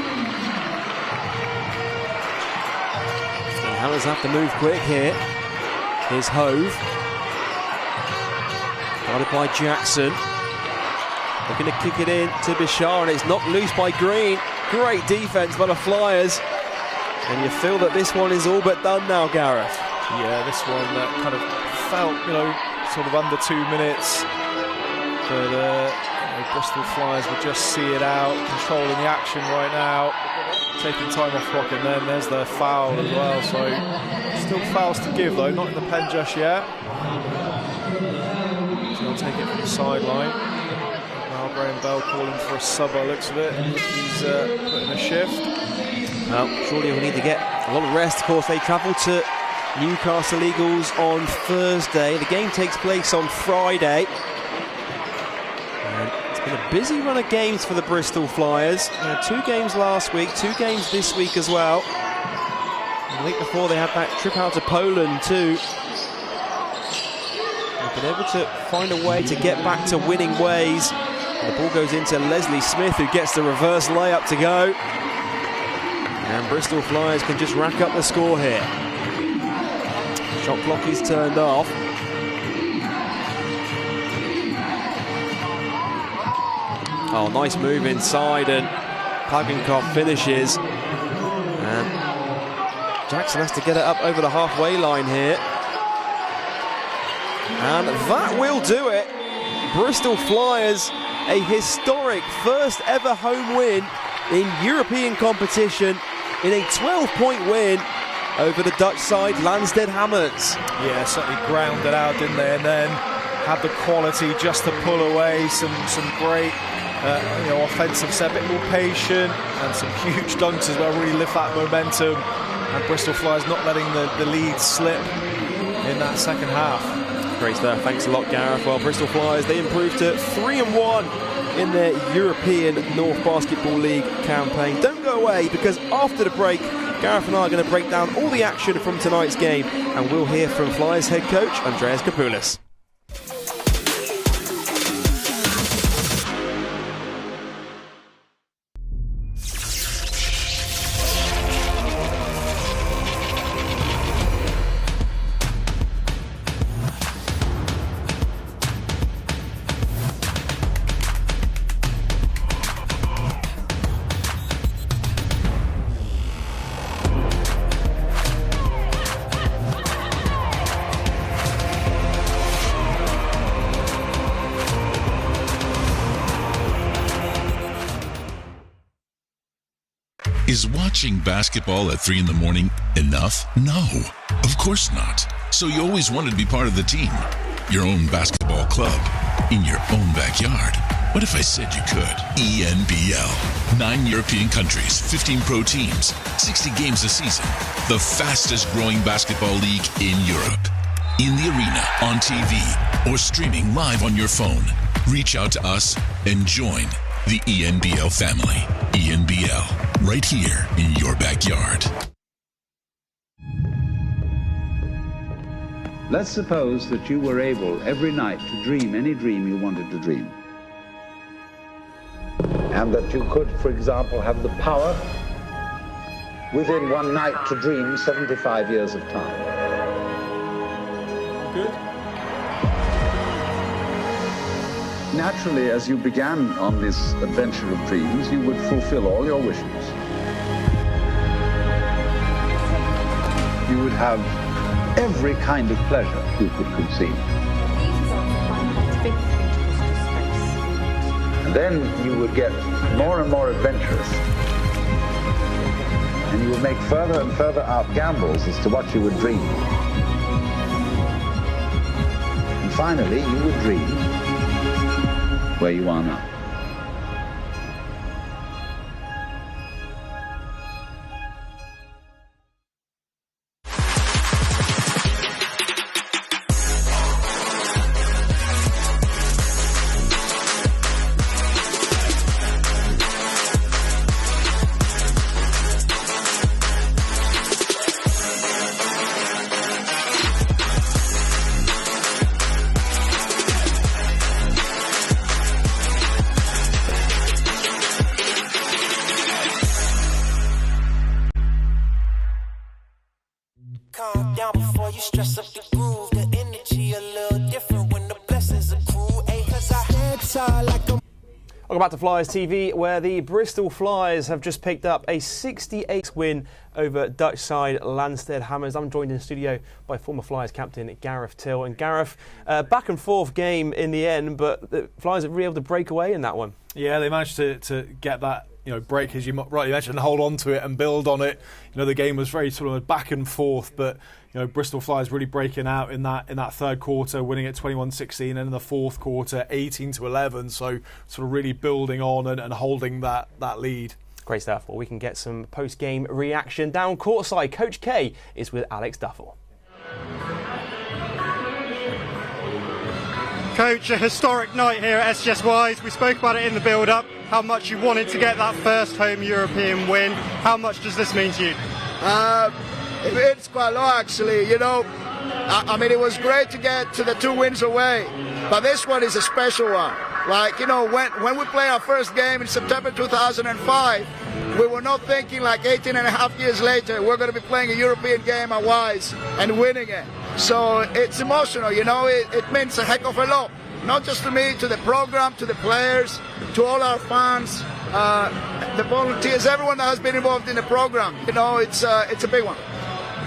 Hammers have to move quick here. Here's Hove. Guarded by Jackson. Looking to kick it in to Bishar, and it's knocked loose by Green. Great defense by the Flyers. And you feel that this one is all but done now, Gareth. Yeah, this one that kind of felt, sort of under 2 minutes. But Bristol Flyers will just see it out, controlling the action right now, taking time off clock, and then there's the foul as well. So still fouls to give though, not in the pen just yet. So they'll take it from the sideline. Now Graham Bell calling for a sub by the looks of it. He's putting a shift. Well, surely we'll need to get a lot of rest. Of course, they travel to Newcastle Eagles on Thursday. The game takes place on Friday. And it's been a busy run of games for the Bristol Flyers. 2 games last week, 2 games this week as well. And the week before they had that trip out to Poland too. They've been able to find a way to get back to winning ways. And the ball goes into Leslie Smith, who gets the reverse layup to go. And Bristol Flyers can just rack up the score here. Shot clock is turned off. Oh, nice move inside, and Pagenkopf finishes. And Jackson has to get it up over the halfway line here. And that will do it. Bristol Flyers, a historic first ever home win in European competition in a 12-point win over the Dutch side, Landstede Hammers. Yeah, certainly grounded out, didn't they? And then had the quality just to pull away some great offensive set, a bit more patient, and some huge dunks as well, really lift that momentum. And Bristol Flyers not letting the lead slip in that second half. Great stuff. Thanks a lot, Gareth. Well, Bristol Flyers, they improved to 3-1 in their European North Basketball League campaign. Don't go away, because after the break, Gareth and I are going to break down all the action from tonight's game, and we'll hear from Flyers head coach Andreas Capules. Is watching basketball at 3 in the morning enough? No, of course not. So you always wanted to be part of the team. Your own basketball club. In your own backyard. What if I said you could? ENBL. 9 European countries, 15 pro teams, 60 games a season. The fastest growing basketball league in Europe. In the arena, on TV, or streaming live on your phone. Reach out to us and join the ENBL family. ENBL. Right here in your backyard. Let's suppose that you were able every night to dream any dream you wanted to dream. And that you could, for example, have the power within one night to dream 75 years of time. Good. Naturally, as you began on this adventure of dreams, you would fulfill all your wishes. You would have every kind of pleasure you could conceive. And then you would get more and more adventurous. And you would make further and further out gambles as to what you would dream. And finally, you would dream where you are now. Calm down before you stress up the groove. The energy a little different when the blessings accrue. Cause I head side like a... Welcome back to Flyers TV, where the Bristol Flyers have just picked up a 68 win over Dutch side Landstede Hammers. I'm joined in the studio by former Flyers captain Gareth Till. And Gareth, back and forth game in the end, but the Flyers are really able to break away in that one. Yeah, they managed to get that break, as you rightly mentioned, and hold on to it and build on it. The game was very sort of back and forth, but Bristol Flyers really breaking out in that third quarter, winning at 21-16, and in the fourth quarter 18-11. So sort of really building on and holding that lead. Great stuff. Well, we can get some post-game reaction down courtside. Coach K is with Alex Duffel. Coach, a historic night here at SGS Wise. We spoke about it in the build-up, how much you wanted to get that first home European win. How much does this mean to you? It's quite a lot, actually. I mean, it was great to get to the 2 wins away, but this one is a special one. Like, when we play our first game in September 2005, we were not thinking like 18 and a half years later, we're going to be playing a European game at Wise and winning it. So it's emotional, it means a heck of a lot. not just to me, to the program, to the players, to all our fans, the volunteers, everyone that has been involved in the program. You know, it's a big one.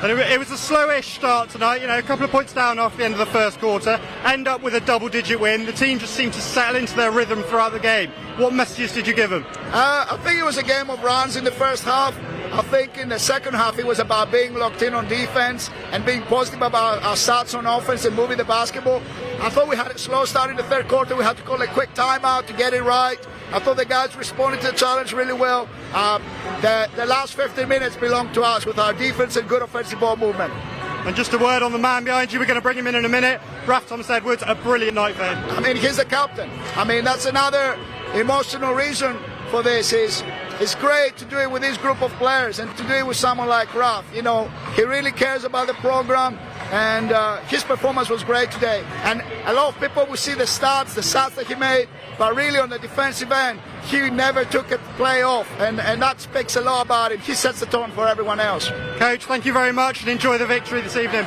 And it was a slowish start tonight, you know, a couple of points down after the end of the first quarter, end up with a double-digit win. The team just seemed to settle into their rhythm throughout the game. What messages did you give them? I think it was a game of runs in the first half. I think in the second half it was about being locked in on defense and being positive about our stats on offense and moving the basketball. I thought we had a slow start in the third quarter. We had to call a quick timeout to get it right. I thought the guys responded to the challenge really well. The last 15 minutes belonged to us with our defense and good offensive ball movement. And just a word on the man behind you, we're going to bring him in a minute. Raf Thomas-Edwards, a brilliant night for him. I mean, he's the captain. I mean, that's another emotional reason for this. It's great to do it with this group of players and to do it with someone like Raf. You know, he really cares about the program, and his performance was great today. And a lot of people will see the stats that he made, but really on the defensive end, he never took a play off, and that speaks a lot about him. He sets the tone for everyone else. Coach, thank you very much, and enjoy the victory this evening.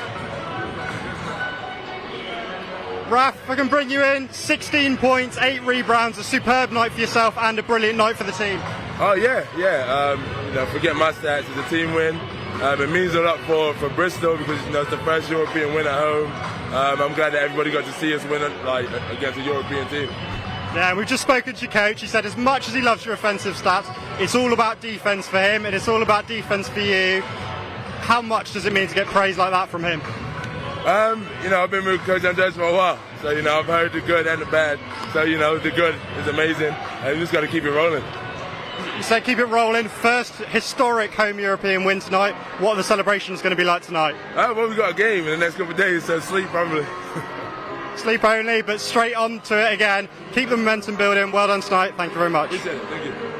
Raf, if I can bring you in, 16 points, 8 rebounds, a superb night for yourself and a brilliant night for the team. Oh yeah. You know, forget my stats, it's a team win. It means a lot for Bristol because, you know, it's the first European win at home. I'm glad that everybody got to see us win against a European team. Yeah, and we've just spoken to your coach. He said as much as he loves your offensive stats, it's all about defence for him and it's all about defence for you. How much does it mean to get praise like that from him? You know, I've been with Coach Andres for a while, so, you know, I've heard the good and the bad. So, you know, the good is amazing, and we just got to keep it rolling. You say keep it rolling. First historic home European win tonight. What are the celebrations going to be like tonight? Well, we've got a game in the next couple of days, so sleep probably. Sleep only, but straight on to it again. Keep the momentum building. Well done tonight. Thank you very much. Thank you.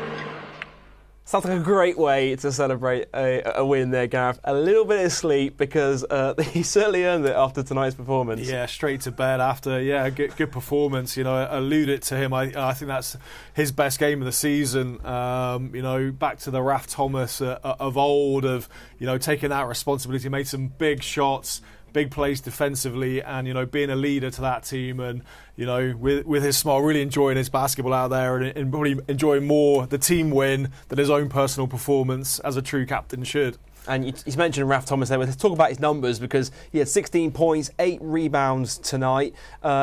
Sounds like a great way to celebrate a win there, Gareth. A little bit of sleep because he certainly earned it after tonight's performance. Yeah, straight to bed after, good performance. You know, alluded to him. I think that's his best game of the season. You know, back to the Raf Thomas of old, of, you know, taking that responsibility, made some big shots, big plays defensively, and, you know, being a leader to that team, and, you know, with his smile, really enjoying his basketball out there, and probably enjoying more the team win than his own personal performance, as a true captain should. And you mentioned Raf Thomas there. Let's talk about his numbers, because he had 16 points, 8 rebounds tonight.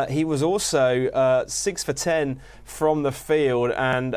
He was also 6 for 10 from the field, and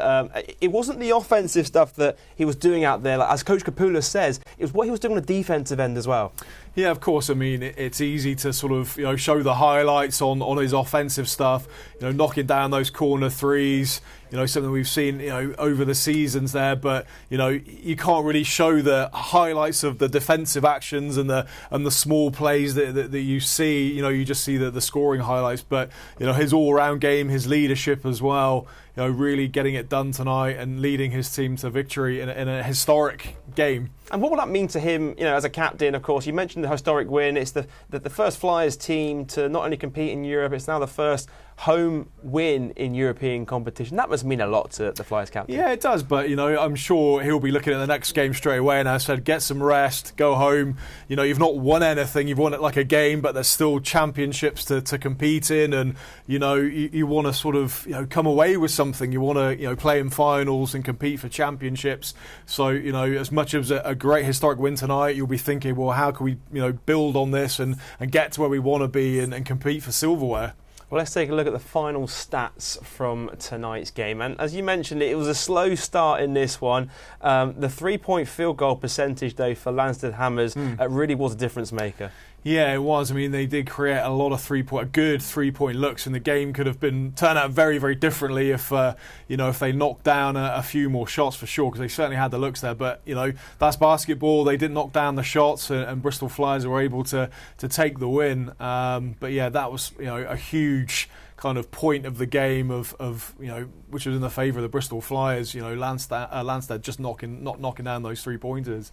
it wasn't the offensive stuff that he was doing out there. Like, as Coach Capules says, it was what he was doing on the defensive end as well. Yeah, of course. I mean, it's easy to sort of, you know, show the highlights on his offensive stuff, you know, knocking down those corner threes, you know, something we've seen, you know, over the seasons there. But, you know, you can't really show the highlights of the defensive actions and the small plays that you see. You know, you just see the scoring highlights. But, you know, his all-round game, his leadership as well, you know, really getting it done tonight and leading his team to victory in a historic game. And what will that mean to him, you know, as a captain? Of course, you mentioned the historic win. It's the first Flyers team to not only compete in Europe, it's now the first home win in European competition. That must mean a lot to the Flyers captain. Yeah, it does. But, you know, I'm sure he'll be looking at the next game straight away. And as I said, get some rest, go home. You know, you've not won anything. You've won it like a game, but there's still championships to compete in. And, you know, you want to sort of, you know, come away with something. You want to, you know, play in finals and compete for championships. So, you know, as much as a great historic win tonight, you'll be thinking, well, how can we, you know, build on this and get to where we want to be and compete for silverware? Well, let's take a look at the final stats from tonight's game. And as you mentioned, it was a slow start in this one. The three-point field goal percentage, though, for Landstede Hammers really was a difference maker. Yeah, it was. I mean, they did create a lot of good three-point looks, and the game could have turned out very, very differently if you know, if they knocked down a few more shots, for sure, because they certainly had the looks there. But, you know, that's basketball. They didn't knock down the shots, and Bristol Flyers were able to take the win. But yeah, that was, you know, a huge kind of point of the game of you know, which was in the favour of the Bristol Flyers. You know, Landstede just not knocking down those 3-pointers.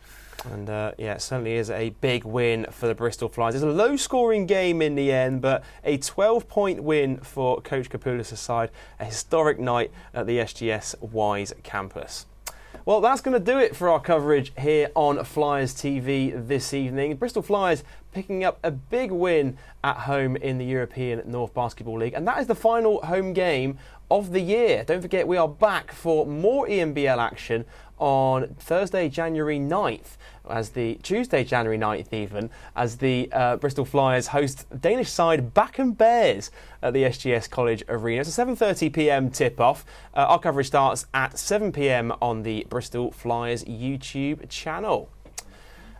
And yeah, it certainly is a big win for the Bristol Flyers. It's a low-scoring game in the end, but a 12-point win for Coach Capules' side. A historic night at the SGS Wise campus. Well, that's going to do it for our coverage here on Flyers TV this evening. Bristol Flyers picking up a big win at home in the European North Basketball League, and that is the final home game of the year. Don't forget, we are back for more ENBL action on Thursday, January 9th, Tuesday, January 9th even, as the Bristol Flyers host Danish side Bakken Bears at the SGS College Arena. It's a 7:30 p.m. tip-off. Our coverage starts at 7 p.m. on the Bristol Flyers YouTube channel.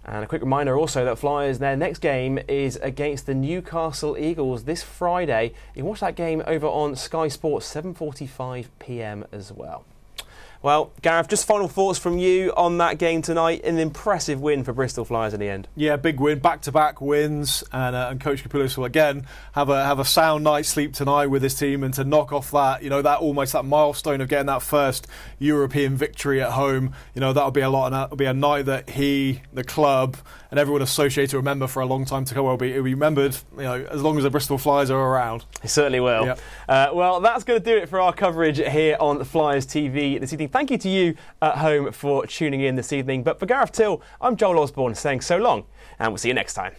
And a quick reminder also that Flyers, their next game is against the Newcastle Eagles this Friday. You can watch that game over on Sky Sports, 7:45 p.m. as well. Well, Gareth, just final thoughts from you on that game tonight. An impressive win for Bristol Flyers in the end. Yeah, big win, back-to-back wins, and Coach Capules will again have a sound night's sleep tonight with his team, and to knock off that, that milestone of getting that first European victory at home. That'll be a lot, and that'll be a night that he, the club, and everyone associated to remember for a long time to come. It'll be remembered, as long as the Bristol Flyers are around. It certainly will. Yep. Well, that's going to do it for our coverage here on the Flyers TV this evening. Thank you to you at home for tuning in this evening. But for Gareth Till, I'm Joel Osborne saying so long, and we'll see you next time.